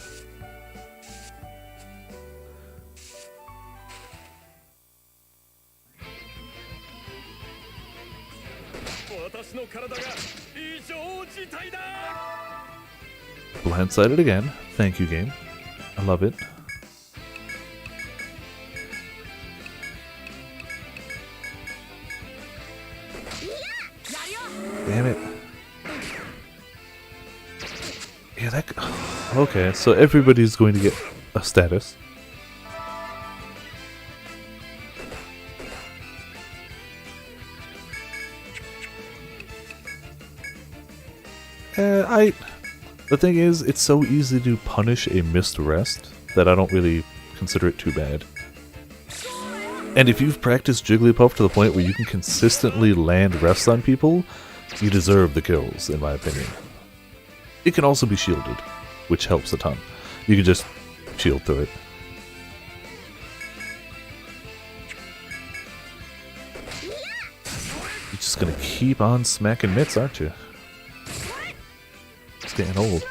Blindsided again. Thank you, game. I love it. Damn it. Yeah, that... Okay, so everybody's going to get a status. The thing is, it's so easy to punish a missed rest that I don't really consider it too bad. And if you've practiced Jigglypuff to the point where you can consistently land rests on people, you deserve the kills, in my opinion. It can also be shielded, which helps a ton. You can just shield through it. You're just gonna keep on smacking mitts, aren't you? It's getting old.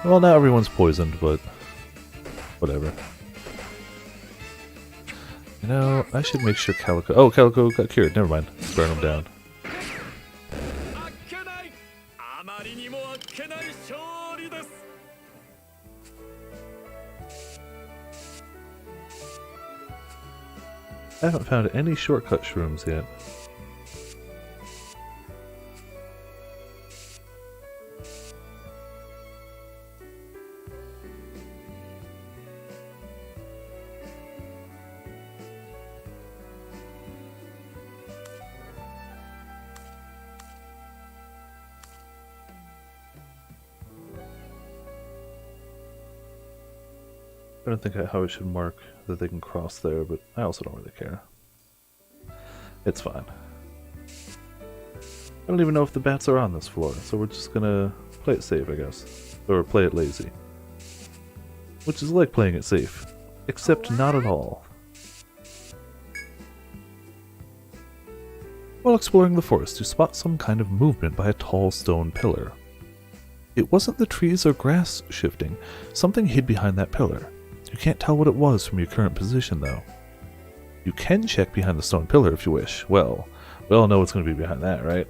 Well, not everyone's poisoned, but whatever. You know, I should make sure Calico... Oh, Calico got cured. Never mind. Burn him down. I haven't found any shortcut shrooms yet. I don't think how I should mark that they can cross there, but I also don't really care. It's fine. I don't even know if the bats are on this floor, so we're just gonna play it safe, I guess. Or play it lazy. Which is like playing it safe. Except not at all. While exploring the forest, you spot some kind of movement by a tall stone pillar. It wasn't the trees or grass shifting. Something hid behind that pillar. You can't tell what it was from your current position, though. You can check behind the stone pillar if you wish. Well, we all know what's going to be behind that, right?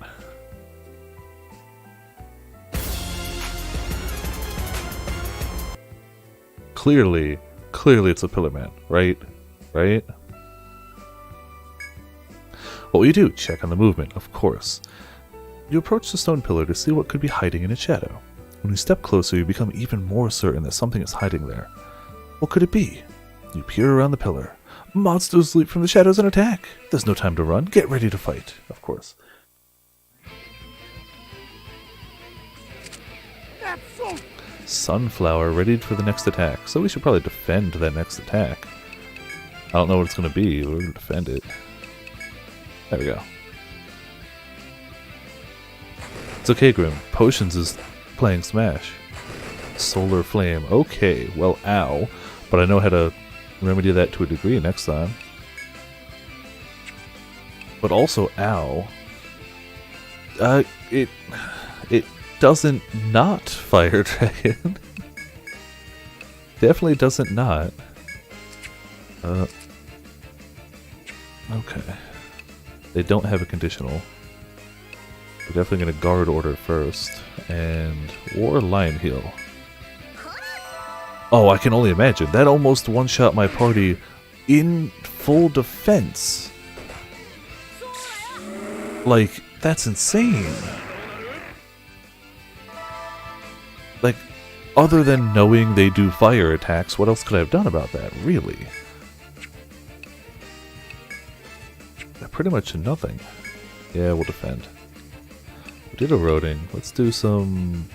Clearly it's a pillar man, right? Right? What will you do? Check on the movement, of course. You approach the stone pillar to see what could be hiding in its shadow. When you step closer, you become even more certain that something is hiding there. What could it be? You peer around the pillar. Monsters leap from the shadows and attack. There's no time to run. Get ready to fight, of course. Sunflower ready for the next attack, so we should probably defend that next attack. I don't know what it's going to be, but we're going to defend it. There we go. It's okay, Grim. Potions is playing Smash. Solar Flame. Okay, well, ow. But I know how to remedy that to a degree next time. But also, ow. It doesn't not Fire Dragon. Definitely doesn't not. Okay. They don't have a conditional. We're definitely going to guard order first. And War Lion Heal. Oh, I can only imagine. That almost one-shot my party in full defense. Like, that's insane. Like, other than knowing they do fire attacks, what else could I have done about that, really? Pretty much nothing. Yeah, we'll defend. We did eroding. Let's do some...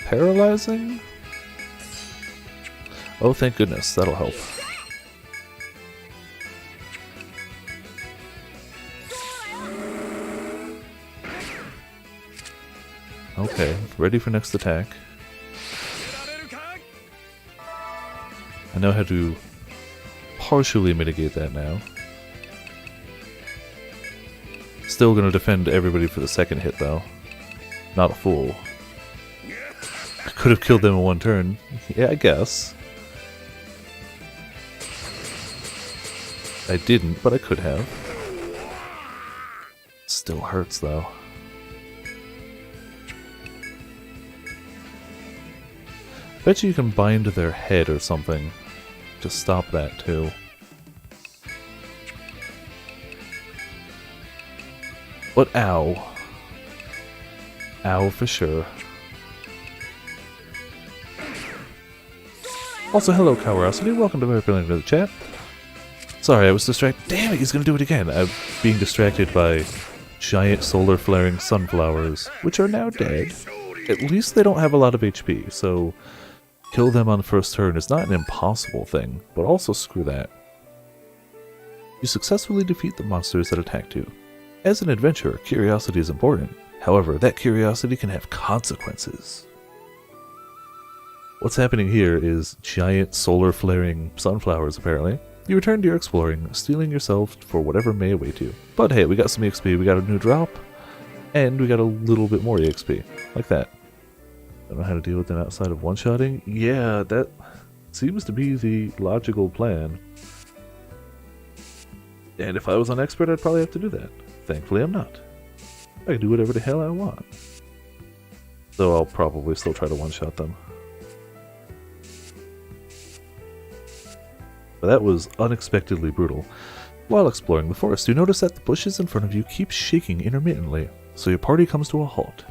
paralyzing? Oh, thank goodness. That'll help. Okay, ready for next attack. I know how to partially mitigate that now. Still gonna defend everybody for the second hit, though. Not a fool. I could have killed them in one turn. Yeah, I guess. I didn't, but I could have. Still hurts, though. Bet you can bind their head or something to stop that, too. But ow. Ow for sure. Also, hello, Curiosity. Welcome to the chat. Sorry, I was distracted. Damn it, he's gonna do it again. I'm being distracted by giant solar flaring sunflowers, which are now dead. At least they don't have a lot of HP, so kill them on the first turn is not an impossible thing, but also screw that. You successfully defeat the monsters that attacked you. As an adventurer, curiosity is important. However, that curiosity can have consequences. What's happening here is giant solar flaring sunflowers, apparently. You return to your exploring, stealing yourself for whatever may await you. But hey, we got some EXP, we got a new drop, and we got a little bit more EXP. Like that. Don't know how to deal with them outside of one-shotting? Yeah, that's seems to be the logical plan. And if I was an expert, I'd probably have to do that. Thankfully, I'm not. I can do whatever the hell I want. Though I'll probably still try to one-shot them. But that was unexpectedly brutal. While exploring the forest, you notice that the bushes in front of you keep shaking intermittently, so your party comes to a halt.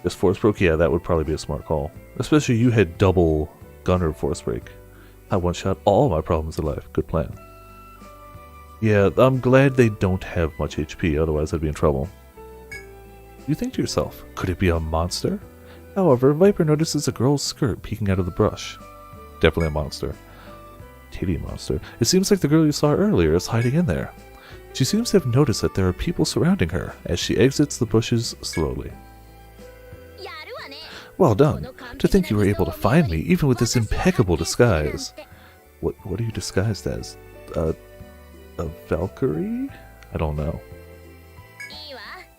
This force break, yeah, that would probably be a smart call. Especially you had double gunner force break. I one-shot all my problems in life. Good plan. Yeah, I'm glad they don't have much HP, otherwise I'd be in trouble. You think to yourself, could it be a monster? However, Viper notices a girl's skirt peeking out of the brush. Definitely a monster. Titty monster. It seems like the girl you saw earlier is hiding in there. She seems to have noticed that there are people surrounding her as she exits the bushes slowly. Well done. To think you were able to find me, even with this impeccable disguise. What are you disguised as? A Valkyrie? I don't know.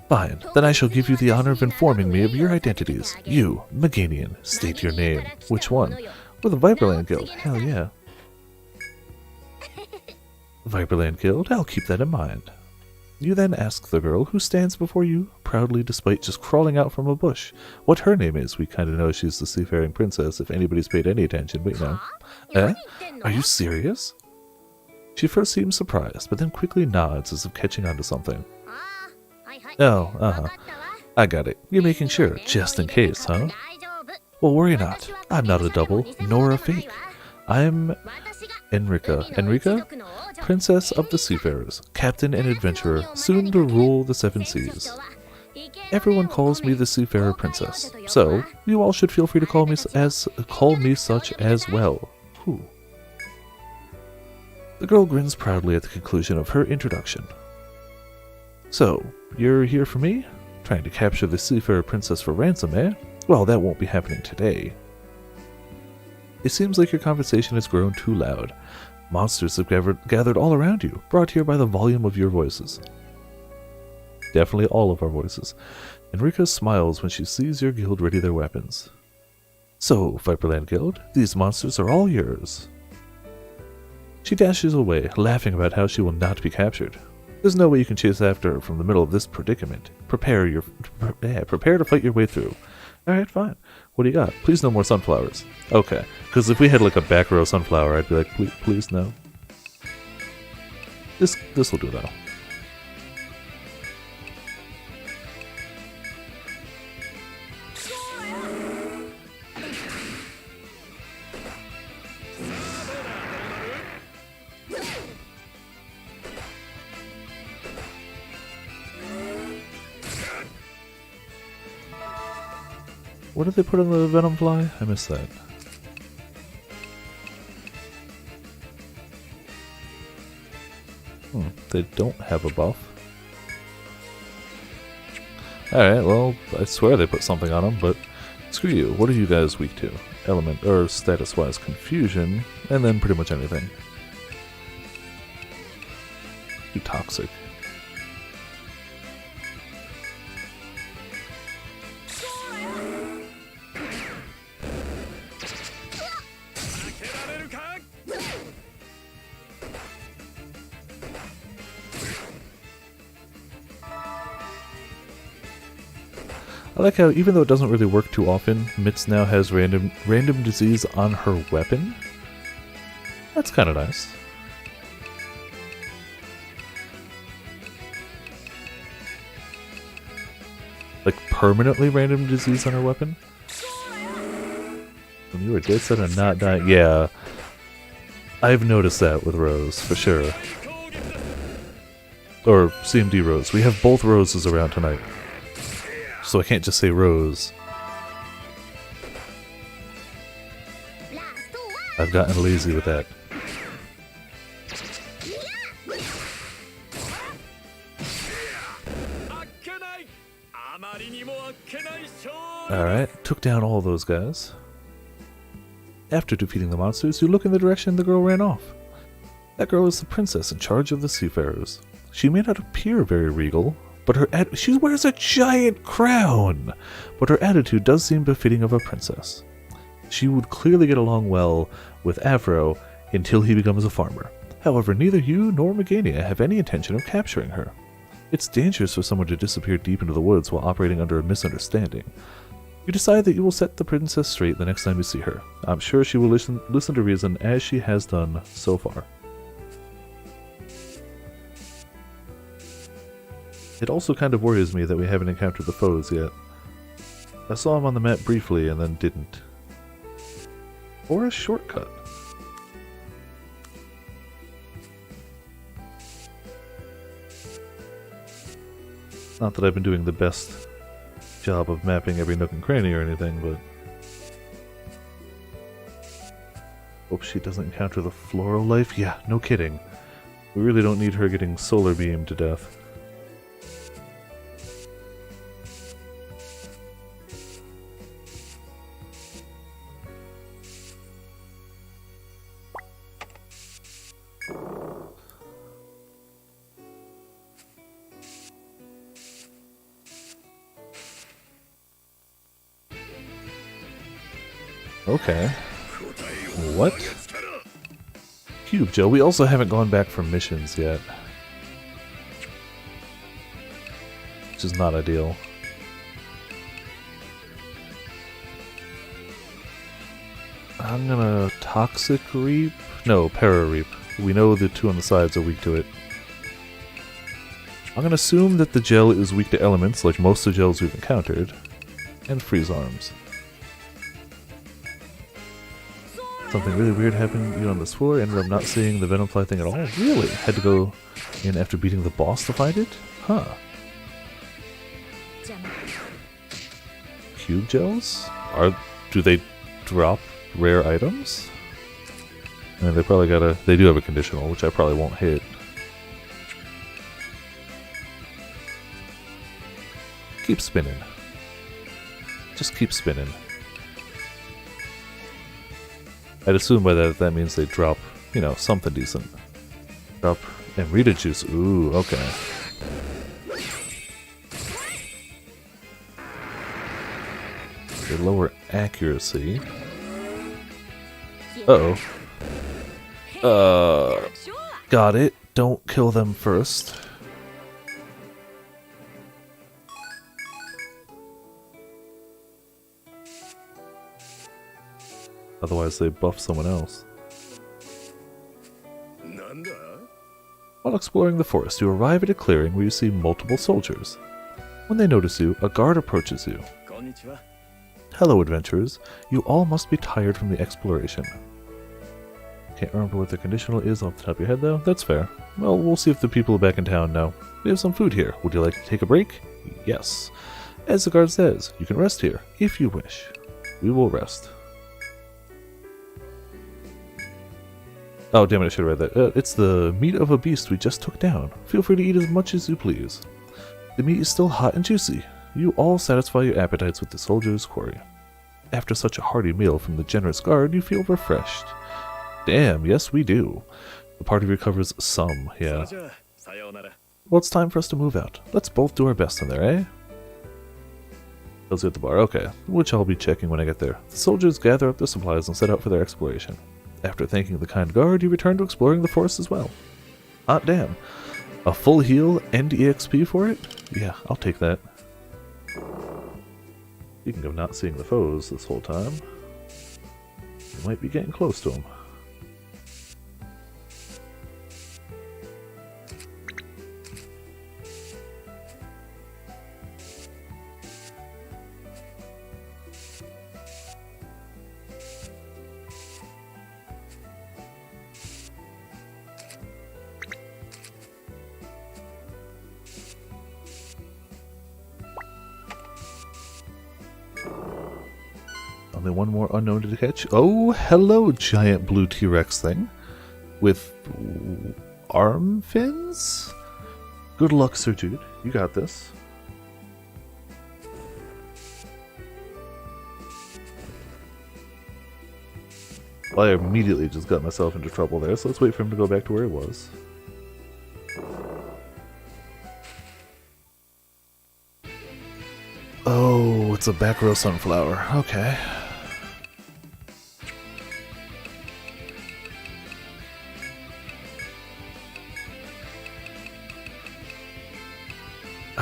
Fine, then I shall give you the honor of informing me of your identities. You, Meganian, state your name. Which one? We're the Viperland Guild. Hell yeah. Viperland Guild, I'll keep that in mind. You then ask the girl who stands before you, proudly despite just crawling out from a bush, what her name is. We kind of know she's the seafaring princess if anybody's paid any attention, but you know. Eh? Are you serious? She first seems surprised, but then quickly nods as if catching on to something. Oh, I got it. You're making sure, just in case, huh? Well, worry not. I'm not a double, nor a fake. I'm Enrica, Princess of the Seafarers, Captain and Adventurer, soon to rule the Seven Seas. Everyone calls me the Seafarer Princess, so you all should feel free to call me such as well. Whew. The girl grins proudly at the conclusion of her introduction. So, you're here for me? Trying to capture the Seafarer Princess for ransom, eh? Well, that won't be happening today. It seems like your conversation has grown too loud. Monsters have gathered all around you, brought here by the volume of your voices. Definitely all of our voices. Enrica smiles when she sees your guild ready their weapons. So, Viperland Guild, these monsters are all yours. She dashes away, laughing about how she will not be captured. There's no way you can chase after her from the middle of this predicament. Prepare to fight your way through. Alright, fine. What do you got? Please no more sunflowers. Okay, because if we had like a back row sunflower, I'd be like, please no. This will do though. What did they put on the venom fly? I missed that. They don't have a buff. Alright, well, I swear they put something on them, but screw you. What are you guys weak to? Element, or status-wise, confusion, and then pretty much anything. Too toxic. I like how, even though it doesn't really work too often, Mitz now has random disease on her weapon. That's kind of nice. Like, permanently random disease on her weapon? When you were dead set on not dying. Yeah. I've noticed that with Rose, for sure. Or CMD Rose. We have both Roses around tonight. So I can't just say Rose. I've gotten lazy with that. Alright, took down all those guys. After defeating the monsters, you look in the direction the girl ran off. That girl is the princess in charge of the seafarers. She may not appear very regal, but she wears a giant crown, but her attitude does seem befitting of a princess. She would clearly get along well with Avro until he becomes a farmer. However, neither you nor Megania have any intention of capturing her. It's dangerous for someone to disappear deep into the woods while operating under a misunderstanding. You decide that you will set the princess straight the next time you see her. I'm sure she will listen to reason as she has done so far. It also kind of worries me that we haven't encountered the foes yet. I saw him on the map briefly and then didn't. Or a shortcut. Not that I've been doing the best job of mapping every nook and cranny or anything, but... Hope she doesn't encounter the floral life? Yeah, no kidding. We really don't need her getting solar beamed to death. Okay. What? Cube Joe, we also haven't gone back for missions yet. Which is not ideal. I'm gonna Toxic Reap? No, Para Reap. We know the two on the sides are weak to it. I'm gonna assume that the gel is weak to elements like most of the gels we've encountered. And Freeze Arms. Something really weird happened to you on this floor. Ended up not seeing the Venomfly thing at all. Really? Had to go in after beating the boss to find it? Huh. Cube gels? Do they drop rare items? I mean, they do have a conditional, which I probably won't hit. Keep spinning. Just keep spinning. I'd assume by that means they drop, you know, something decent. Drop Amrita juice. Ooh, okay. They lower accuracy. Uh-oh. Got it. Don't kill them first. Otherwise they buff someone else. While exploring the forest, you arrive at a clearing where you see multiple soldiers. When they notice you, a guard approaches you. Hello, adventurers. You all must be tired from the exploration. Can't remember what the conditional is off the top of your head, though. That's fair. Well, we'll see if the people back in town know. We have some food here. Would you like to take a break? Yes. As the guard says, you can rest here, if you wish. We will rest. Oh, damn it, I should have read that. It's the meat of a beast we just took down. Feel free to eat as much as you please. The meat is still hot and juicy. You all satisfy your appetites with the soldier's quarry. After such a hearty meal from the generous guard, you feel refreshed. Damn, yes we do. The party recovers some, yeah. Well, it's time for us to move out. Let's both do our best in there, eh? Tells you at the bar, okay. Which I'll be checking when I get there. The soldiers gather up their supplies and set out for their exploration. After thanking the kind guard, you return to exploring the forest as well. Hot damn. A full heal and EXP for it? Yeah, I'll take that. Speaking of not seeing the foes this whole time, you might be getting close to them. Only one more unknown to catch. Oh, hello, giant blue T-Rex thing. With arm fins? Good luck, Sir Jude. You got this. Well, I immediately just got myself into trouble there, so let's wait for him to go back to where he was. Oh, it's a back row sunflower. Okay.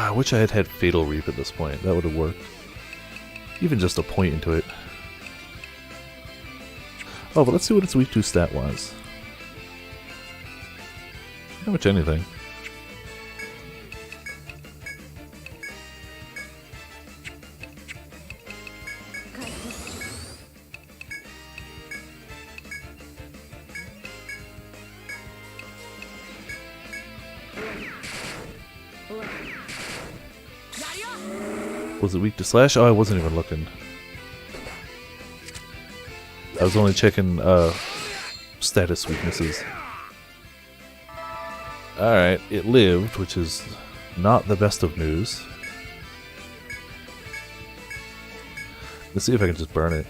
I wish I had had Fatal Reap at this point. That would have worked. Even just a point into it. Oh, but let's see what it's weak to stat-wise. Not much anything. Was it weak to slash? Oh, I wasn't even looking. I was only checking status weaknesses. Alright, it lived, which is not the best of news. Let's see if I can just burn it.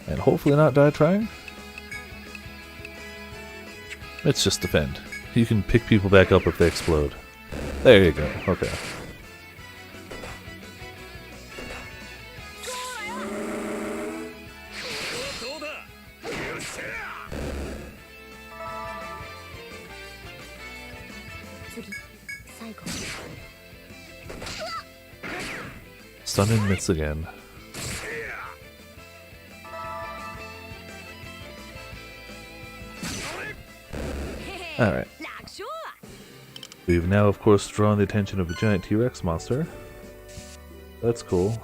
And hopefully not die trying. Let's just defend. You can pick people back up if they explode. There you go. Okay. Stun and miss again. Alright. We've now, of course, drawn the attention of a giant T-Rex monster. That's cool.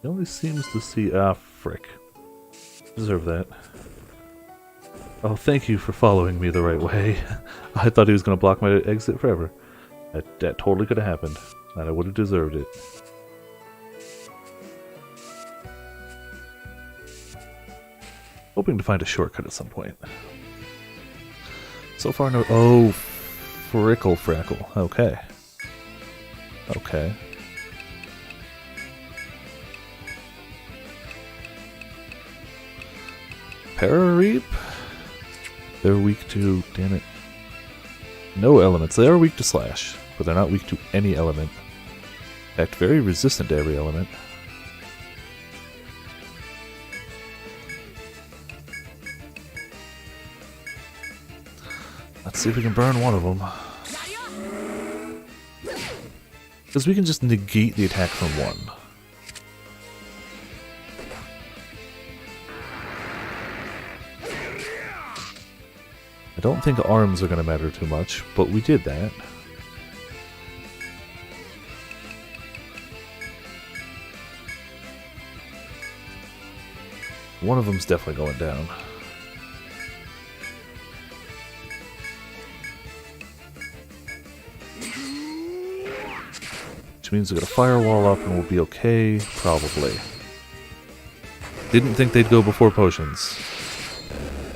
He only seems to see... Ah, frick. Deserve that. Oh, thank you for following me the right way. I thought he was going to block my exit forever. That totally could have happened, and I would have deserved it. Hoping to find a shortcut at some point. So far, no... Oh, frickle frackle. Okay. Okay. Para-reap? They're weak to... Damn it. No elements. They are weak to slash, but they're not weak to any element. In fact, very resistant to every element. Let's see if we can burn one of them. Because we can just negate the attack from one. I don't think arms are going to matter too much, but we did that. One of them's definitely going down. Which means we got a firewall up and we'll be okay, probably. Didn't think they'd go before potions.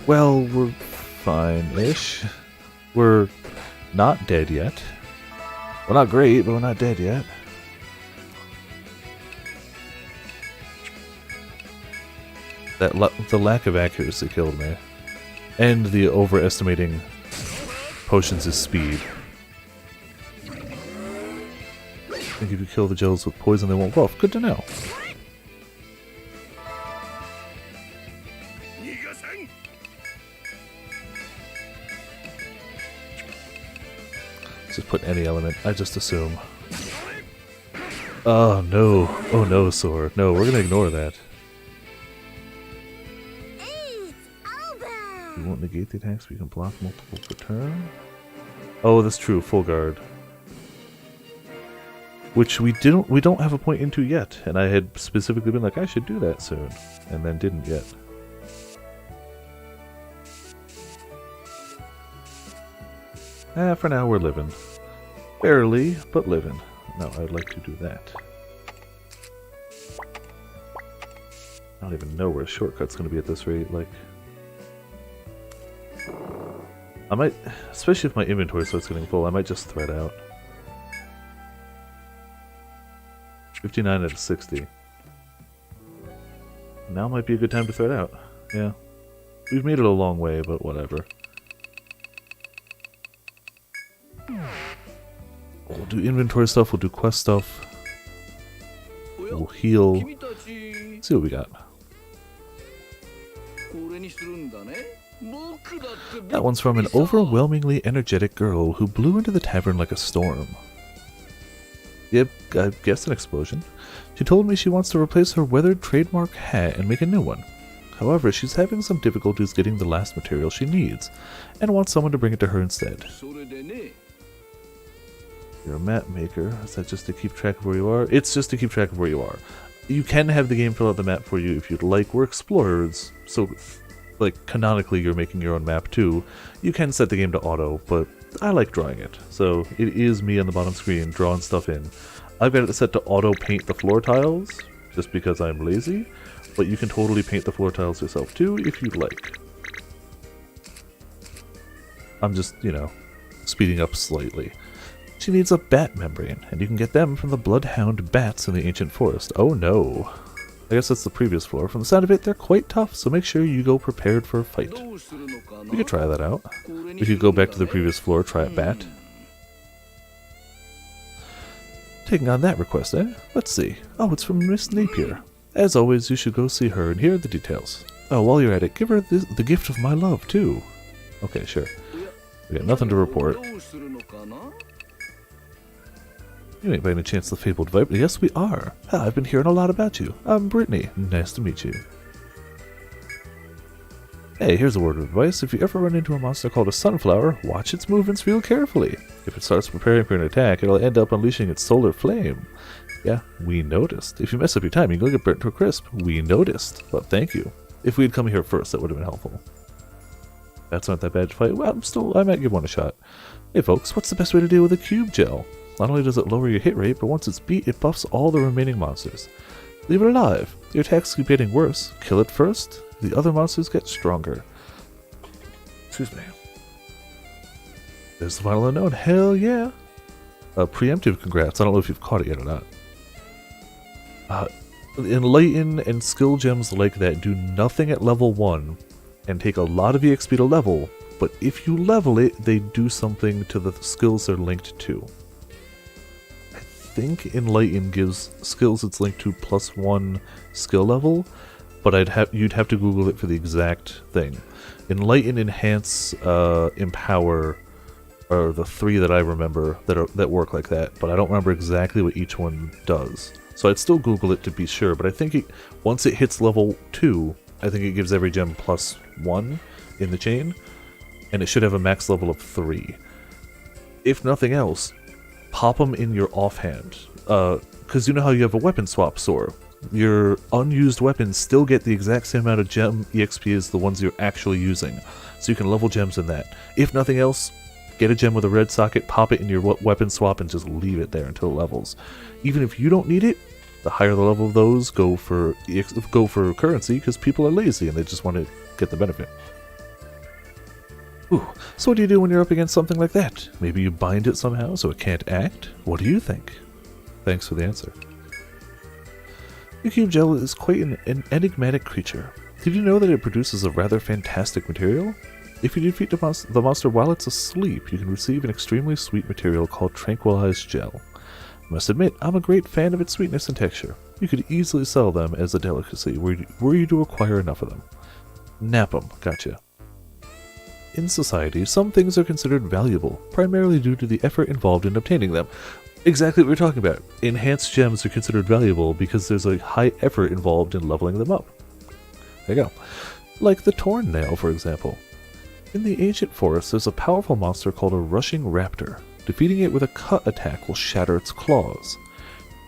Well, we're fine-ish. We're not dead yet. We're not great, but we're not dead yet. The lack of accuracy killed me. And the overestimating potions' speed. I think if you kill the gels with poison, they won't buff. Good to know. Just put any element. I just assume. Oh no. Oh no, sword. No, we're gonna ignore that. We won't negate the attacks, we can block multiple per turn. Oh, that's true, full guard. Which we don't have a point into yet, and I had specifically been like, I should do that soon, and then didn't yet. For now we're living. Barely, but living. No, I'd like to do that. I don't even know where a shortcut's gonna be at this rate, like... I might, especially if my inventory starts getting full, I might just thread out. 59 out of 60. Now might be a good time to thread out. Yeah. We've made it a long way, but whatever. We'll do inventory stuff, we'll do quest stuff. We'll heal. Let's see what we got. That one's from an overwhelmingly energetic girl who blew into the tavern like a storm. Yep, I guess an explosion. She told me she wants to replace her weathered trademark hat and make a new one. However, she's having some difficulties getting the last material she needs, and wants someone to bring it to her instead. You're a map maker. Is that just to keep track of where you are? It's just to keep track of where you are. You can have the game fill out the map for you if you'd like. We're explorers, so like canonically you're making your own map too. You can set the game to auto, but I like drawing it. So it is me on the bottom screen drawing stuff in. I've got it set to auto paint the floor tiles, just because I'm lazy, but you can totally paint the floor tiles yourself too if you'd like. I'm just, you know, speeding up slightly. She needs a bat membrane, and you can get them from the bloodhound bats in the ancient forest. Oh no. I guess that's the previous floor. From the sound of it, they're quite tough, so make sure you go prepared for a fight. We could try that out. We could go back to the previous floor, try a bat. Taking on that request, eh? Let's see. Oh, it's from Miss Napier. As always, you should go see her, and here are the details. Oh, while you're at it, give her the gift of my love, too. Okay, sure. We got nothing to report. You ain't by any chance the fabled Viper? Yes, we are. Ah, I've been hearing a lot about you. I'm Brittany. Nice to meet you. Hey, here's a word of advice. If you ever run into a monster called a sunflower, watch its movements real carefully. If it starts preparing for an attack, it'll end up unleashing its solar flame. Yeah, we noticed. If you mess up your timing, you'll get burnt to a crisp. We noticed. But thank you. If we'd come here first, that would have been helpful. That's not that bad to fight. Well, I might give one a shot. Hey folks, what's the best way to deal with a cube gel? Not only does it lower your hit rate, but once it's beat, it buffs all the remaining monsters. Leave it alive. Your attacks keep getting worse. Kill it first. The other monsters get stronger. Excuse me. There's the final unknown. Hell yeah. Preemptive congrats. I don't know if you've caught it yet or not. Enlighten and skill gems like that do nothing at level 1 and take a lot of EXP to level, but if you level it, they do something to the skills they're linked to. I think Enlighten gives skills it's linked to +1 skill level, but you'd have to Google it for the exact thing. Enlighten, Enhance, Empower are the 3 that I remember that work like that, but I don't remember exactly what each one does. So I'd still Google it to be sure, but I think once it hits level 2, I think it gives every gem +1 in the chain, and it should have a max level of 3. If nothing else, pop them in your offhand, because you know how you have a weapon swap sword. Your unused weapons still get the exact same amount of gem EXP as the ones you're actually using, so you can level gems in that. If nothing else, get a gem with a red socket, pop it in your weapon swap, and just leave it there until it levels. Even if you don't need it, the higher the level of those go for currency, because people are lazy and they just want to get the benefit. Ooh, so what do you do when you're up against something like that? Maybe you bind it somehow so it can't act? What do you think? Thanks for the answer. The cube gel is quite an enigmatic creature. Did you know that it produces a rather fantastic material? If you defeat the monster while it's asleep, you can receive an extremely sweet material called Tranquilized Gel. I must admit, I'm a great fan of its sweetness and texture. You could easily sell them as a delicacy were you to acquire enough of them. Nap 'em, gotcha. In society, some things are considered valuable, primarily due to the effort involved in obtaining them. Exactly what we're talking about. Enhanced gems are considered valuable because there's a high effort involved in leveling them up. There you go. Like the Torn Nail, for example. In the ancient forest, there's a powerful monster called a Rushing Raptor. Defeating it with a cut attack will shatter its claws.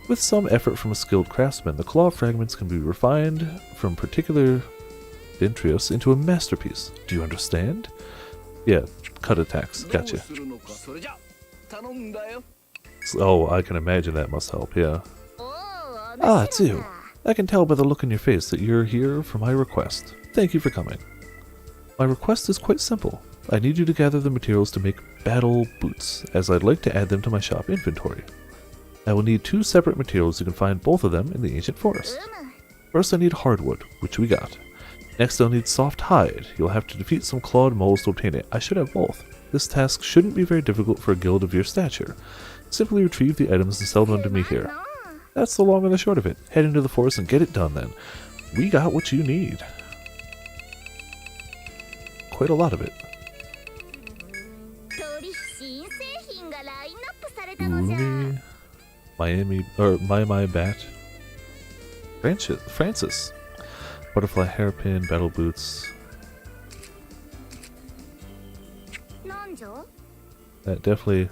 With some effort from a skilled craftsman, the claw fragments can be refined from particular Dentrios into a masterpiece. Do you understand? Yeah, cut attacks. Gotcha. Oh, I can imagine that must help, yeah. Ah, it's you. I can tell by the look on your face that you're here for my request. Thank you for coming. My request is quite simple. I need you to gather the materials to make battle boots, as I'd like to add them to my shop inventory. I will need 2 separate materials. You can find both of them in the ancient forest. First I need hardwood, which we got. Next I'll need soft hide. You'll have to defeat some clawed moles to obtain it. I should have both. This task shouldn't be very difficult for a guild of your stature. Simply retrieve the items and sell them to me here. That's the long and the short of it. Head into the forest and get it done then. We got what you need. Quite a lot of it. Rumi, Miami, or my bat. Francis. Butterfly hairpin, battle boots. That definitely...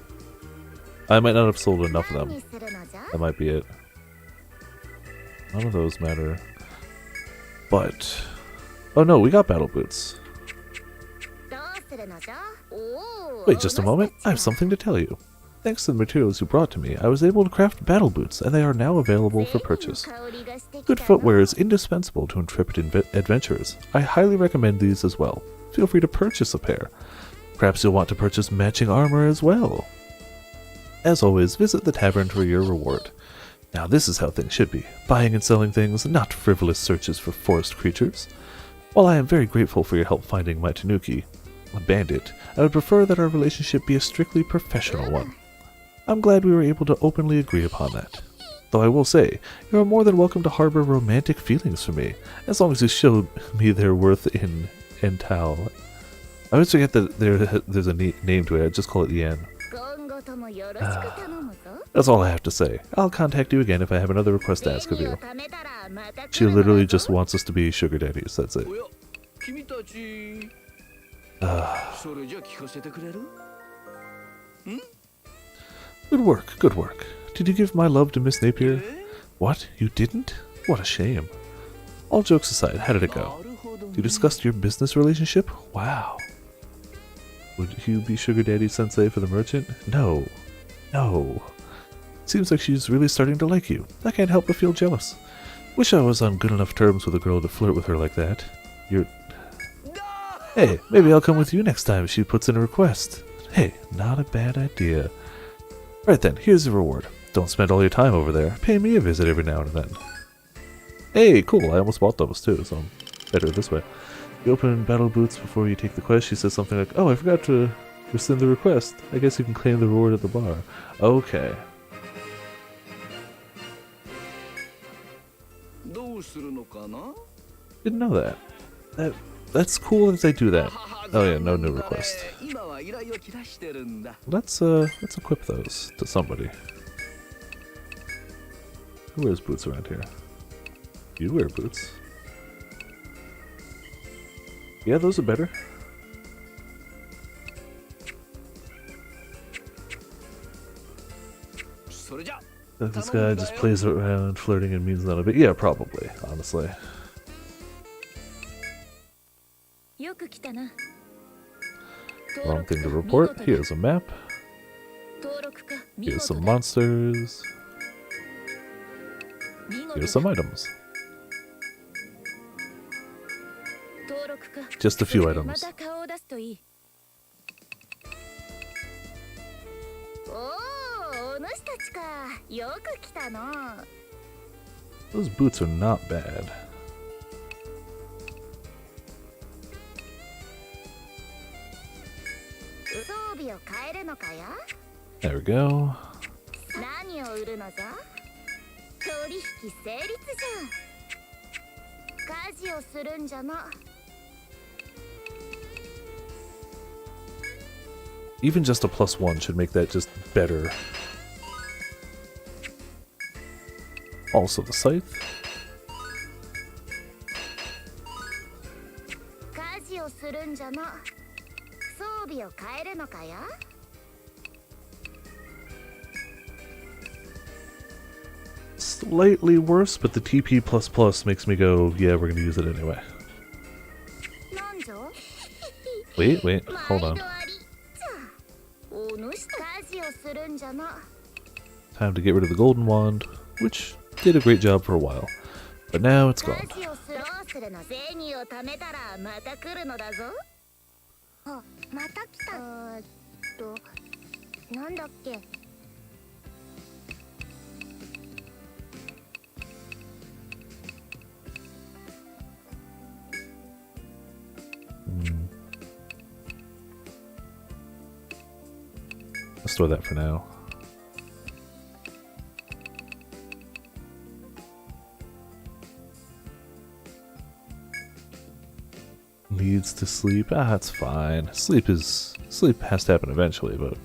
I might not have sold enough of them. That might be it. None of those matter. But... oh no, we got battle boots. Wait just a moment, I have something to tell you. Thanks to the materials you brought to me, I was able to craft battle boots, and they are now available for purchase. Good footwear is indispensable to intrepid adventurers. I highly recommend these as well. Feel free to purchase a pair. Perhaps you'll want to purchase matching armor as well. As always, visit the tavern for your reward. Now this is how things should be. Buying and selling things, not frivolous searches for forest creatures. While I am very grateful for your help finding my tanuki, a bandit, I would prefer that our relationship be a strictly professional one. I'm glad we were able to openly agree upon that. Though I will say, you are more than welcome to harbor romantic feelings for me, as long as you show me their worth in Entau. I always forget that there's a name to it, I just call it Yen. That's all I have to say. I'll contact you again if I have another request to ask of you. She literally just wants us to be sugar daddies, that's it. Good work, good work. Did you give my love to Miss Napier? What? You didn't? What a shame. All jokes aside, how did it go? You discussed your business relationship? Wow. Would you be sugar daddy sensei for the merchant? No. No. Seems like she's really starting to like you. I can't help but feel jealous. Wish I was on good enough terms with a girl to flirt with her like that. Hey, maybe I'll come with you next time if she puts in a request. Hey, not a bad idea. Right then, here's the reward. Don't spend all your time over there. Pay me a visit every now and then. Hey, cool, I almost bought those too, so I'm better this way. You open battle boots before you take the quest. She says something like, oh, I forgot to rescind the request. I guess you can claim the reward at the bar. Okay. Didn't know that. That's cool that they do that. Oh yeah, no new request. Let's equip those to somebody. Who wears boots around here? You wear boots. Yeah, those are better. This guy just plays around, flirting and means none of it. Yeah, probably, honestly. Wrong thing to report. Here's a map. Here's some monsters. Here's some items. Just a few items. Those boots are not bad. There we go. Even just a +1 should make that just better. Also the scythe. Slightly worse, but the TP++ makes me go, yeah, we're gonna use it anyway. Wait, hold on. Time to get rid of the golden wand, which did a great job for a while, but now it's gone. あ、また来た。なんだっけ。Let's store that for now. Needs to sleep. Ah, that's fine. Sleep has to happen eventually, but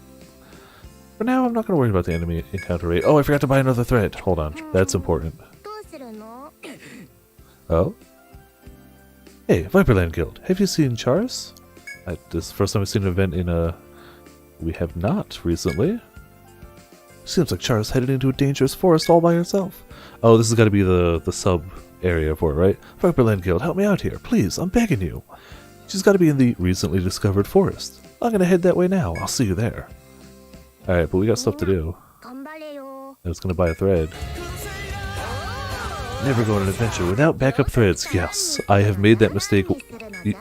for now I'm not going to worry about the enemy encounter rate. Oh, I forgot to buy another thread. Hold on. That's important. どうするの？ Oh? Hey, Viperland Guild. Have you seen Charis? This is the first time I've seen an event in a... We have not recently. Seems like Charis headed into a dangerous forest all by herself. Oh, this has got to be the sub area for it, right? Viperland Guild, help me out here. Please, I'm begging you. She's got to be in the recently discovered forest. I'm going to head that way now. I'll see you there. Alright, but we got stuff to do. 頑張れよ。 I was going to buy a thread. Never go on an adventure without backup threads. Yes, I have made that mistake.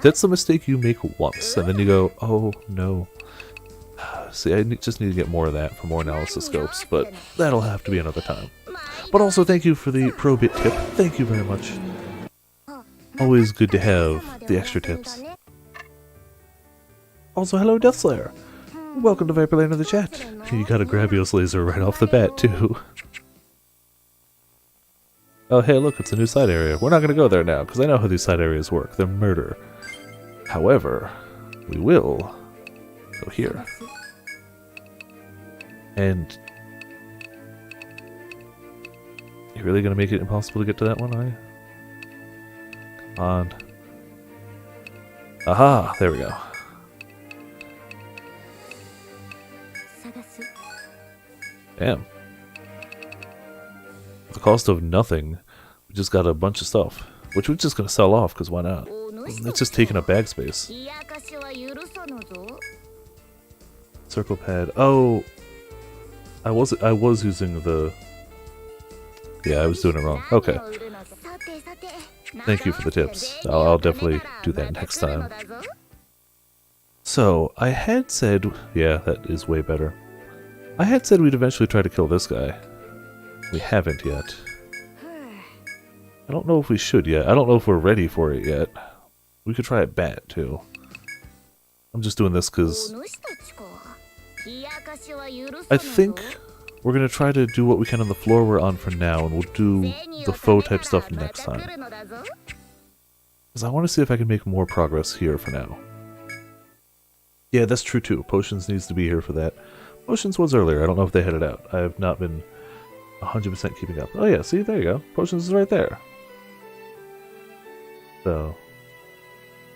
That's the mistake you make once, and then you go, oh no. See, I just need to get more of that for more analysis scopes, but that'll have to be another time. But also, thank you for the pro bit tip. Thank you very much. Always good to have the extra tips. Also, hello, Deathslayer. Welcome to Viperland in the chat. You got a Gravios laser right off the bat, too. Oh, hey, look, it's a new side area. We're not going to go there now, because I know how these side areas work. They're murder. However, we will go here. And... You're really going to make it impossible to get to that one, are you? Come on. Aha! There we go. Damn. At the cost of nothing, we just got a bunch of stuff. Which we're just going to sell off, because why not? It's just taking up bag space. Circle pad. Oh! I was using the... Yeah, I was doing it wrong. Okay. Thank you for the tips. I'll definitely do that next time. So, I had said... Yeah, that is way better. I had said we'd eventually try to kill this guy. We haven't yet. I don't know if we should yet. I don't know if we're ready for it yet. We could try a bat, too. I'm just doing this because... I think we're going to try to do what we can on the floor we're on for now, and we'll do the faux type stuff next time. Because I want to see if I can make more progress here for now. Yeah, that's true too. Potions needs to be here for that. Potions was earlier. I don't know if they headed out. I have not been 100% keeping up. Oh yeah, see, there you go. Potions is right there. So,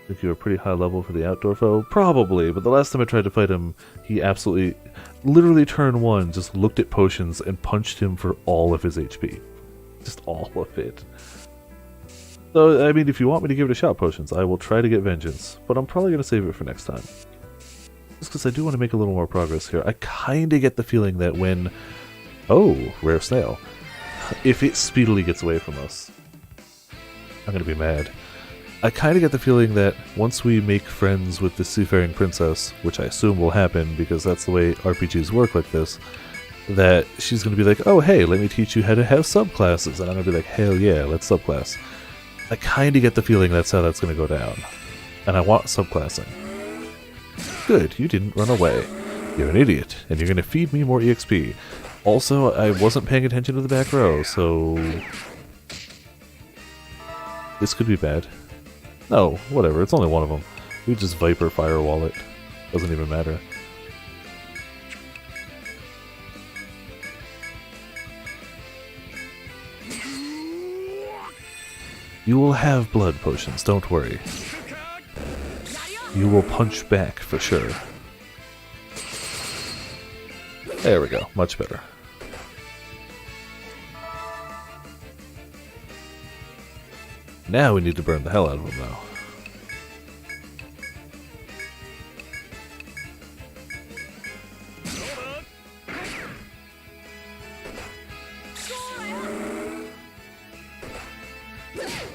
I think you were pretty high level for the outdoor foe? Probably, but the last time I tried to fight him, he absolutely, literally turn one, just looked at potions and punched him for all of his HP. Just all of it. So, I mean, if you want me to give it a shot, Potions, I will try to get vengeance, but I'm probably going to save it for next time. Just because I do want to make a little more progress here. I kind of get the feeling that when... Oh, rare snail. If it speedily gets away from us, I'm going to be mad. I kind of get the feeling that once we make friends with the Seafaring Princess, which I assume will happen because that's the way RPGs work like this, that she's going to be like, oh hey, let me teach you how to have subclasses, and I'm going to be like, hell yeah, let's subclass. I kind of get the feeling that's how that's going to go down. And I want subclassing. Good, you didn't run away. You're an idiot, and you're going to feed me more EXP. Also, I wasn't paying attention to the back row, so... This could be bad. No, whatever, it's only one of them. We just Viper Firewall it. Doesn't even matter. You will have blood potions, don't worry. You will punch back for sure. There we go, much better. Now we need to burn the hell out of him, though.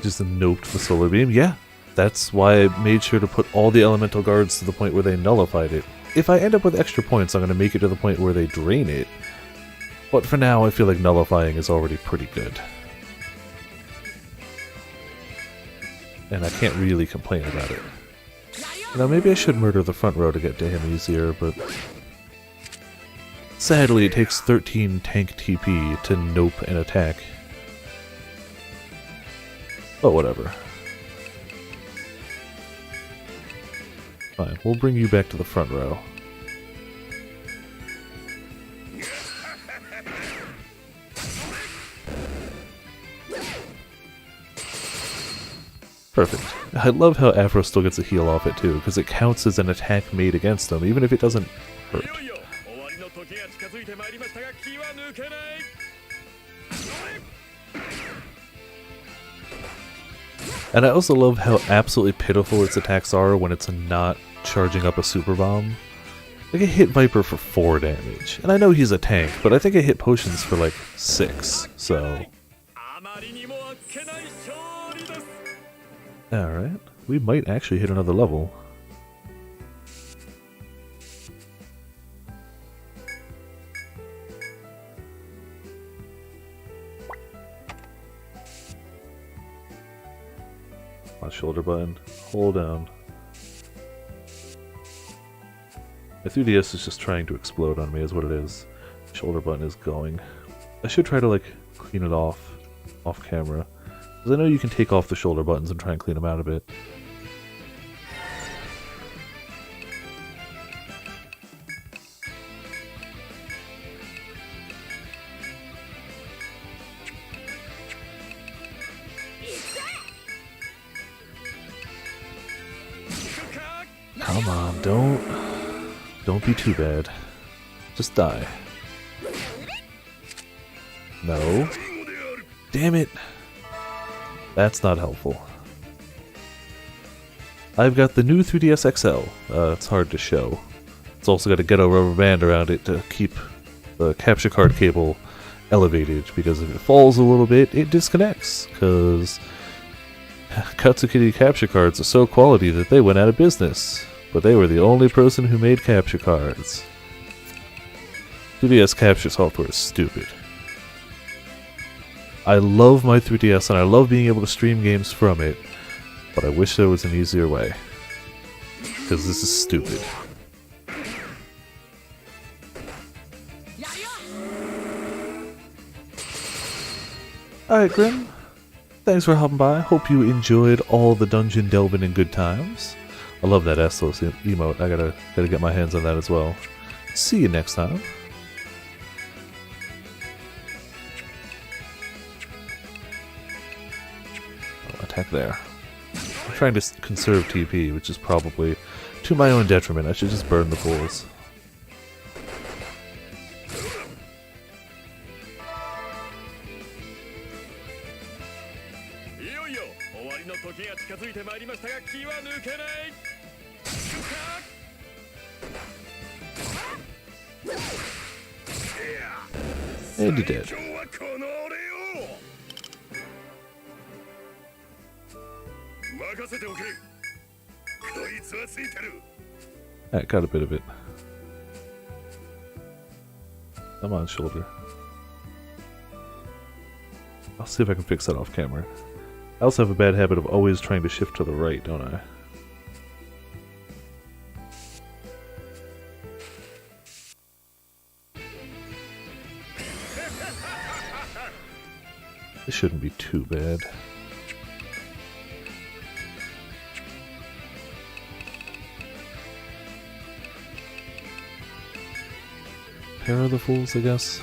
Just noped the solar beam. Yeah, That's why I made sure to put all the elemental guards to the point where they nullified it. If I end up with extra points, I'm going to make it to the point where they drain it. But for now, I feel like nullifying is already pretty good. And I can't really complain about it. Now maybe I should murder the front row to get to him easier, but... sadly, it takes 13 tank TP to nope an attack. But whatever. Fine, we'll bring you back to the front row. Perfect. I love how Afro still gets a heal off it too, because it counts as an attack made against him, even if it doesn't hurt. And I also love how absolutely pitiful its attacks are when it's not charging up a super bomb. Like, I hit Viper for 4 damage, and I know he's a tank, but I think I hit potions for like 6, so... Alright, we might actually hit another level. My shoulder button, hold down. My 3DS is just trying to explode on me is what it is. Shoulder button is going. I should try to like clean it off camera. Because I know you can take off the shoulder buttons and try and clean them out a bit. Come on, don't be too bad. Just die. No. Damn it. That's not helpful. I've got the new 3DS XL. It's hard to show. It's also got a ghetto rubber band around it to keep the capture card cable elevated, because if it falls a little bit, it disconnects, because Katsukity capture cards are so quality that they went out of business. But they were the only person who made capture cards. 3DS capture software is stupid. I love my 3DS and I love being able to stream games from it, but I wish there was an easier way. Because this is stupid. Alright, Grim. Thanks for hopping by. Hope you enjoyed all the dungeon delving and good times. I love that Estos emote. I gotta get my hands on that as well. See you next time. Oh, attack there. I'm trying to conserve TP, which is probably to my own detriment. I should just burn the fools. And he did. Alright, got a bit of it. Come on, shoulder. I'll see if I can fix that off camera. I also have a bad habit of always trying to shift to the right, don't I? This shouldn't be too bad. Pair of the fools, I guess.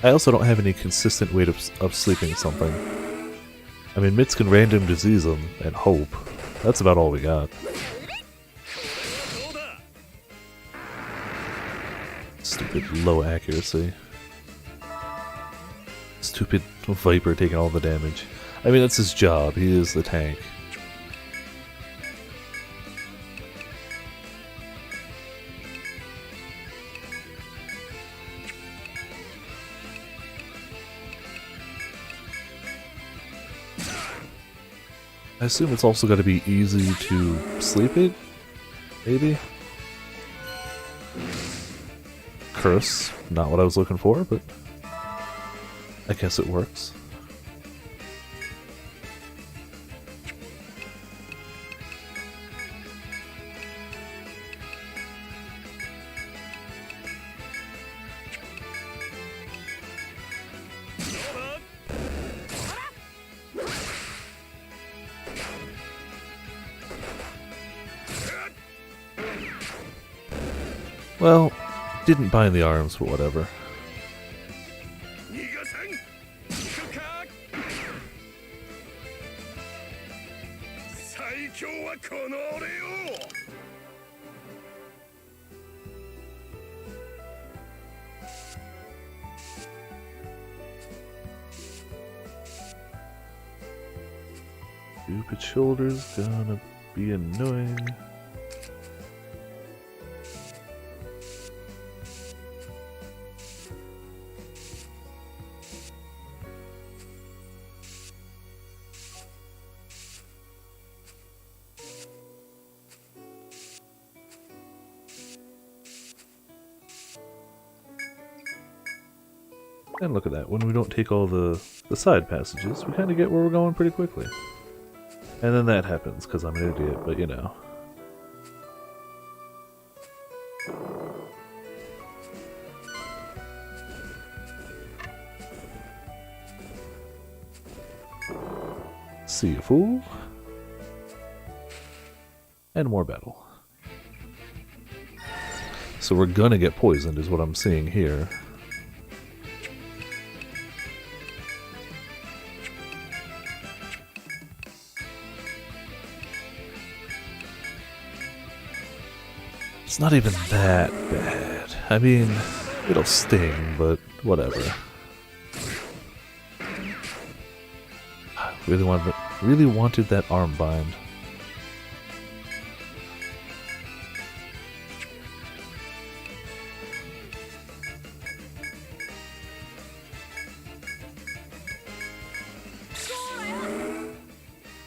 I also don't have any consistent way of sleeping something. I mean, Mitz can random disease them and hope. That's about all we got. Stupid low accuracy. Stupid Viper taking all the damage. I mean, that's his job. He is the tank. I assume it's also got to be easy to sleep it? Maybe? Curse. Not what I was looking for, but I guess it works. Well, didn't bind the arms, but whatever. Stupid shoulders gonna be annoying. And look at that, when we don't take all the side passages, we kind of get where we're going pretty quickly. And then that happens, because I'm an idiot, but you know. See you, fool. And more battle. So we're gonna get poisoned, is what I'm seeing here. It's not even that bad. I mean, it'll sting, but whatever. I really wanted that arm bind.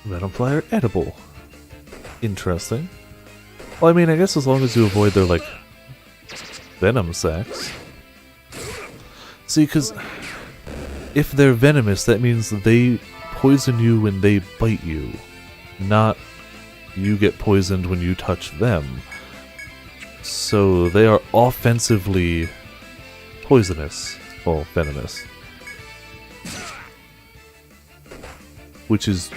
Venom Flyer edible. Interesting. Well, I mean, I guess as long as you avoid their, like, venom sacs. See, because if they're venomous, that means that they poison you when they bite you, not you get poisoned when you touch them. So they are offensively poisonous, well, venomous. Which is,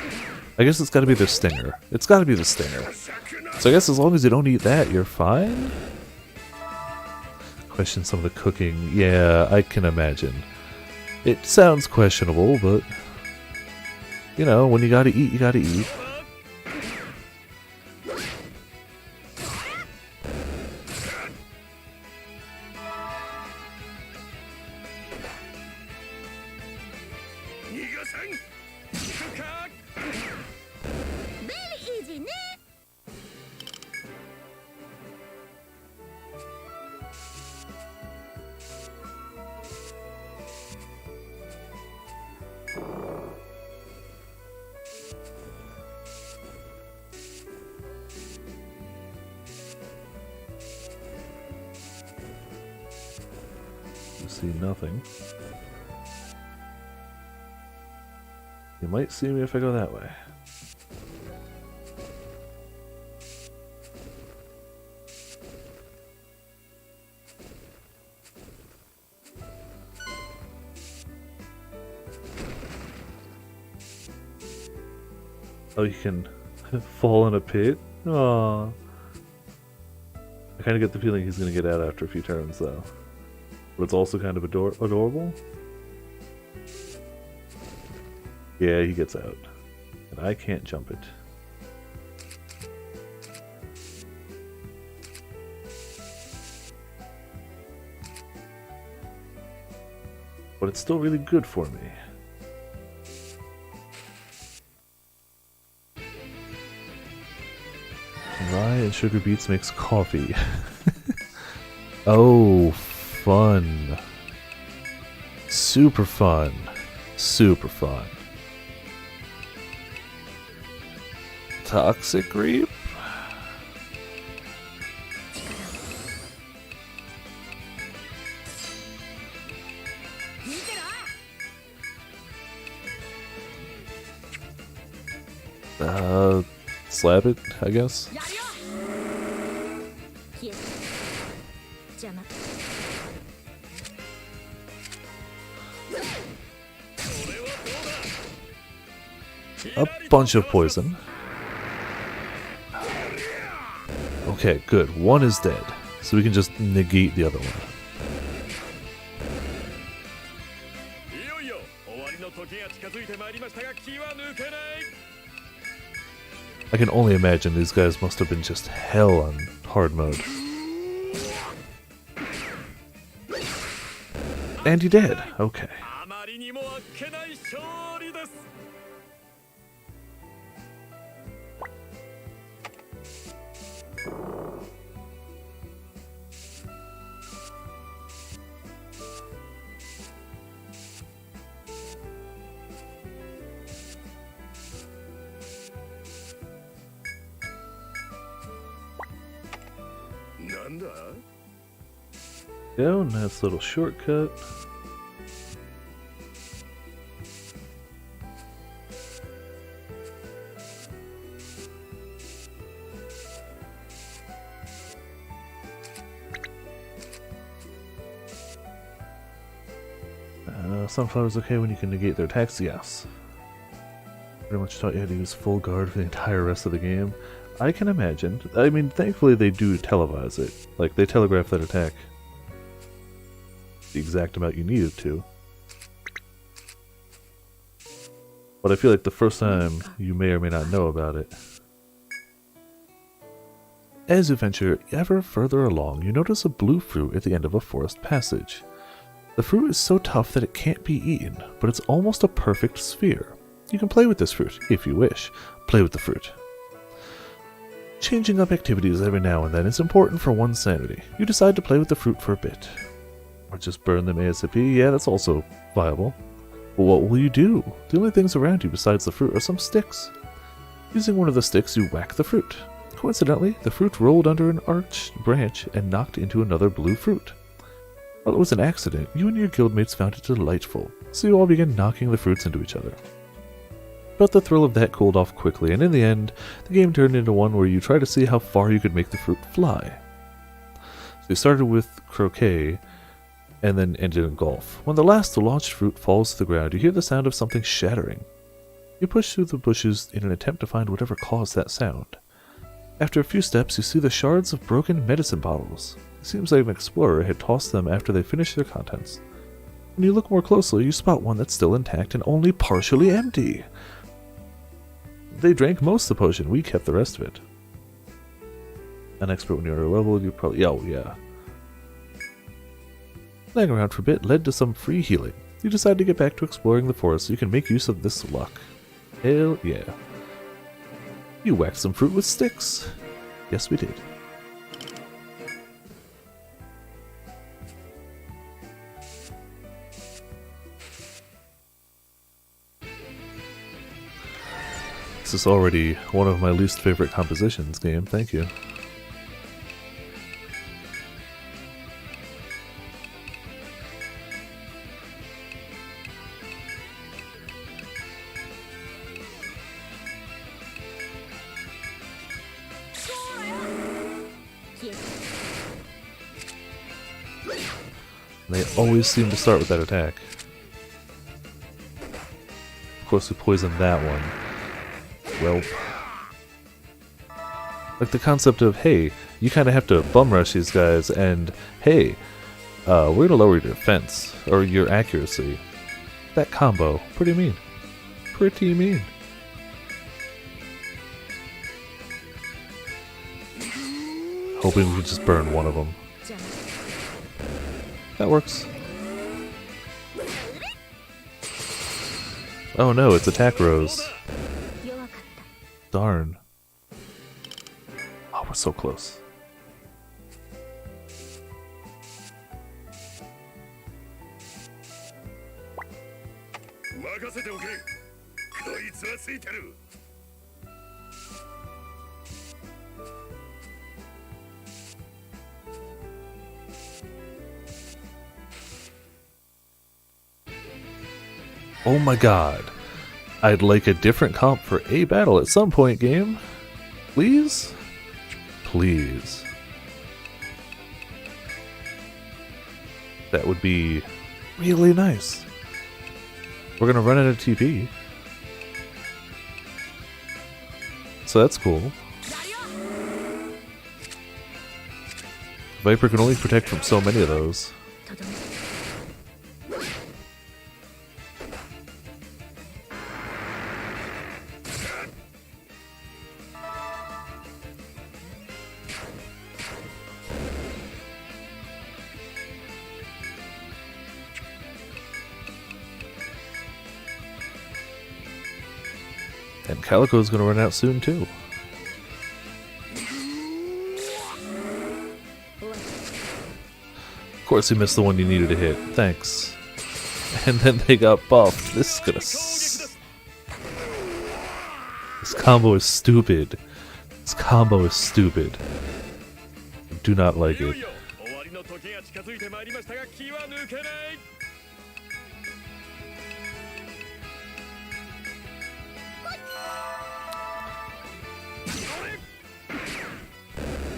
I guess it's gotta be the stinger. It's gotta be the stinger. So I guess as long as you don't eat that, you're fine? Question some of the cooking. Yeah, I can imagine. It sounds questionable, but you know, when you gotta eat, you gotta eat. See nothing. You might see me if I go that way. Oh, you can fall in a pit? Aww. I kind of get the feeling he's going to get out after a few turns, though. But it's also kind of adorable. Yeah, he gets out. And I can't jump it. But it's still really good for me. Rye and sugar beets makes coffee. Oh, fun. Super fun. Super fun. Toxic Reap? Slap it, I guess. 消えた邪魔 A bunch of poison. Okay, good. One is dead, so we can just negate the other one. いよいよ終わりの時が近づいてまいりましたが気は抜けない I can only imagine these guys must have been just hell on hard mode. And he did. Okay. あまりにもあっけない勝利です なんだ Go, nice little shortcut. Sunflower's okay when you can negate their attacks? Yes. Pretty much taught you how to use full guard for the entire rest of the game. I can imagine. I mean, thankfully they do televise it. Like, they telegraph that attack the exact amount you needed to. But I feel like the first time you may or may not know about it. As you venture ever further along, you notice a blue fruit at the end of a forest passage. The fruit is so tough that it can't be eaten, but it's almost a perfect sphere. You can play with this fruit, if you wish. Play with the fruit. Changing up activities every now and then is important for one's sanity. You decide to play with the fruit for a bit. Or just burn them ASAP, yeah, that's also viable. But what will you do? The only things around you besides the fruit are some sticks. Using one of the sticks, you whack the fruit. Coincidentally, the fruit rolled under an arched branch and knocked into another blue fruit. While it was an accident, you and your guildmates found it delightful, so you all began knocking the fruits into each other. But the thrill of that cooled off quickly, and in the end, the game turned into one where you try to see how far you could make the fruit fly. So you started with croquet, and then ended in golf. When the last launched fruit falls to the ground, you hear the sound of something shattering. You push through the bushes in an attempt to find whatever caused that sound. After a few steps, you see the shards of broken medicine bottles. It seems like an explorer had tossed them after they finished their contents. When you look more closely, you spot one that's still intact and only partially empty. They drank most of the potion, we kept the rest of it. An expert when you're at a level, you probably... Oh, yeah. Laying around for a bit led to some free healing. You decide to get back to exploring the forest so you can make use of this luck. Hell yeah. You whacked some fruit with sticks. Yes, we did. This is already one of my least favorite compositions, game. Thank you. They always seem to start with that attack. Of course, we poisoned that one. Welp. Like the concept of, hey, you kind of have to bum rush these guys, and hey, we're gonna lower your defense, or your accuracy. That combo, pretty mean. Pretty mean. Hoping we can just burn one of them. That works. Oh no, it's attack rose. Darn. Oh, we're so close. Oh my god. I'd like a different comp for a battle at some point, game. Please? Please. That would be really nice. We're gonna run out of TP. So that's cool. Viper can only protect from so many of those. とどめ And Calico's gonna run out soon too. Of course he missed the one you needed to hit. Thanks. And then they got buffed. This is gonna This combo is stupid. This combo is stupid. I do not like いよ it. いよ終わりの時が近づいてまいりましたが気は抜けない。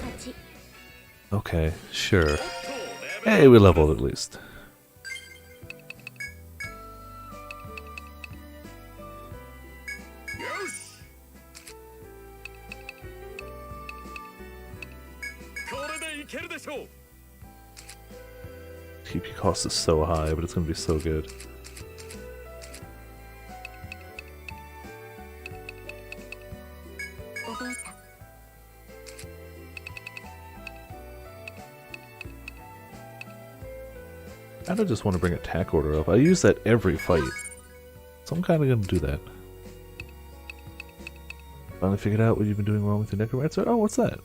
勝ち Okay, sure. Hey, we leveled at least. TP cost is so high, but it's gonna be so good. I don't just want to bring attack order up. I use that every fight. So I'm kind of going to do that. Finally figured out what you've been doing wrong with your necromancer. Oh, what's that?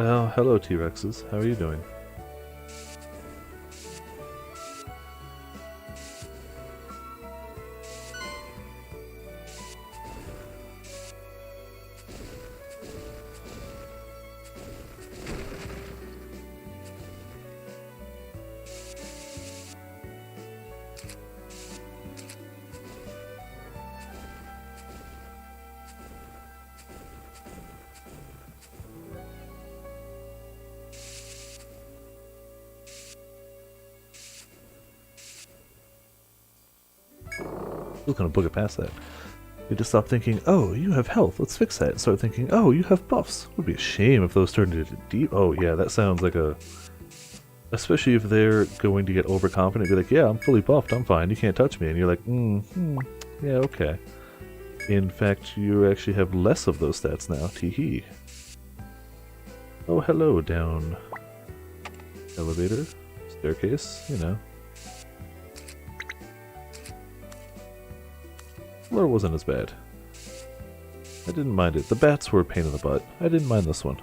Oh, hello T-Rexes. How are you doing? Still gonna book it past that. You just stop thinking, oh, you have health, let's fix that, and start thinking, oh, you have buffs. Would be a shame if those turned into deep. Oh yeah, that sounds like a... Especially if they're going to get overconfident, be like, yeah, I'm fully buffed, I'm fine, you can't touch me. And you're like, yeah, okay. In fact, you actually have less of those stats now, tee-hee. Oh, hello, down... Elevator, staircase, you know. Floor wasn't as bad. I didn't mind it. The bats were a pain in the butt. I didn't mind this one.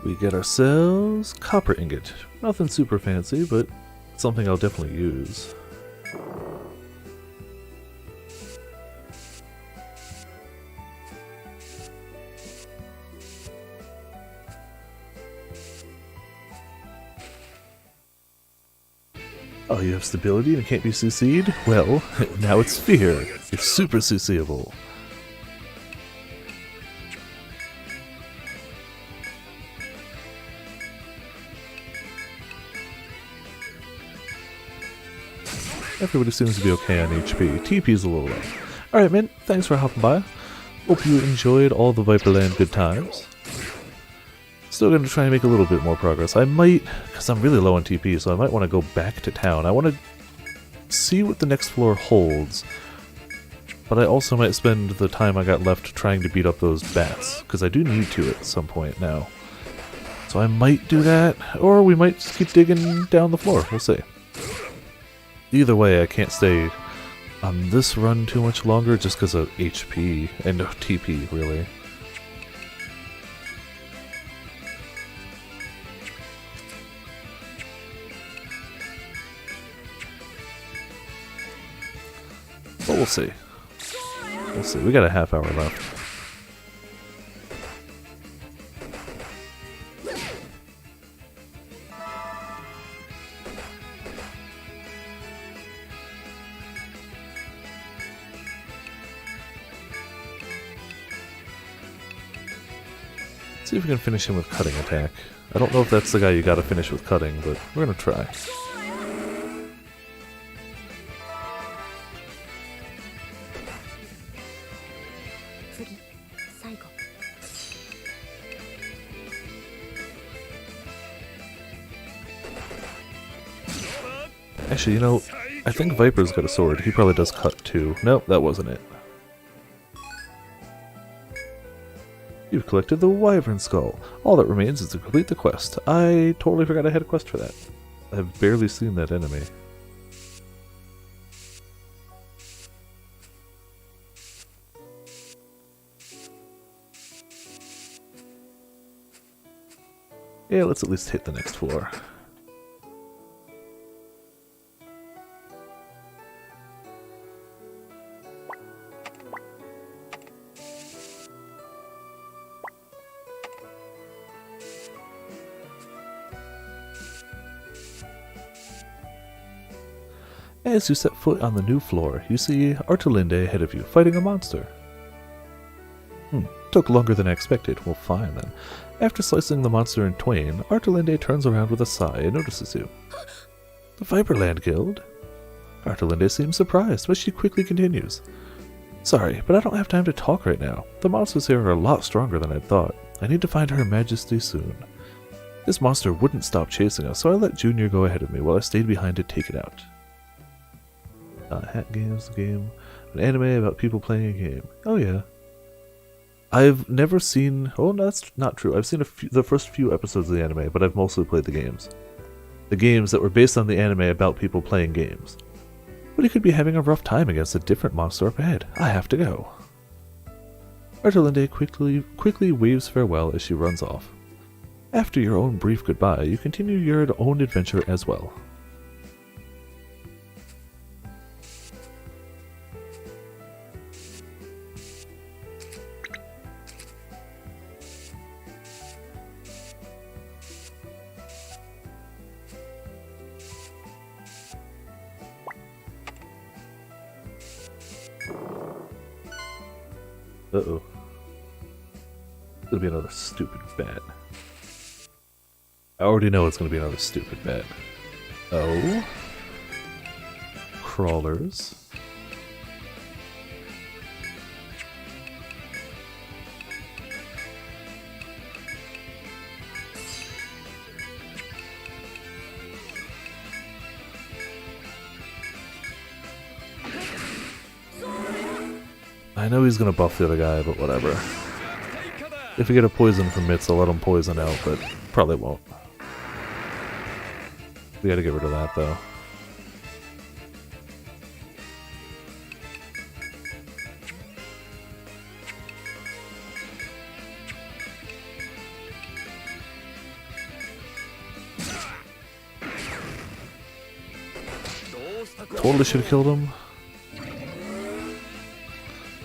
We get ourselves copper ingot. Nothing super fancy, but something I'll definitely use. Oh, you have stability and can't be CC'd? Well, now it's fear. It's super CC'able. Everybody seems to be okay on HP. TP's a little low. Alright, man. Thanks for hopping by. Hope you enjoyed all the Viperland good times. Still going to try and make a little bit more progress. I might, because I'm really low on TP, so I might want to go back to town. I want to see what the next floor holds, but I also might spend the time I got left trying to beat up those bats, because I do need to at some point now. So I might do that, or we might just keep digging down the floor. We'll see. Either way, I can't stay on this run too much longer just because of HP and TP, really. But we'll see. We'll see. We got a half hour left. See if we can finish him with cutting attack. I don't know if that's the guy you gotta finish with cutting, but we're gonna try. Actually, you know, I think Viper's got a sword. He probably does cut too. Nope, that wasn't it. You've collected the Wyvern Skull. All that remains is to complete the quest. I totally forgot I had a quest for that. I've barely seen that enemy. Yeah, let's at least hit the next floor. As you set foot on the new floor, you see Artelinde ahead of you, fighting a monster. Took longer than I expected. Well, fine then. After slicing the monster in twain, Artelinde turns around with a sigh and notices you. The Viperland Guild? Artelinde seems surprised, but she quickly continues. Sorry, but I don't have time to talk right now. The monsters here are a lot stronger than I'd thought. I need to find Her Majesty soon. This monster wouldn't stop chasing us, so I let Junior go ahead of me while I stayed behind to take it out. Hat Games, the game. An anime about people playing a game. Oh yeah. I've never seen... Oh, no, that's not true. I've seen the first few episodes of the anime, but I've mostly played the games. The games that were based on the anime about people playing games. But he could be having a rough time against a different monster up ahead. I have to go. Artelinde quickly waves farewell as she runs off. After your own brief goodbye, you continue your own adventure as well. Uh-oh. It's gonna be another stupid bat. I already know it's gonna be another stupid bat. Oh? Crawlers. I know he's gonna buff the other guy, but whatever. If we get a poison from Mitz, I'll let him poison out, but probably won't. We gotta get rid of that, though. Totally should have killed him.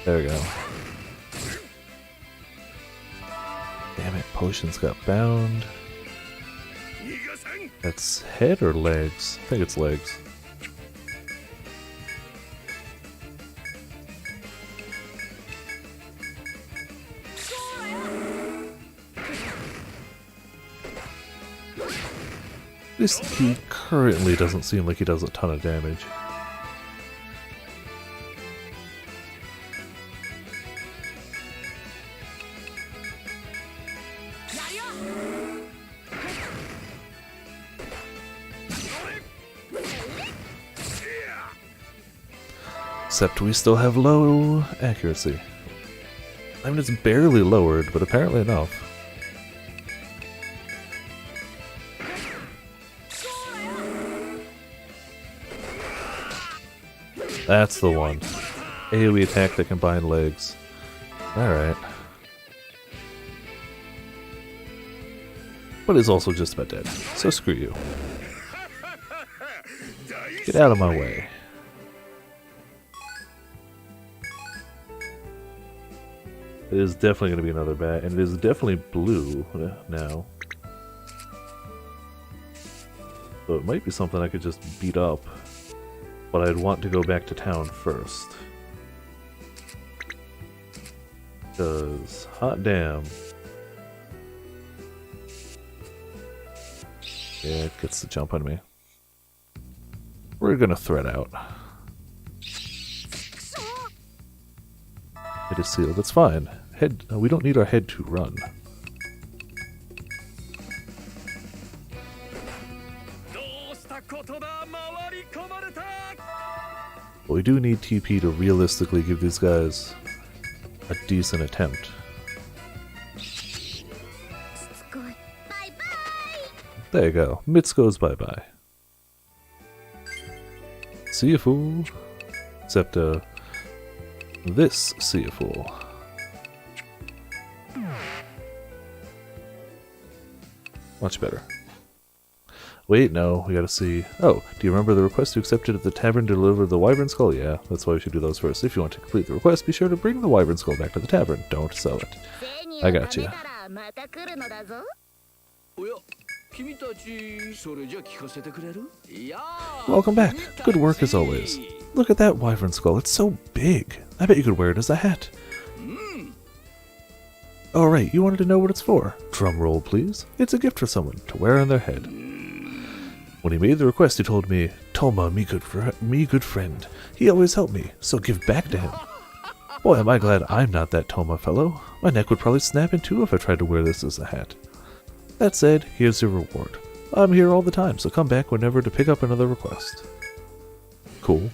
There we go. Damn it, potions got bound. That's head or legs? I think it's legs. At least he currently doesn't seem like he does a ton of damage. Except we still have low accuracy. I mean, it's barely lowered, but apparently enough. That's the one. AoE attack that combined legs. Alright. But it's also just about dead, so screw you. Get out of my way. It is definitely going to be another bat, and it is definitely blue now. So it might be something I could just beat up, but I'd want to go back to town first. Because, hot damn. Yeah, it gets the jump on me. We're gonna thread out. It is sealed. That's fine. Head. We don't need our head to run. But we do need TP to realistically give these guys a decent attempt. There you go. Mitsuko's bye-bye. See ya, fool. Except, this see ya, fool. Much better. Wait, no, we gotta see. Oh, do you remember the request you accepted at the tavern to deliver the wyvern skull? Yeah, that's why we should do those first. If you want to complete the request, be sure to bring the wyvern skull back to the tavern. Don't sell it. I got you. Welcome back. Good work as always. Look at that wyvern skull. It's so big. I bet you could wear it as a hat. Alright, you wanted to know what it's for. Drum roll, please. It's a gift for someone to wear on their head. When he made the request, he told me, Toma, me good friend. He always helped me, so give back to him. Boy, am I glad I'm not that Toma fellow. My neck would probably snap in two if I tried to wear this as a hat. That said, here's your reward. I'm here all the time, so come back whenever to pick up another request. Cool.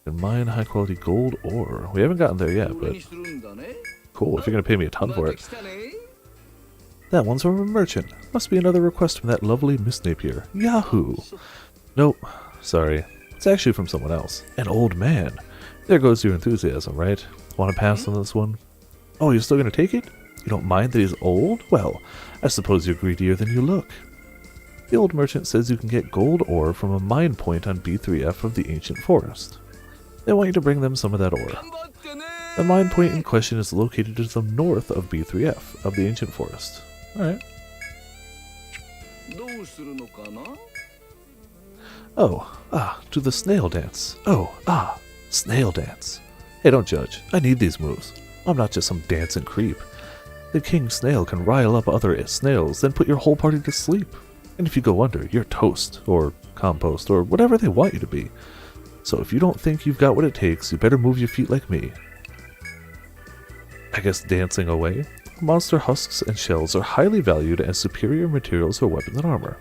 And mine high quality gold ore. We haven't gotten there yet, but cool, if you're gonna pay me a ton for it. That one's from a merchant. Must be another request from that lovely Miss Napier. Yahoo! Nope, sorry. It's actually from someone else. An old man. There goes your enthusiasm, right? Want to pass on this one? Oh, you're still gonna take it? You don't mind that he's old? Well, I suppose you're greedier than you look. The old merchant says you can get gold ore from a mine point on B3F of the ancient forest. They want you to bring them some of that ore. The mine point in question is located to the north of B3F of the ancient forest. Alright. Oh, to the snail dance. Snail dance. Hey, don't judge. I need these moves. I'm not just some dancing creep. The king snail can rile up other snails, then put your whole party to sleep. And if you go under, you're toast, or compost, or whatever they want you to be. So if you don't think you've got what it takes, you better move your feet like me. I guess dancing away. Monster husks and shells are highly valued as superior materials for weapons and armor.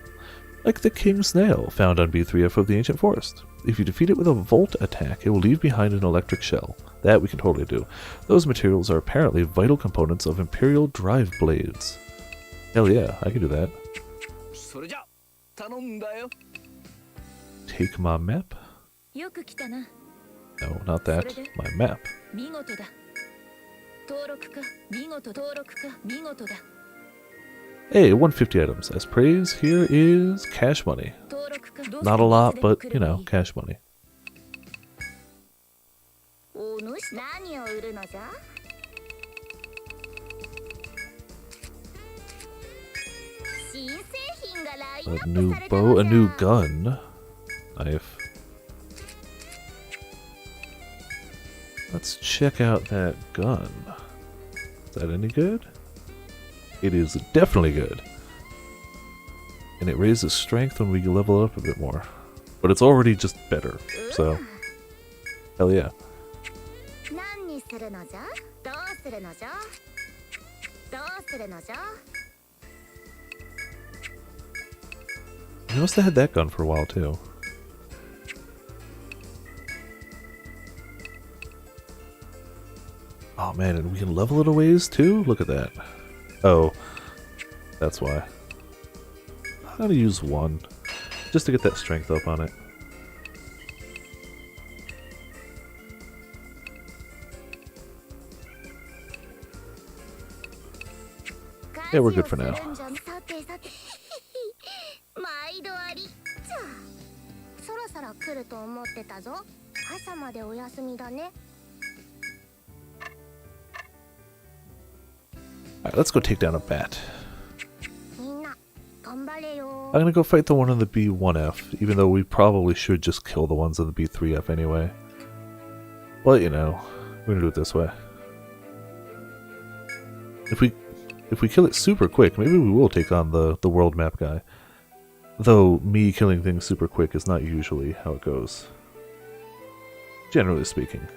Like the king snail found on B3F of the ancient forest. If you defeat it with a volt attack, it will leave behind an electric shell. That we can totally do. Those materials are apparently vital components of Imperial drive blades. Hell yeah, I can do that. Take my map? No, not that. My map. Hey, 150 items. As praise, here is cash money. Not a lot, but, you know, cash money. A new bow, a new gun. Knife. Let's check out that gun. Is that any good? It is definitely good. And it raises strength when we level up a bit more. But it's already just better, so... Hell yeah. He must have had that gun for a while too. Oh man, and we can level it a ways too? Look at that. Oh, that's why. I'm gonna use one, just to get that strength up on it. Yeah, we're good for now. 毎度ありじゃあそろそろ来ると思ってたぞ朝までお休みだね Alright, let's go take down a bat. みんな頑張れよ I'm gonna go fight the one on the B1F, even though we probably should just kill the ones on the B3F anyway. But you know, we're gonna do it this way. If we kill it super quick, maybe we will take on the world map guy. Though me killing things super quick is not usually how it goes. Generally speaking,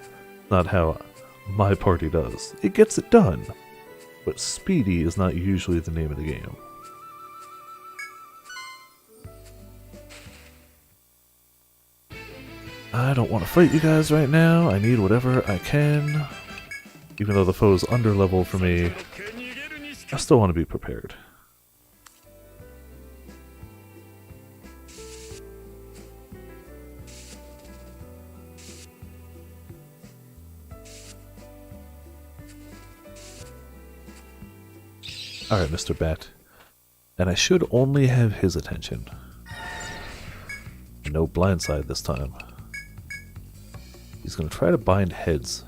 not how my party does. It gets it done, but speedy is not usually the name of the game. I don't want to fight you guys right now. I need whatever I can. Even though the foe's under level for me, I still want to be prepared. Alright, Mr. Bat. And I should only have his attention. No blindside this time. He's going to try to bind heads.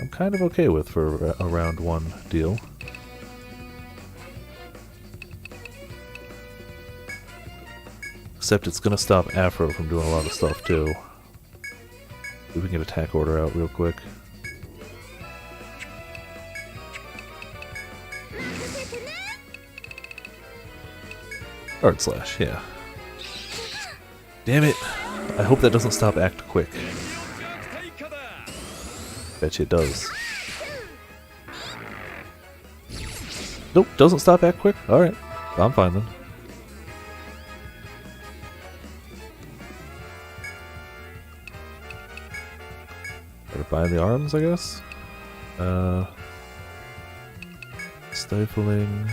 I'm kind of okay with for a round one deal. Except it's going to stop Afro from doing a lot of stuff too. Maybe we can get attack order out real quick. Art slash, yeah. Damn it! I hope that doesn't stop Act Quick. Bet you it does. Nope, doesn't stop Act Quick? Alright, I'm fine then. Better bind the arms, I guess? Stifling...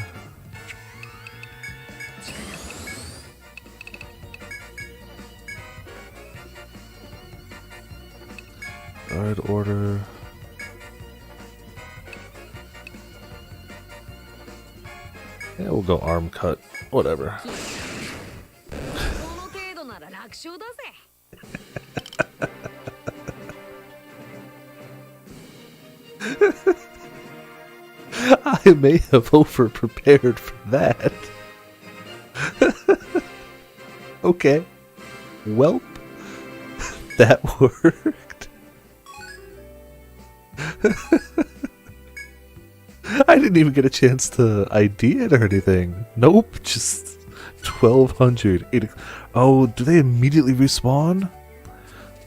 Guard order. Yeah, we'll go arm cut. Whatever. I may have over prepared for that. Okay. Welp. That worked. I didn't even get a chance to ID it or anything. Nope, just 1200. Oh, do they immediately respawn?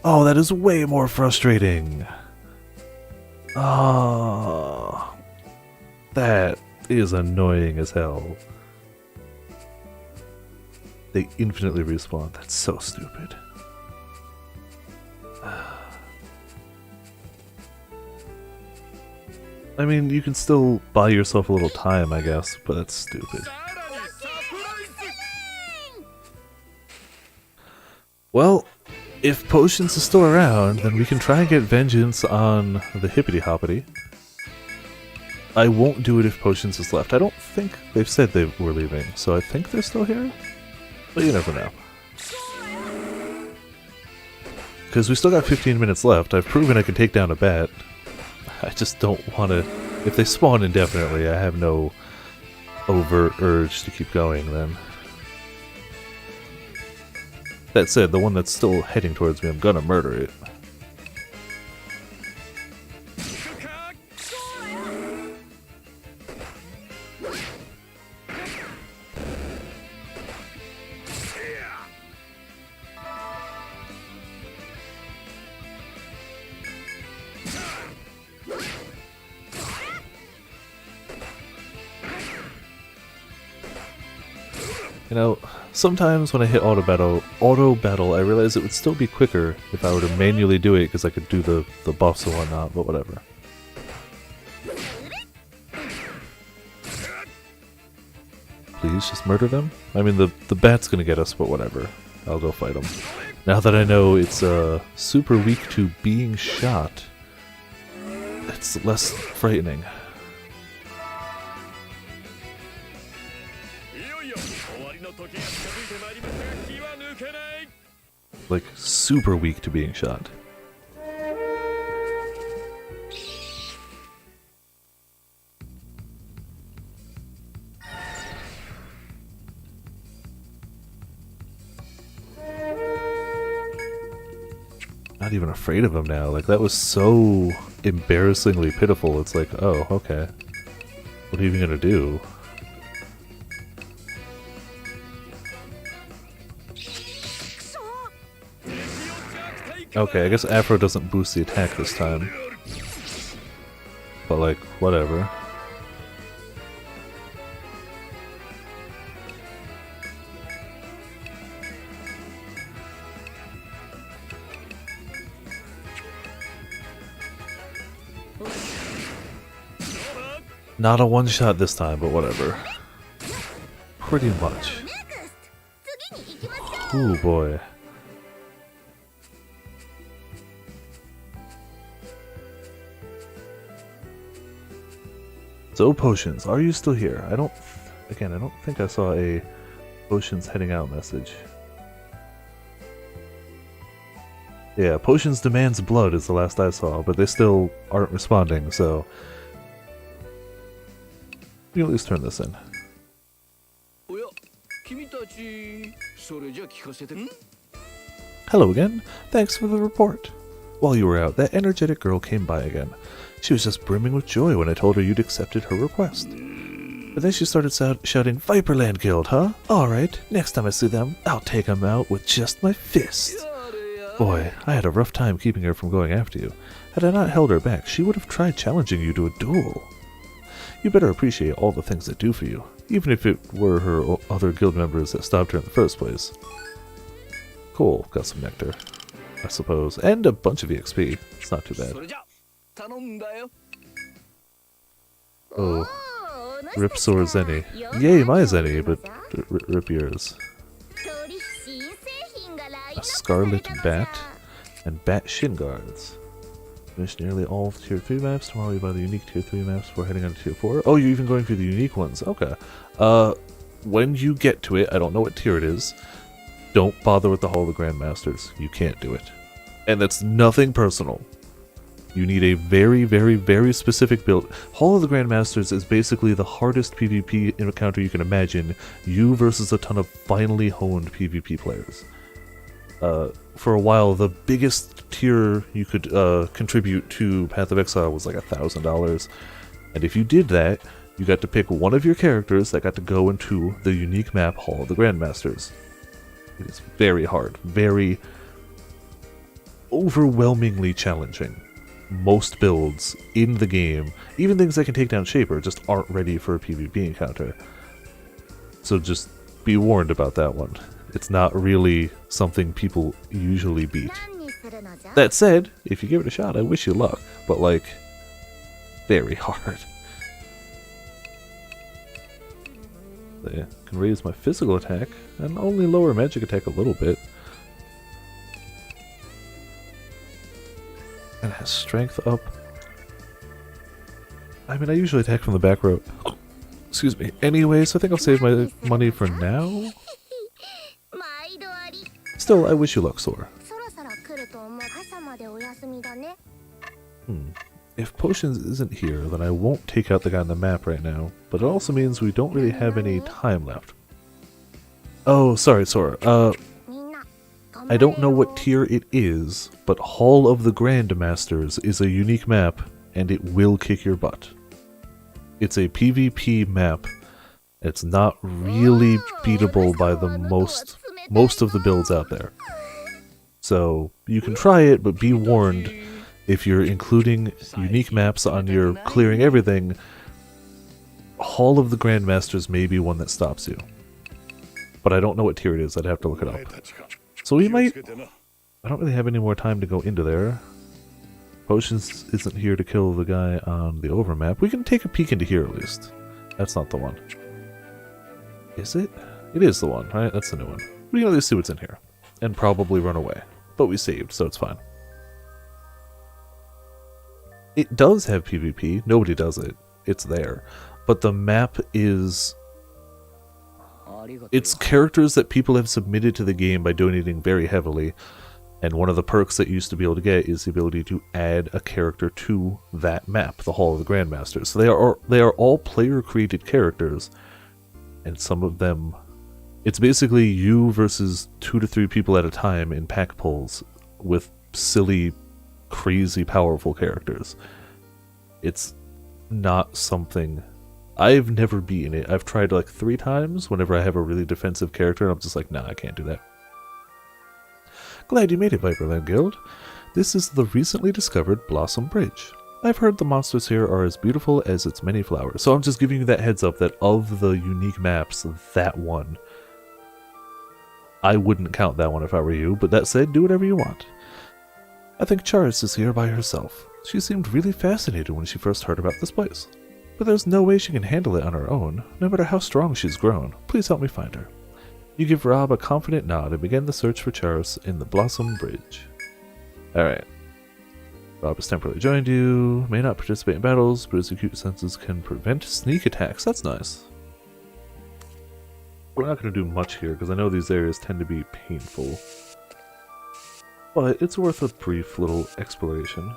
Oh, that is way more frustrating. Oh, that is annoying as hell. They infinitely respawn. That's so stupid. I mean, you can still buy yourself a little time, I guess, but that's stupid. Well, if Potions is still around, then we can try and get vengeance on the Hippity Hoppity. I won't do it if Potions is left. I don't think they've said they were leaving, so I think they're still here? But you never know. Because we still got 15 minutes left. I've proven I can take down a bat. I just don't want to... If they spawn indefinitely, I have no overt urge to keep going then. That said, the one that's still heading towards me, I'm gonna murder it. You know, sometimes when I hit auto battle, I realize it would still be quicker if I were to manually do it because I could do the buffs and whatnot, but whatever. least just murder them? I mean, the bat's gonna get us, but whatever. I'll go fight him. Now that I know it's super weak to being shot, it's less frightening. Like, super weak to being shot. Not even afraid of him now. Like, that was so embarrassingly pitiful. It's like, oh, okay. What are you even gonna do? Okay, I guess Afro doesn't boost the attack this time. But, like, whatever. Not a one-shot this time, but whatever. Pretty much. Ooh, boy. So, potions, are you still here? I don't think I saw a potions heading out message. Yeah, potions demands blood is the last I saw, but they still aren't responding, so we can at least turn this in. Hello again. Thanks for the report. While you were out, that energetic girl came by again. She was just brimming with joy when I told her you'd accepted her request. But then she started shouting, Viperland Guild, huh? Alright, next time I see them, I'll take them out with just my fist. Boy, I had a rough time keeping her from going after you. Had I not held her back, she would have tried challenging you to a duel. You better appreciate all the things I do for you, even if it were her other guild members that stopped her in the first place. Cool, got some nectar, I suppose, and a bunch of EXP. It's not too bad. Oh, rip Sora Zenny. Yay, my Zenny, but rip yours. A Scarlet Bat, and Bat Shin Guards. Finish nearly all of Tier 3 maps. Tomorrow you buy the unique Tier 3 maps before heading on to Tier 4. Oh, you're even going through the unique ones. Okay. When you get to it, I don't know what tier it is, don't bother with the Hall of the Grandmasters. You can't do it. And that's nothing personal. You need a very, very, very specific build. Hall of the Grandmasters is basically the hardest PvP encounter you can imagine. You versus a ton of finely honed PvP players. For a while, the biggest tier you could contribute to Path of Exile was like $1,000. And if you did that, you got to pick one of your characters that got to go into the unique map Hall of the Grandmasters. It is very hard, very overwhelmingly challenging. Most builds in the game, even things that can take down Shaper, just aren't ready for a PvP encounter. So just be warned about that one. It's not really something people usually beat. That said, if you give it a shot, I wish you luck, but like, very hard. So yeah, can raise my physical attack, and only lower magic attack a little bit. And it has strength up. I mean, I usually attack from the back row. Excuse me. Anyway, so I think I'll save my money for now. Still, I wish you luck, Sora. If Potions isn't here, then I won't take out the guy on the map right now, but it also means we don't really have any time left. Oh, sorry, Sora. I don't know what tier it is, but Hall of the Grandmasters is a unique map, and it will kick your butt. It's a PvP map. It's not really beatable by the most of the builds out there. So, you can try it, but be warned, if you're including unique maps on your clearing everything, Hall of the Grandmasters may be one that stops you. But I don't know what tier it is, I'd have to look it up. So we might... I don't really have any more time to go into there. Potions isn't here to kill the guy on the overmap. We can take a peek into here at least. That's not the one. Is it? It is the one, right? That's the new one. We can at least see what's in here. And probably run away. But we saved, so it's fine. It does have PvP. Nobody does it. It's there. But the map is... It's characters that people have submitted to the game by donating very heavily. And one of the perks that you used to be able to get is the ability to add a character to that map, the Hall of the Grandmasters. So they are all player-created characters. And some of them... It's basically you versus 2 to 3 people at a time in pack pulls with silly, crazy, powerful characters. It's not something... I've never beaten it. I've tried like 3 times whenever I have a really defensive character, and I'm just like, nah, I can't do that. Glad you made it, Viperland Guild. This is the recently discovered Blossom Bridge. I've heard the monsters here are as beautiful as its many flowers, so I'm just giving you that heads up that of the unique maps, that one... I wouldn't count that one if I were you, but that said, do whatever you want. I think Charis is here by herself. She seemed really fascinated when she first heard about this place. But there's no way she can handle it on her own, no matter how strong she's grown. Please help me find her. You give Rob a confident nod and begin the search for Charis in the Blossom Bridge. Alright. Rob has temporarily joined you, may not participate in battles, but his acute senses can prevent sneak attacks. That's nice. We're not going to do much here, because I know these areas tend to be painful. But it's worth a brief little exploration.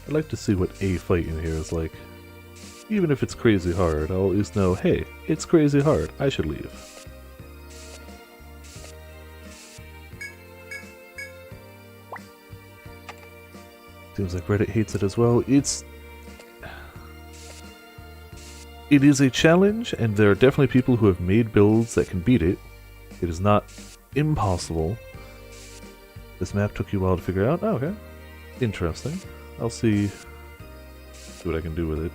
I'd like to see what a fight in here is like. Even if it's crazy hard, I'll at least know, hey, it's crazy hard, I should leave. Seems like Reddit hates it as well. It is a challenge, and there are definitely people who have made builds that can beat it. It is not impossible. This map took you a while to figure out? Oh, okay. Interesting. I'll see what I can do with it.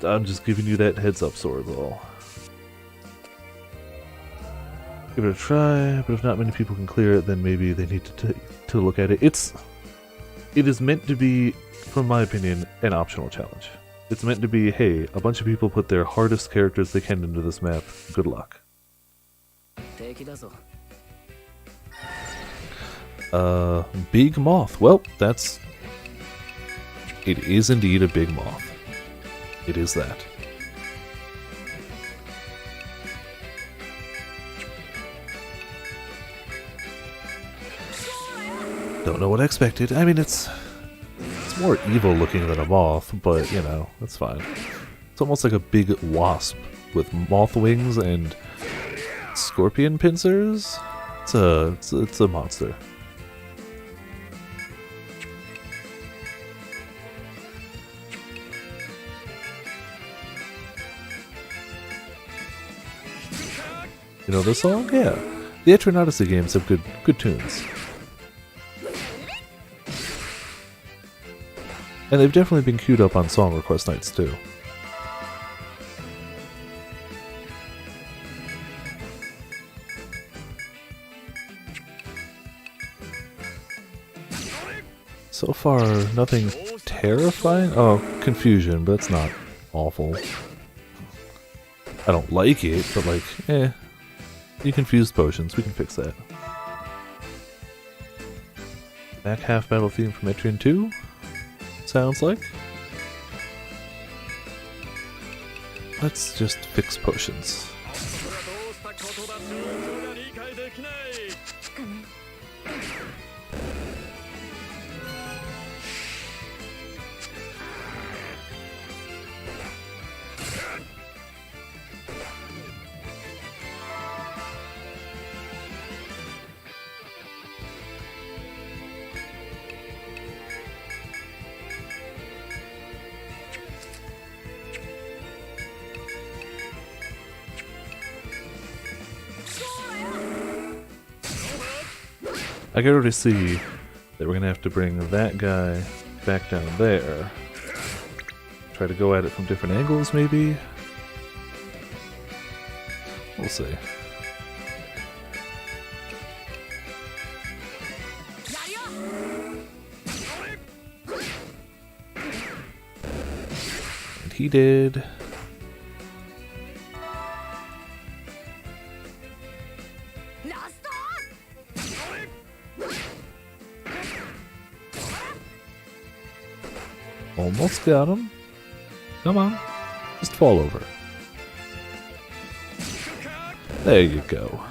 I'm just giving you that heads up, Swordball. Give it a try, but if not many people can clear it, then maybe they need to look at it. It is meant to be, from my opinion, an optional challenge. It's meant to be, hey, a bunch of people put their hardest characters they can into this map. Good luck. Big moth. Well, that's... It is indeed a big moth. It is that. Don't know what I expected. I mean, it's more evil looking than a moth, but, you know, that's fine. It's almost like a big wasp with moth wings and scorpion pincers. It's a monster. You know this song? Yeah. The Etrian Odyssey games have good tunes. And they've definitely been queued up on song request nights too. So far, nothing terrifying? Oh, confusion, but it's not awful. I don't like it, but like, eh. You confused potions, we can fix that. Back half battle theme from Etrian 2? Sounds like. Let's just fix potions. I can already see that we're gonna have to bring that guy back down there. Try to go at it from different angles, maybe? We'll see. And he did. Almost got him. Come on. Just fall over. There you go.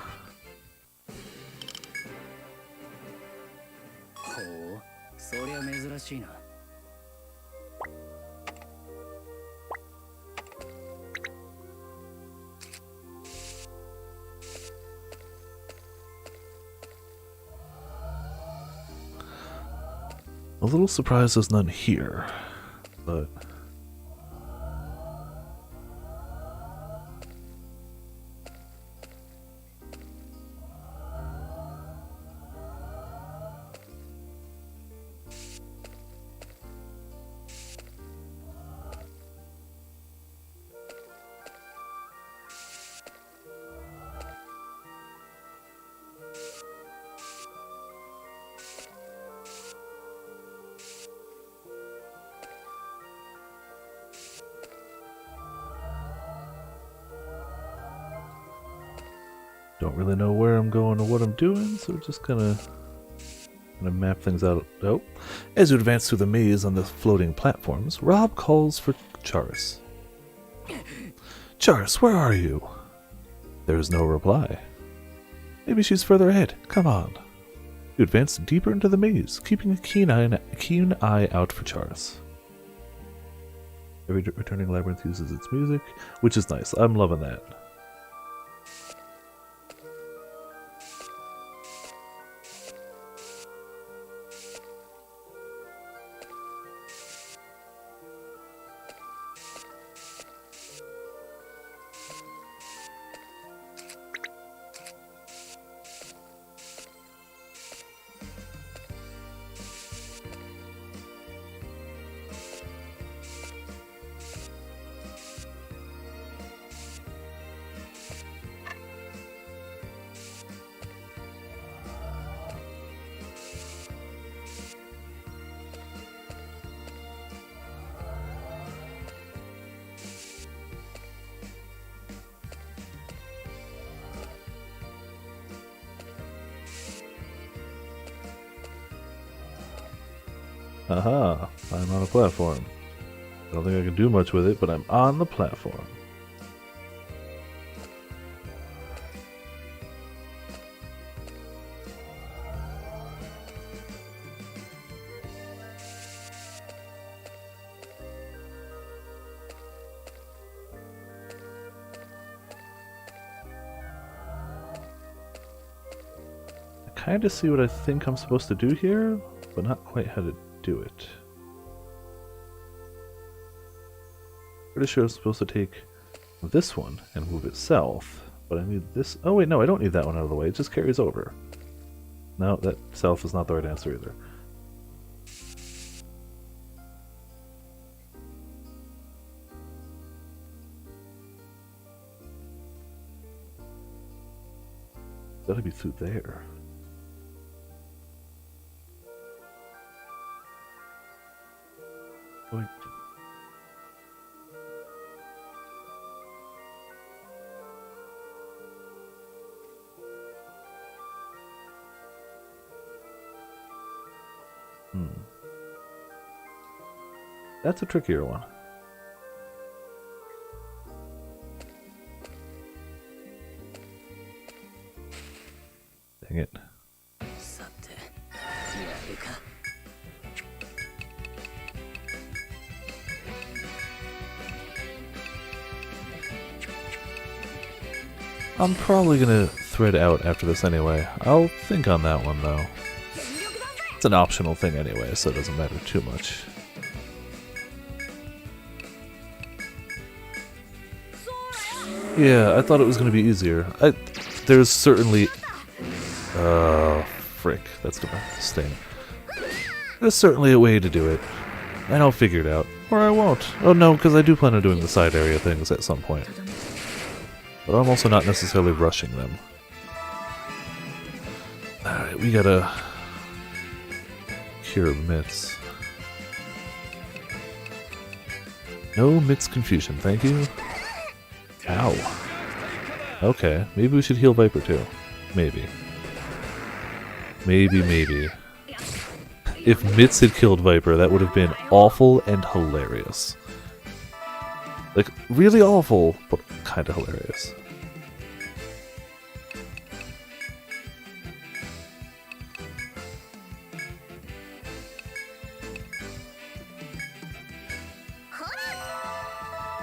A little surprised there's none here, but don't really know where I'm going or what I'm doing, so we're just gonna map things out. Oh, as you advance through the maze on the floating platforms, Rob calls for Charis. Charis, where are you? There is no reply. Maybe she's further ahead. Come on. You advance deeper into the maze, keeping a keen eye out for Charis. Every returning labyrinth uses its music, which is nice. I'm loving that. Aha, I'm on a platform. I don't think I can do much with it, but I'm on the platform. I kind of see what I think I'm supposed to do here, but not quite how to do it. Pretty sure I'm supposed to take this one and move it south, but I need this. Oh wait, no, I don't need that one out of the way. It just carries over. No, that south is not the right answer either. Gotta be through there. Going. That's a trickier one. Dang it. I'm probably gonna thread out after this anyway. I'll think on that one though. It's an optional thing anyway, so it doesn't matter too much. Yeah, I thought it was gonna be easier. There's certainly... frick. That's gonna sting. There's certainly a way to do it. And I'll figure it out. Or I won't. Oh no, because I do plan on doing the side area things at some point. But I'm also not necessarily rushing them. Alright, we gotta cure Mitts. No Mitts confusion, thank you. Ow. Okay, maybe we should heal Viper too. Maybe. Maybe. If Mitts had killed Viper, that would have been awful and hilarious. Like, really awful, but kinda hilarious.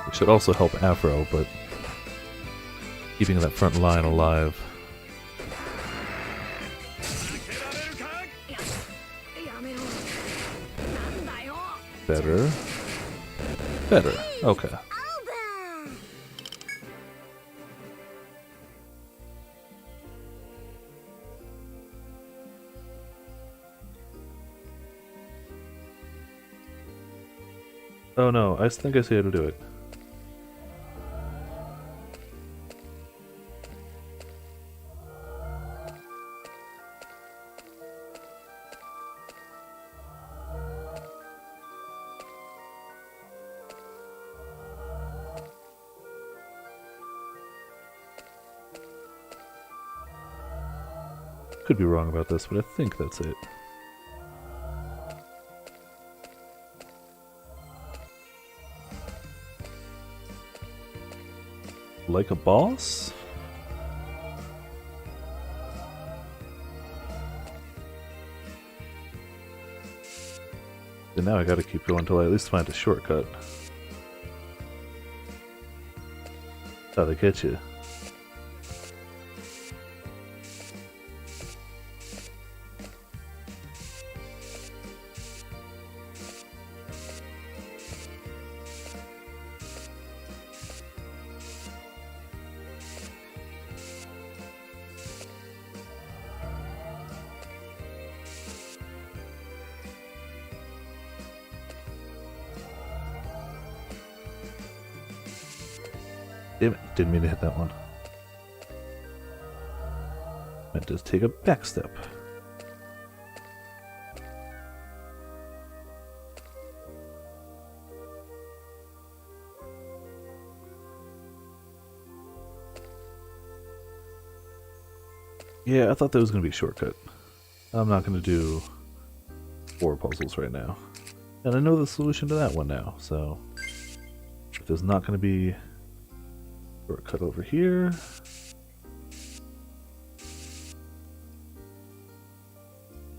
We should also help Afro, but keeping that front line alive. Better. Better. Okay. Oh no, I think I see how to do it. Could be wrong about this, but I think that's it. Like a boss? And now I gotta keep going until I at least find a shortcut. That's how they get you. Damn it, didn't mean to hit that one. Meant to take a back step. Yeah, I thought that was going to be a shortcut. I'm not going to do 4 puzzles right now. And I know the solution to that one now, so if there's not going to be shortcut over here.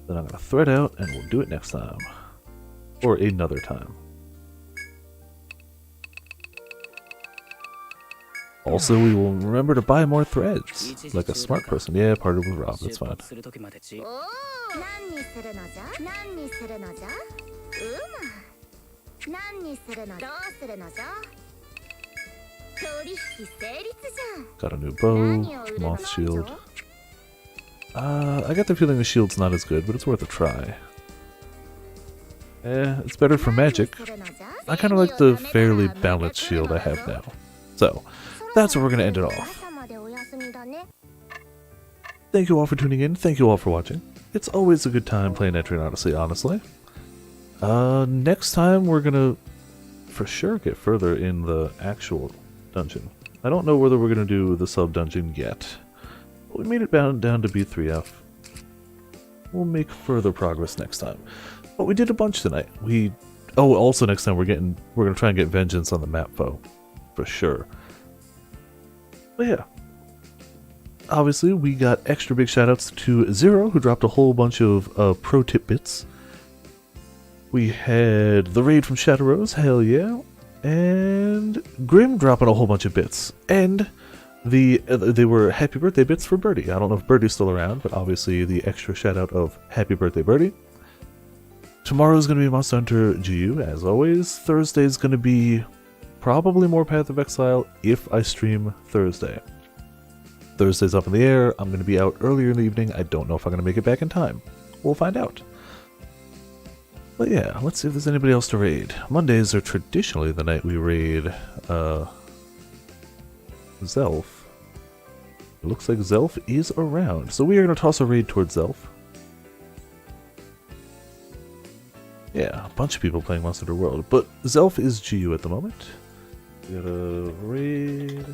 Then I'm going to thread out and we'll do it next time. Or another time. Also, we will remember to buy more threads. Like a smart person. Yeah, partnered with Rob, that's fine. Got a new bow, moth shield. I get the feeling the shield's not as good, but it's worth a try. It's better for magic. I kind of like the fairly balanced shield I have now. So, that's where we're going to end it off. Thank you all for tuning in, thank you all for watching. It's always a good time playing Etrian Odyssey, honestly. Next time we're going to for sure get further in the actual dungeon. I don't know whether we're going to do the sub-dungeon yet. But we made it down to B3F. We'll make further progress next time. But we did a bunch tonight. Also next time we're going to try and get vengeance on the map foe. For sure. But yeah. Obviously, we got extra big shoutouts to Zero, who dropped a whole bunch of pro tip bits. We had the raid from Shadow Rose, hell yeah. And Grim dropping a whole bunch of bits. And they were happy birthday bits for Birdie. I don't know if Birdie's still around, but obviously the extra shout out of happy birthday Birdie. Tomorrow's going to be Monster Hunter GU, as always. Thursday's going to be probably more Path of Exile if I stream Thursday. Thursday's up in the air. I'm going to be out earlier in the evening. I don't know if I'm going to make it back in time. We'll find out. But yeah, let's see if there's anybody else to raid. Mondays are traditionally the night we raid Zelf. It looks like Zelf is around, so we are going to toss a raid towards Zelf. Yeah, a bunch of people playing Monster Hunter World, but Zelf is GU at the moment. We got a raid.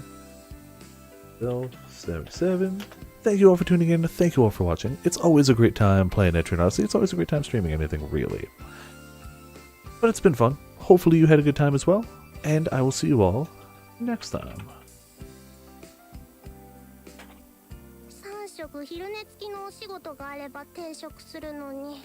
Zelf 77. Thank you all for tuning in. Thank you all for watching. It's always a great time playing Etrian Odyssey. It's always a great time streaming anything, really. But it's been fun. Hopefully you had a good time as well, and I will see you all next time. 3食昼寝付きのお仕事があれば定食するのに